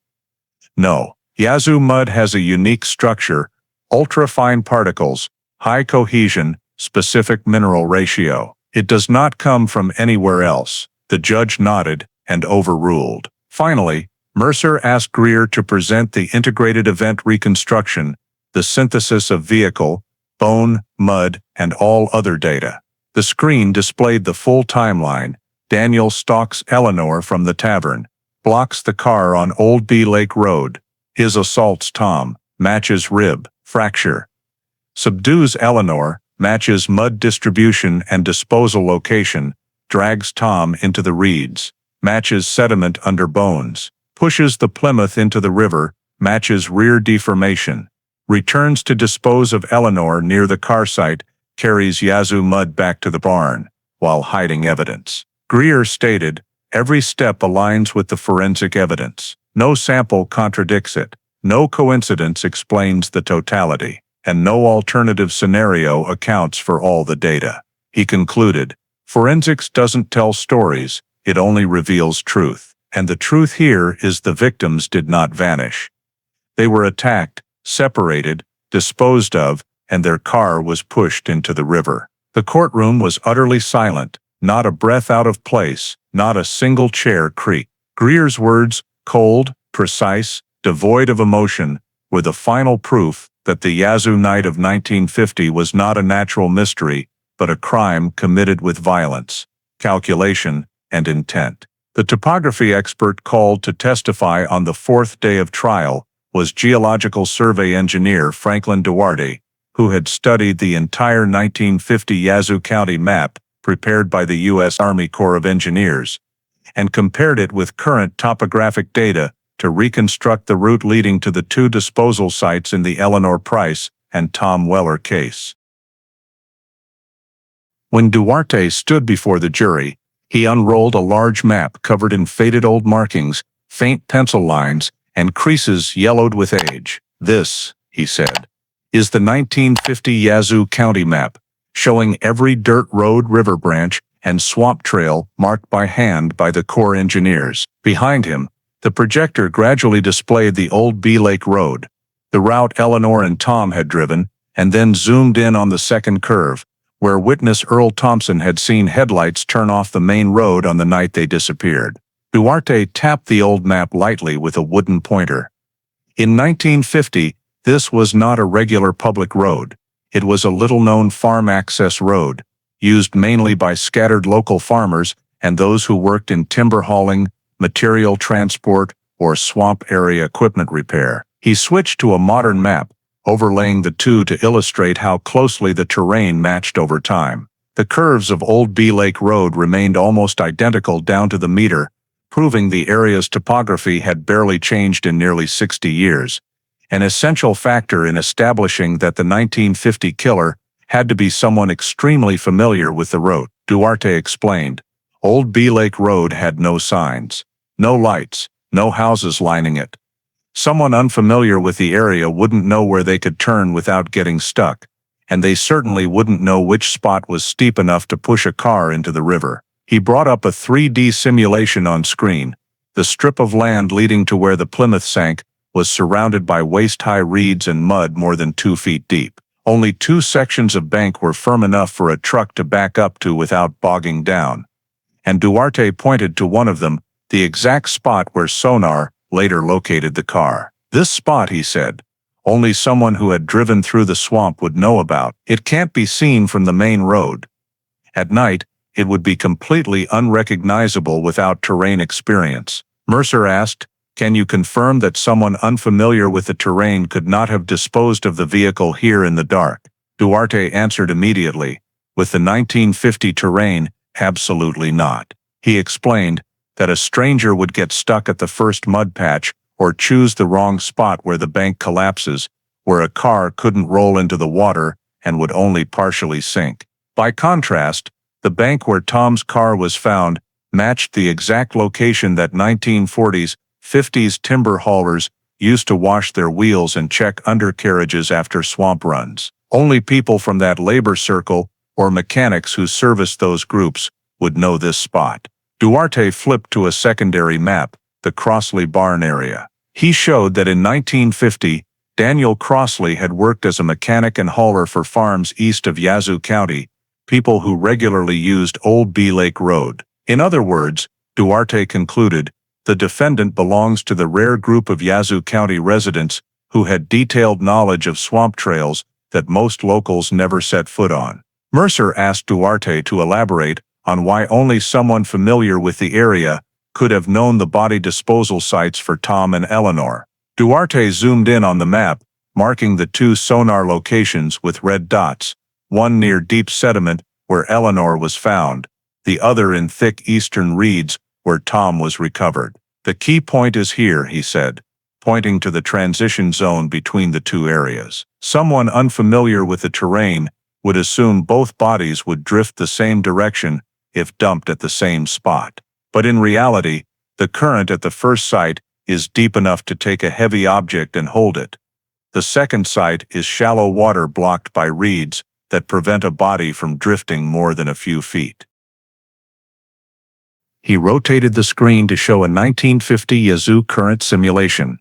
"No, Yazoo mud has a unique structure, ultra-fine particles, high cohesion, specific mineral ratio. It does not come from anywhere else." The judge nodded and overruled. Finally, Mercer asked Greer to present the integrated event reconstruction, the synthesis of vehicle, bone, mud, and all other data. The screen displayed the full timeline. Daniel stalks Eleanor from the tavern, blocks the car on Old Bee Lake Road. His assaults Tom, matches rib, fracture. Subdues Eleanor, matches mud distribution and disposal location, drags Tom into the reeds, matches sediment under bones, pushes the Plymouth into the river, matches rear deformation, returns to dispose of Eleanor near the car site, carries Yazoo mud back to the barn, while hiding evidence. Greer stated, "Every step aligns with the forensic evidence. No sample contradicts it. No coincidence explains the totality, and no alternative scenario accounts for all the data." He concluded, "Forensics doesn't tell stories, it only reveals truth. And the truth here is the victims did not vanish. They were attacked, separated, disposed of, and their car was pushed into the river." The courtroom was utterly silent, not a breath out of place, not a single chair creaked. Greer's words, cold, precise, devoid of emotion, were the final proof that the Yazoo night of 1950 was not a natural mystery, but a crime committed with violence, calculation, and intent. The topography expert called to testify on the fourth day of trial was Geological Survey engineer Franklin Duarte, who had studied the entire 1950 Yazoo County map prepared by the U.S. Army Corps of Engineers, and compared it with current topographic data to reconstruct the route leading to the two disposal sites in the Eleanor Price and Tom Weller case. When Duarte stood before the jury, he unrolled a large map covered in faded old markings, faint pencil lines, and creases yellowed with age. "This," he said, "is the 1950 Yazoo County map, showing every dirt road, river branch, and swamp trail marked by hand by the Corps engineers." Behind him, the projector gradually displayed the Old Bee Lake Road, the route Eleanor and Tom had driven, and then zoomed in on the second curve, where witness Earl Thompson had seen headlights turn off the main road on the night they disappeared. Duarte tapped the old map lightly with a wooden pointer. "In 1950, This was not a regular public road. It was a little-known farm access road, used mainly by scattered local farmers and those who worked in timber hauling, material transport, or swamp area equipment repair. He switched to a modern map, overlaying the two to illustrate how closely the terrain matched over time. The curves of Old Bee Lake Road remained almost identical down to the meter, proving the area's topography had barely changed in nearly 60 years, an essential factor in establishing that the 1950 killer had to be someone extremely familiar with the road. Duarte explained, Old Bee Lake Road had no signs, no lights, no houses lining it. Someone unfamiliar with the area wouldn't know where they could turn without getting stuck, and they certainly wouldn't know which spot was steep enough to push a car into the river. He brought up a 3D simulation on screen. The strip of land leading to where the Plymouth sank was surrounded by waist-high reeds and mud more than 2 feet deep. Only 2 sections of bank were firm enough for a truck to back up to without bogging down. And Duarte pointed to one of them, the exact spot where sonar later located the car. This spot, he said, only someone who had driven through the swamp would know about. It can't be seen from the main road. At night, it would be completely unrecognizable without terrain experience. Mercer asked, can you confirm that someone unfamiliar with the terrain could not have disposed of the vehicle here in the dark? Duarte answered immediately, with the 1950 terrain, absolutely not. He explained that a stranger would get stuck at the first mud patch or choose the wrong spot where the bank collapses, where a car couldn't roll into the water and would only partially sink. By contrast, the bank where Tom's car was found matched the exact location that 1940s, 50s timber haulers used to wash their wheels and check undercarriages after swamp runs. Only people from that labor circle or mechanics who serviced those groups would know this spot. Duarte flipped to a secondary map, the Crossley Barn area. He showed that in 1950, Daniel Crossley had worked as a mechanic and hauler for farms east of Yazoo County, people who regularly used Old Bee Lake Road. In other words, Duarte concluded, the defendant belongs to the rare group of Yazoo County residents who had detailed knowledge of swamp trails that most locals never set foot on. Mercer asked Duarte to elaborate on why only someone familiar with the area could have known the body disposal sites for Tom and Eleanor. Duarte zoomed in on the map, marking the 2 sonar locations with red dots, one near deep sediment where Eleanor was found, the other in thick eastern reeds where Tom was recovered. The key point is here, he said, pointing to the transition zone between the 2 areas. Someone unfamiliar with the terrain would assume both bodies would drift the same direction if dumped at the same spot. But in reality, the current at the first site is deep enough to take a heavy object and hold it. The second site is shallow water blocked by reeds that prevent a body from drifting more than a few feet. He rotated the screen to show a 1950 Yazoo current simulation.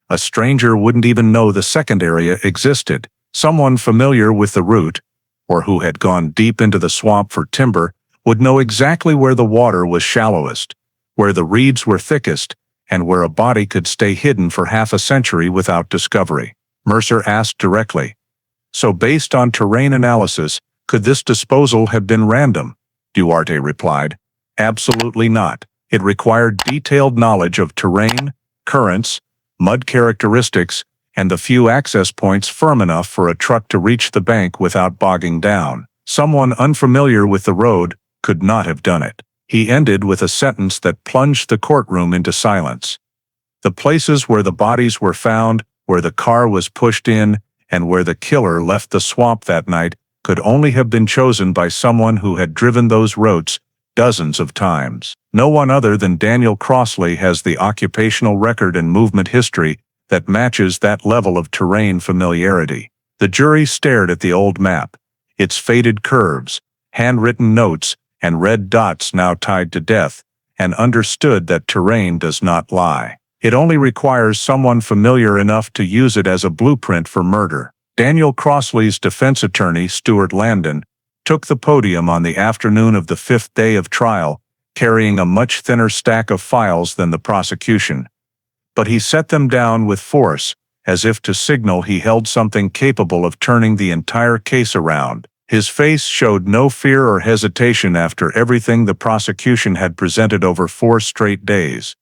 A stranger wouldn't even know the second area existed. Someone familiar with the route, or who had gone deep into the swamp for timber, would know exactly where the water was shallowest, where the reeds were thickest, and where a body could stay hidden for half a century without discovery. Mercer asked directly, so based on terrain analysis, could this disposal have been random? Duarte replied, absolutely not. It required detailed knowledge of terrain, currents, mud characteristics, and the few access points firm enough for a truck to reach the bank without bogging down. Someone unfamiliar with the road could not have done it. He ended with a sentence that plunged the courtroom into silence. The places where the bodies were found, where the car was pushed in, and where the killer left the swamp that night could only have been chosen by someone who had driven those routes dozens of times. No one other than Daniel Crossley has the occupational record and movement history that matches that level of terrain familiarity. The jury stared at the old map, its faded curves, handwritten notes, and red dots now tied to death, and understood that terrain does not lie. It only requires someone familiar enough to use it as a blueprint for murder. Daniel Crossley's defense attorney, Stuart Landon, took the podium on the afternoon of the 5th day of trial, carrying a much thinner stack of files than the prosecution. But he set them down with force, as if to signal he held something capable of turning the entire case around. His face showed no fear or hesitation after everything the prosecution had presented over 4 straight days.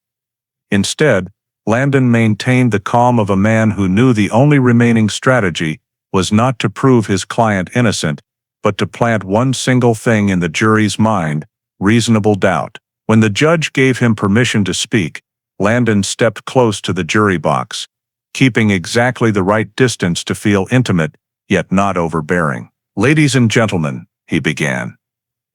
Instead, Landon maintained the calm of a man who knew the only remaining strategy was not to prove his client innocent, but to plant one single thing in the jury's mind: reasonable doubt. When the judge gave him permission to speak, Landon stepped close to the jury box, keeping exactly the right distance to feel intimate, yet not overbearing. "Ladies and gentlemen," he began,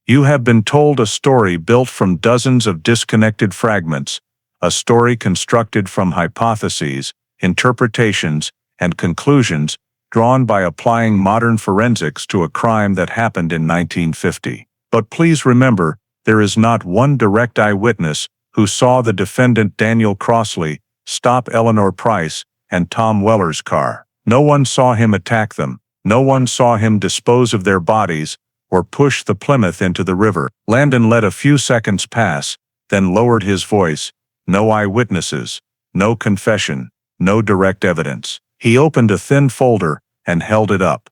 "you have been told a story built from dozens of disconnected fragments, a story constructed from hypotheses, interpretations, and conclusions drawn by applying modern forensics to a crime that happened in 1950. But please remember, there is not one direct eyewitness who saw the defendant Daniel Crossley stop Eleanor Price and Tom Weller's car. No one saw him attack them. No one saw him dispose of their bodies or push the Plymouth into the river." Landon let a few seconds pass, then lowered his voice. "No eyewitnesses, no confession, no direct evidence." He opened a thin folder and held it up.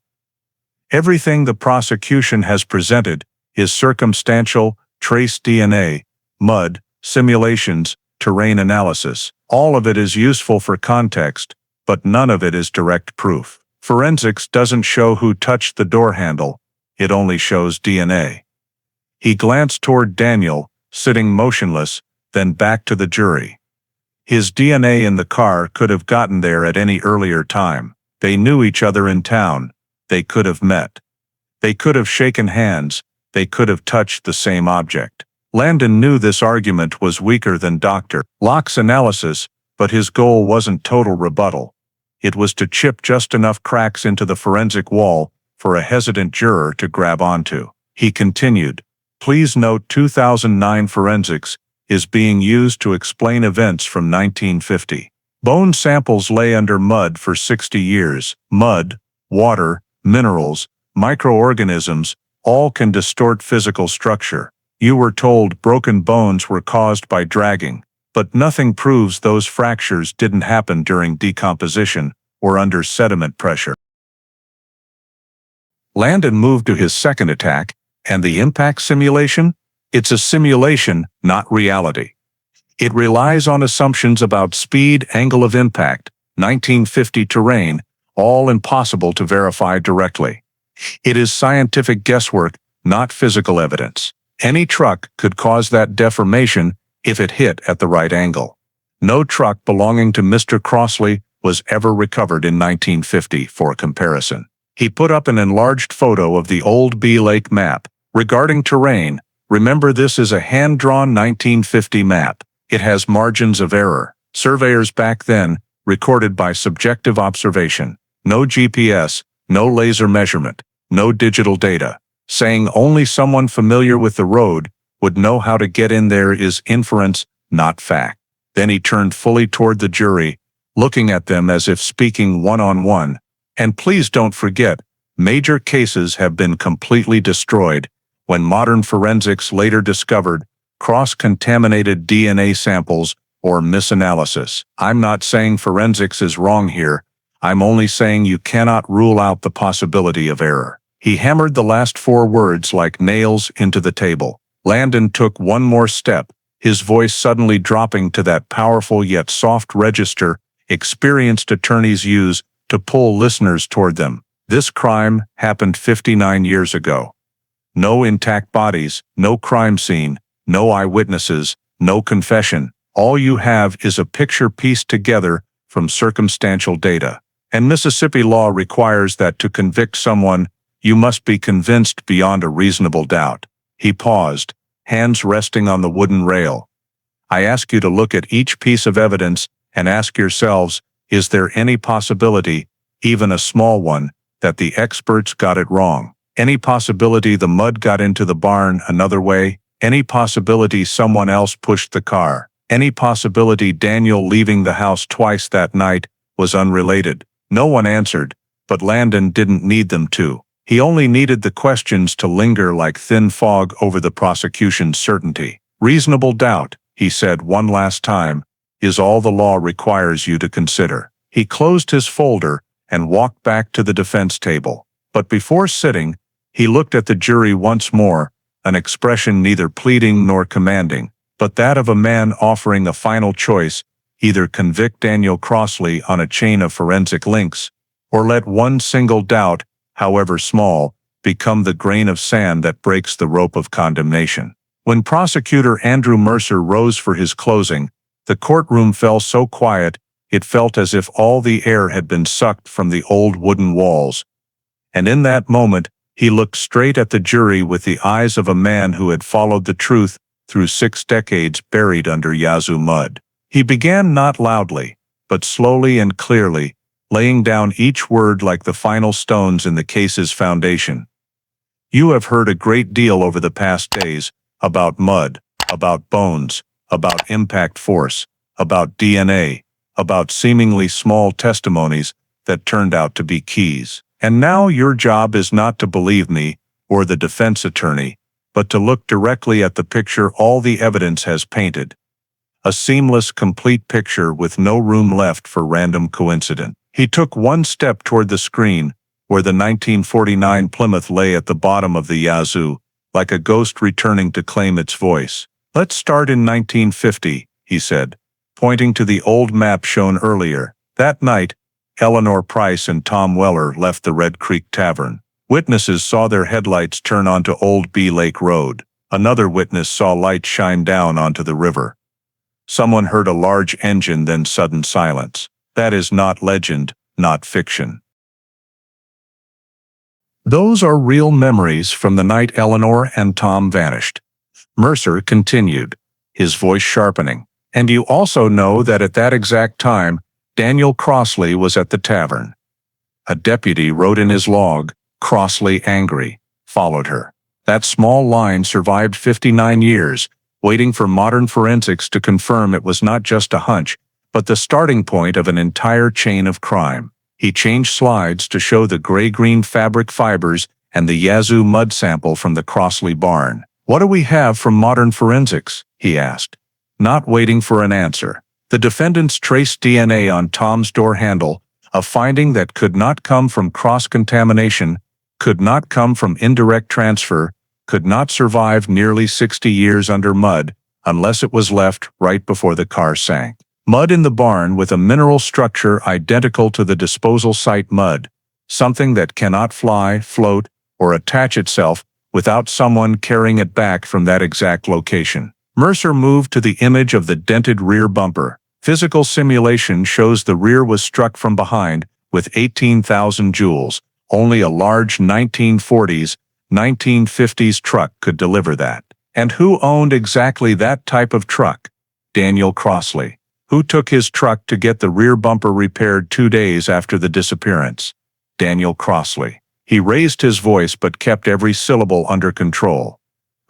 "Everything the prosecution has presented is circumstantial, trace DNA, mud, simulations, terrain analysis. All of it is useful for context, but none of it is direct proof. Forensics doesn't show who touched the door handle, it only shows DNA." He glanced toward Daniel, sitting motionless, then back to the jury. "His DNA in the car could have gotten there at any earlier time. They knew each other in town. They could have met. They could have shaken hands. They could have touched the same object." Landon knew this argument was weaker than Dr. Locke's analysis, but his goal wasn't total rebuttal. It was to chip just enough cracks into the forensic wall for a hesitant juror to grab onto. He continued, "Please note 2009 forensics is being used to explain events from 1950. Bone samples lay under mud for 60 years. Mud, water, minerals, microorganisms, all can distort physical structure. You were told broken bones were caused by dragging, but nothing proves those fractures didn't happen during decomposition or under sediment pressure." Landon moved to his second attack, and the impact simulation? It's a simulation, not reality. It relies on assumptions about speed, angle of impact, 1950 terrain, all impossible to verify directly. It is scientific guesswork, not physical evidence. Any truck could cause that deformation if it hit at the right angle. No truck belonging to Mr. Crossley was ever recovered in 1950 for comparison. He put up an enlarged photo of the old Bee Lake map. "Regarding terrain, remember this is a hand-drawn 1950 map. It has margins of error. Surveyors back then recorded by subjective observation. No GPS, no laser measurement, no digital data. Saying only someone familiar with the road would know how to get in there is inference, not fact." Then he turned fully toward the jury, looking at them as if speaking one-on-one. "And please don't forget, major cases have been completely destroyed when modern forensics later discovered cross-contaminated DNA samples or misanalysis. I'm not saying forensics is wrong here. I'm only saying you cannot rule out the possibility of error." He hammered the last 4 words like nails into the table. Landon took one more step, his voice suddenly dropping to that powerful yet soft register experienced attorneys use to pull listeners toward them. "This crime happened 59 years ago. No intact bodies, no crime scene, no eyewitnesses, no confession. All you have is a picture pieced together from circumstantial data. And Mississippi law requires that to convict someone, you must be convinced beyond a reasonable doubt." He paused, hands resting on the wooden rail. "I ask you to look at each piece of evidence and ask yourselves, is there any possibility, even a small one, that the experts got it wrong? Any possibility the mud got into the barn another way? Any possibility someone else pushed the car? Any possibility Daniel leaving the house twice that night was unrelated?" No one answered, but Landon didn't need them to. He only needed the questions to linger like thin fog over the prosecution's certainty. "Reasonable doubt," he said one last time, "is all the law requires you to consider." He He closed his folder and walked back to the defense table. But before sitting, he looked at the jury once more, an expression neither pleading nor commanding, but that of a man offering a final choice: either convict Daniel Crossley on a chain of forensic links, or let one single doubt, however small, become the grain of sand that breaks the rope of condemnation. When prosecutor Andrew Mercer rose for his closing, the courtroom fell so quiet it felt as if all the air had been sucked from the old wooden walls. And in that moment, he looked straight at the jury with the eyes of a man who had followed the truth through 6 decades buried under Yazoo mud. He began not loudly, but slowly and clearly, laying down each word like the final stones in the case's foundation. You have heard a great deal over the past days about mud, about bones, about impact force, about DNA, about seemingly small testimonies that turned out to be keys. And now your job is not to believe me or the defense attorney, but to look directly at the picture all the evidence has painted. A seamless, complete picture with no room left for random coincidence. He took one step toward the screen, where the 1949 Plymouth lay at the bottom of the Yazoo, like a ghost returning to claim its voice. Let's start in 1950, he said, pointing to the old map shown earlier. That night, Eleanor Price and Tom Weller left the Red Creek Tavern. Witnesses saw their headlights turn onto Old Bee Lake Road. Another witness saw light shine down onto the river. Someone heard a large engine, then sudden silence. That is not legend, not fiction. Those are real memories from the night Eleanor and Tom vanished. Mercer continued, his voice sharpening. And you also know that at that exact time, Daniel Crossley was at the tavern. A deputy wrote in his log, "Crossley angry," followed her. That small line survived 59 years, waiting for modern forensics to confirm it was not just a hunch, but the starting point of an entire chain of crime. He changed slides to show the gray-green fabric fibers and the Yazoo mud sample from the Crossley barn. "What do we have from modern forensics?" he asked. Not waiting for an answer, the defendants traced DNA on Tom's door handle, a finding that could not come from cross-contamination, could not come from indirect transfer, could not survive nearly 60 years under mud, unless it was left right before the car sank. Mud in the barn with a mineral structure identical to the disposal site mud, something that cannot fly, float, or attach itself without someone carrying it back from that exact location. Mercer moved to the image of the dented rear bumper. Physical simulation shows the rear was struck from behind with 18,000 joules. Only a large 1940s, 1950s truck could deliver that. And who owned exactly that type of truck? Daniel Crossley. Who took his truck to get the rear bumper repaired 2 days after the disappearance? Daniel Crossley. He raised his voice but kept every syllable under control.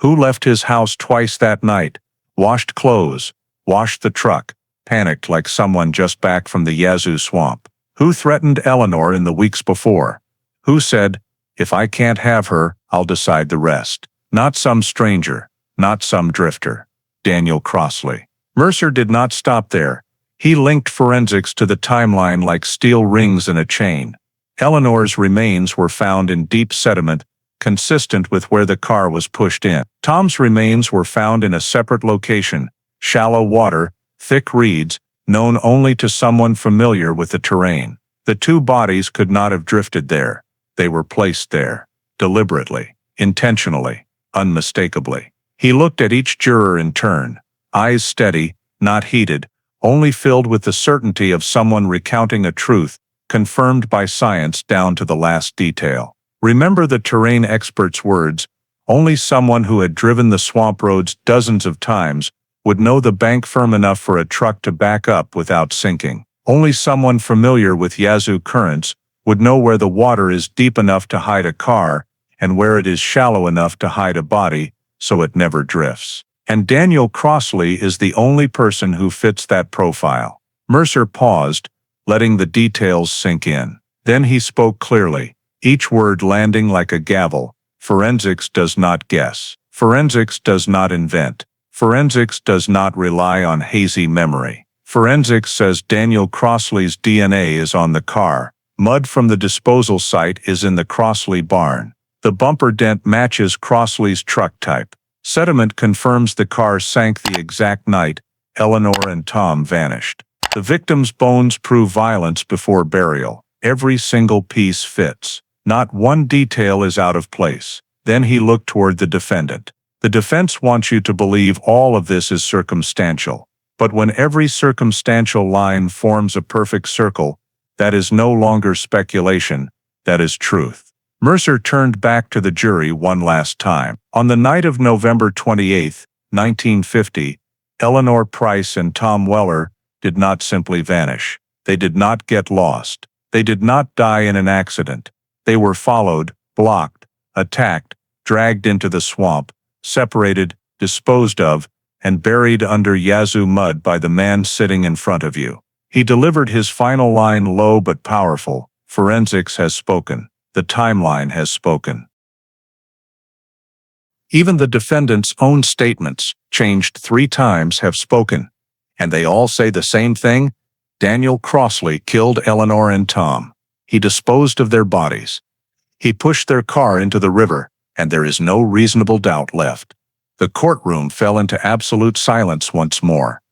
Who left his house twice that night, washed clothes, washed the truck, panicked like someone just back from the Yazoo swamp? Who threatened Eleanor in the weeks before? Who said, "If I can't have her, I'll decide the rest"? Not some stranger, not some drifter. Daniel Crossley. Mercer did not stop there. He linked forensics to the timeline like steel rings in a chain. Eleanor's remains were found in deep sediment, consistent with where the car was pushed in. Tom's remains were found in a separate location, shallow water, thick reeds, known only to someone familiar with the terrain. The two bodies could not have drifted there. They were placed there, deliberately, intentionally, unmistakably. He looked at each juror in turn, eyes steady, not heated, only filled with the certainty of someone recounting a truth, confirmed by science down to the last detail. Remember the terrain expert's words: only someone who had driven the swamp roads dozens of times would know the bank firm enough for a truck to back up without sinking. Only someone familiar with Yazoo currents would know where the water is deep enough to hide a car and where it is shallow enough to hide a body so it never drifts. And Daniel Crossley is the only person who fits that profile. Mercer paused, letting the details sink in. Then he spoke clearly, each word landing like a gavel. Forensics does not guess. Forensics does not invent. Forensics does not rely on hazy memory. Forensics says Daniel Crossley's DNA is on the car. Mud from the disposal site is in the Crossley barn. The bumper dent matches Crossley's truck type. Sediment confirms the car sank the exact night Eleanor and Tom vanished. The victim's bones prove violence before burial. Every single piece fits. Not one detail is out of place. Then he looked toward the defendant. The defense wants you to believe all of this is circumstantial. But when every circumstantial line forms a perfect circle, that is no longer speculation, that is truth. Mercer turned back to the jury one last time. On the night of November 28, 1950, Eleanor Price and Tom Weller did not simply vanish. They did not get lost. They did not die in an accident. They were followed, blocked, attacked, dragged into the swamp, separated, disposed of, and buried under Yazoo mud by the man sitting in front of you. He delivered his final line low but powerful. Forensics has spoken. The timeline has spoken. Even the defendant's own statements, changed 3 times, have spoken. And they all say the same thing. Daniel Crossley killed Eleanor and Tom. He disposed of their bodies. He pushed their car into the river, and there is no reasonable doubt left. The courtroom fell into absolute silence once more.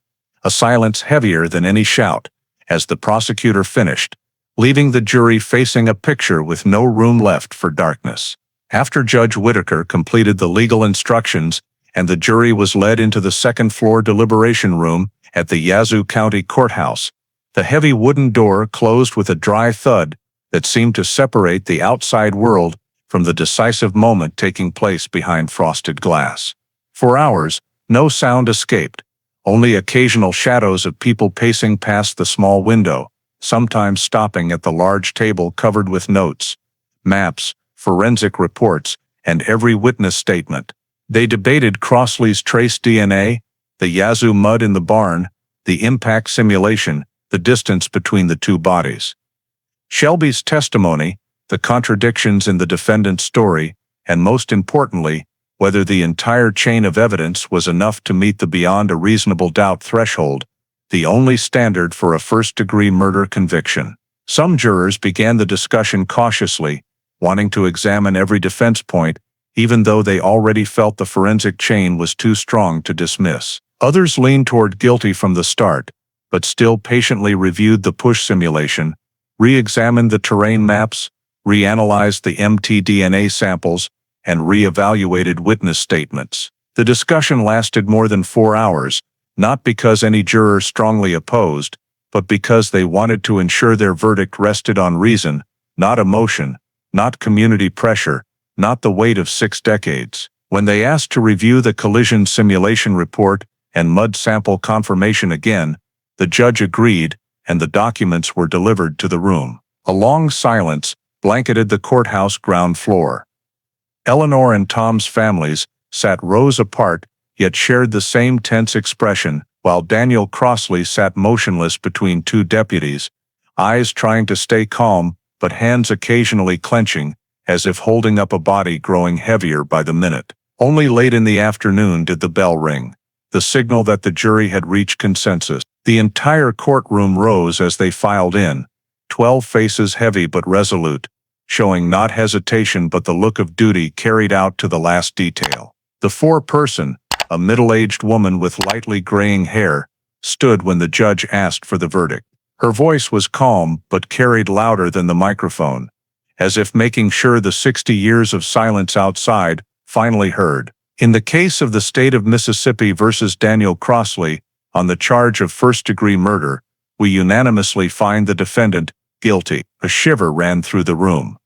A silence heavier than any shout, as the prosecutor finished, leaving the jury facing a picture with no room left for darkness. After Judge Whitaker completed the legal instructions and the jury was led into the second-floor deliberation room at the Yazoo County Courthouse, the heavy wooden door closed with a dry thud that seemed to separate the outside world from the decisive moment taking place behind frosted glass. For hours, no sound escaped, only occasional shadows of people pacing past the small window, sometimes stopping at the large table covered with notes, maps, forensic reports, and every witness statement. They debated Crossley's trace DNA, the Yazoo mud in the barn, the impact simulation, the distance between the 2 bodies. Shelby's testimony, the contradictions in the defendant's story, and most importantly, whether the entire chain of evidence was enough to meet the beyond a reasonable doubt threshold, the only standard for a first-degree murder conviction. Some jurors began the discussion cautiously, wanting to examine every defense point, even though they already felt the forensic chain was too strong to dismiss. Others leaned toward guilty from the start, but still patiently reviewed the push simulation, re-examined the terrain maps, reanalyzed the mtDNA samples, and re-evaluated witness statements. The discussion lasted more than 4 hours, not because any juror strongly opposed, but because they wanted to ensure their verdict rested on reason, not emotion, not community pressure, not the weight of 6 decades. When they asked to review the collision simulation report and mud sample confirmation again, the judge agreed, and the documents were delivered to the room. A long silence blanketed the courthouse ground floor. Eleanor and Tom's families sat rows apart, yet shared the same tense expression, while Daniel Crossley sat motionless between 2 deputies, eyes trying to stay calm, but hands occasionally clenching, as if holding up a body growing heavier by the minute. Only late in the afternoon did the bell ring, the signal that the jury had reached consensus. The entire courtroom rose as they filed in, 12 faces heavy but resolute, showing not hesitation but the look of duty carried out to the last detail. The 4-person, a middle-aged woman with lightly graying hair, stood when the judge asked for the verdict. Her voice was calm but carried louder than the microphone, as if making sure the 60 years of silence outside finally heard. In the case of the state of Mississippi versus Daniel Crossley, on the charge of first-degree murder, we unanimously find the defendant guilty. A shiver ran through the room.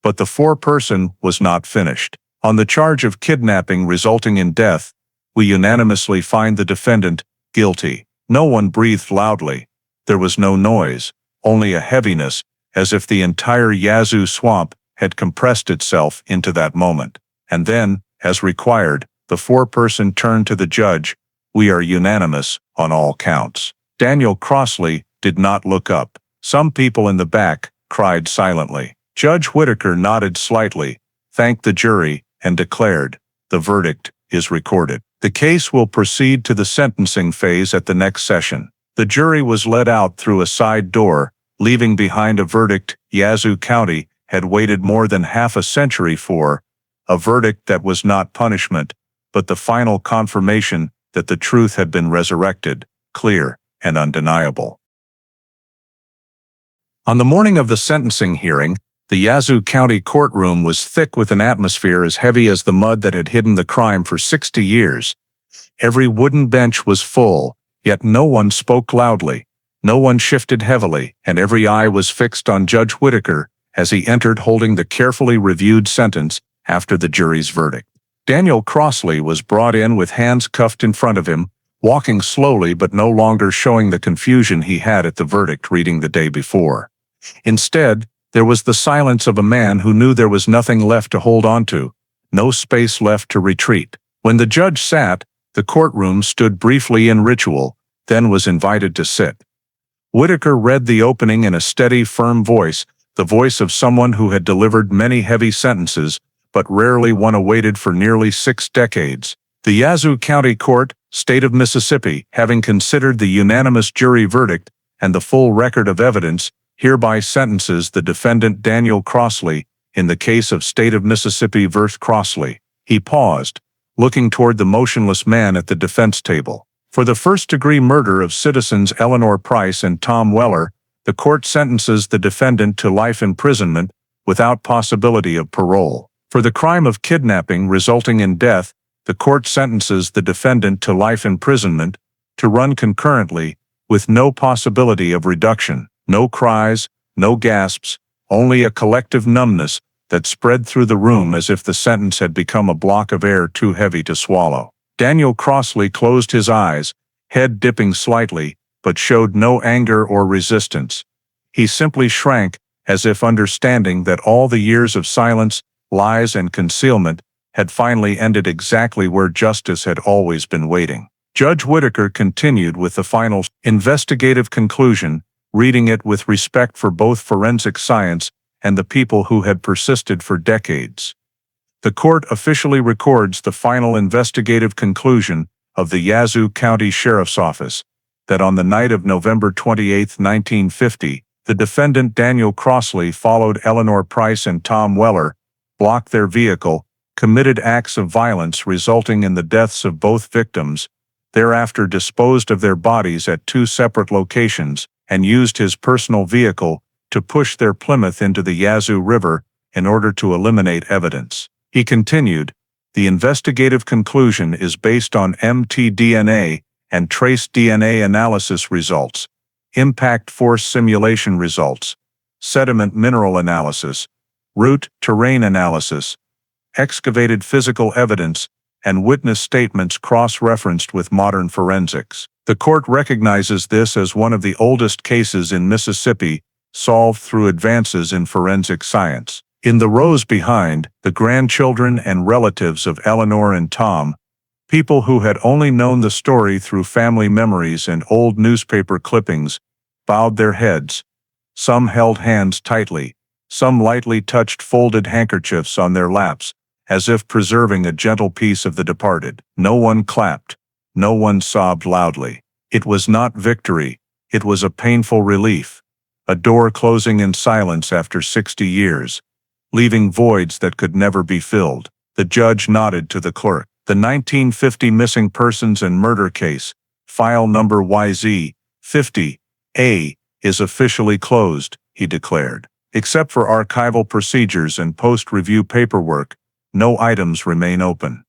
But the 4-person was not finished. On the charge of kidnapping resulting in death, we unanimously find the defendant guilty. No one breathed loudly. There was no noise, only a heaviness, as if the entire Yazoo swamp had compressed itself into that moment. And then, as required, the 4-person turned to the judge. We are unanimous on all counts. Daniel Crossley did not look up. Some people in the back cried silently. Judge Whitaker nodded slightly, thanked the jury, and declared, "The verdict is recorded. The case will proceed to the sentencing phase at the next session." The The jury was led out through a side door, leaving behind a verdict Yazoo County had waited more than half a century for, a verdict that was not punishment, but the final confirmation that the truth had been resurrected, clear and undeniable. On the morning of the sentencing hearing, the Yazoo County courtroom was thick with an atmosphere as heavy as the mud that had hidden the crime for 60 years. Every wooden bench was full, yet no one spoke loudly, no one shifted heavily, and every eye was fixed on Judge Whitaker as he entered holding the carefully reviewed sentence after the jury's verdict. Daniel Crossley was brought in with hands cuffed in front of him, walking slowly but no longer showing the confusion he had at the verdict reading the day before. Instead, there was the silence of a man who knew there was nothing left to hold on to, no space left to retreat. When the judge sat, the courtroom stood briefly in ritual, then was invited to sit. Whitaker read the opening in a steady, firm voice, the voice of someone who had delivered many heavy sentences, but rarely one awaited for nearly 6 decades. The Yazoo County Court, State of Mississippi, having considered the unanimous jury verdict and the full record of evidence, hereby sentences the defendant Daniel Crossley in the case of State of Mississippi v. Crossley. He paused, looking toward the motionless man at the defense table. For the first-degree murder of citizens Eleanor Price and Tom Weller, the court sentences the defendant to life imprisonment without possibility of parole. For the crime of kidnapping resulting in death, the court sentences the defendant to life imprisonment, to run concurrently, with no possibility of reduction. No cries, no gasps, only a collective numbness that spread through the room as if the sentence had become a block of air too heavy to swallow. Daniel Crossley closed his eyes, head dipping slightly, but showed no anger or resistance. He simply shrank, as if understanding that all the years of silence, lies, and concealment had finally ended exactly where justice had always been waiting. Judge Whitaker continued with the final investigative conclusion, reading it with respect for both forensic science and the people who had persisted for decades. The court officially records the final investigative conclusion of the Yazoo County Sheriff's Office, that on the night of November 28, 1950, the defendant Daniel Crossley followed Eleanor Price and Tom Weller, blocked their vehicle, committed acts of violence resulting in the deaths of both victims, thereafter disposed of their bodies at 2 separate locations, and used his personal vehicle to push their Plymouth into the Yazoo River in order to eliminate evidence. He continued, the investigative conclusion is based on mtDNA and trace DNA analysis results, impact force simulation results, sediment mineral analysis, route terrain analysis, excavated physical evidence, and witness statements cross-referenced with modern forensics. The court recognizes this as one of the oldest cases in Mississippi, solved through advances in forensic science. In the rows behind, the grandchildren and relatives of Eleanor and Tom, people who had only known the story through family memories and old newspaper clippings, bowed their heads. Some held hands tightly, some lightly touched folded handkerchiefs on their laps, as if preserving a gentle peace of the departed. No one clapped. No one sobbed loudly. It was not victory, it was a painful relief. A door closing in silence after 60 years, leaving voids that could never be filled. The judge nodded to the clerk. The 1950 missing persons and murder case, file number YZ-50A, is officially closed, he declared. Except for archival procedures and post-review paperwork, no items remain open.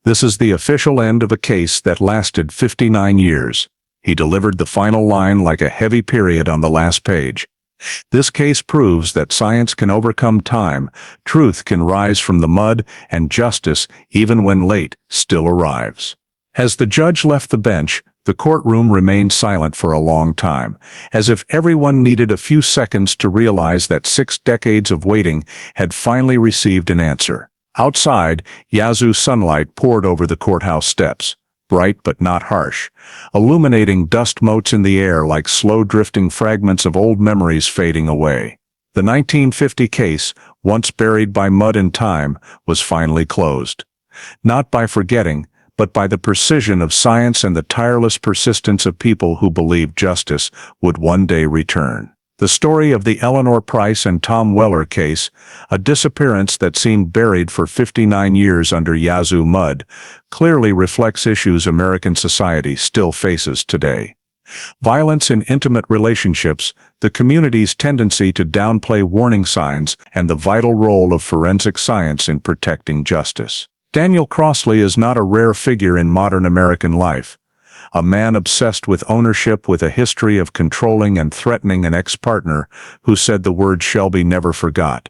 This is the official end of a case that lasted 59 years. He delivered the final line like a heavy period on the last page. This case proves that science can overcome time, truth can rise from the mud, and justice, even when late, still arrives. As the judge left the bench, the courtroom remained silent for a long time, as if everyone needed a few seconds to realize that 6 decades of waiting had finally received an answer. Outside, Yazoo sunlight poured over the courthouse steps, bright but not harsh, illuminating dust motes in the air like slow-drifting fragments of old memories fading away. The 1950 case, once buried by mud and time, was finally closed. Not by forgetting, but by the precision of science and the tireless persistence of people who believed justice would one day return. The story of the Eleanor Price and Tom Weller case, a disappearance that seemed buried for 59 years under Yazoo mud, clearly reflects issues American society still faces today. Violence in intimate relationships, the community's tendency to downplay warning signs, and the vital role of forensic science in protecting justice. Daniel Crossley is not a rare figure in modern American life. A man obsessed with ownership, with a history of controlling and threatening an ex-partner who said the word Shelby never forgot.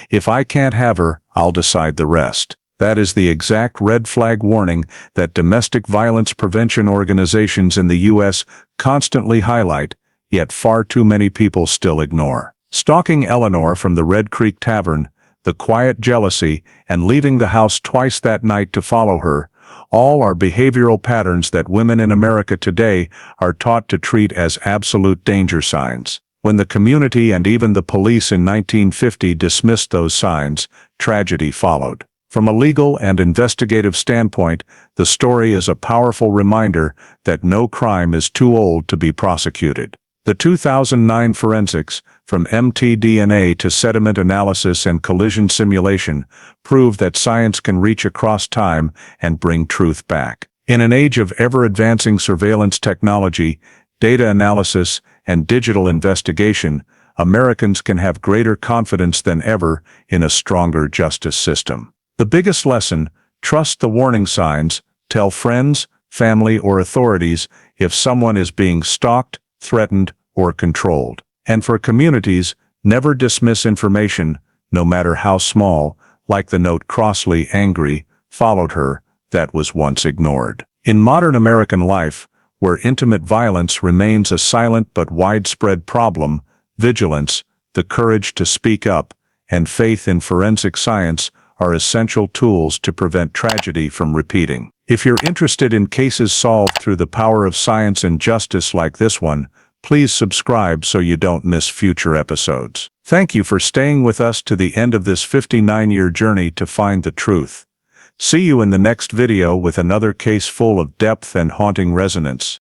"If I can't have her, I'll decide the rest." That is the exact red flag warning that domestic violence prevention organizations in the U.S. constantly highlight, yet far too many people still ignore. Stalking Eleanor from the Red Creek Tavern, the quiet jealousy, and leaving the house twice that night to follow her, all are behavioral patterns that women in America today are taught to treat as absolute danger signs. When the community and even the police in 1950 dismissed those signs, tragedy followed. From a legal and investigative standpoint, the story is a powerful reminder that no crime is too old to be prosecuted. The 2009 forensics, from mtDNA to sediment analysis and collision simulation, prove that science can reach across time and bring truth back. In an age of ever-advancing surveillance technology, data analysis, and digital investigation, Americans can have greater confidence than ever in a stronger justice system. The biggest lesson: trust the warning signs, tell friends, family, or authorities if someone is being stalked, threatened, or controlled. And for communities, never dismiss information, no matter how small, like the note Crossley, angry, followed her, that was once ignored. In modern American life, where intimate violence remains a silent but widespread problem, vigilance, the courage to speak up, and faith in forensic science are essential tools to prevent tragedy from repeating. If you're interested in cases solved through the power of science and justice like this one, please subscribe so you don't miss future episodes. Thank you for staying with us to the end of this 59-year journey to find the truth. See you in the next video with another case full of depth and haunting resonance.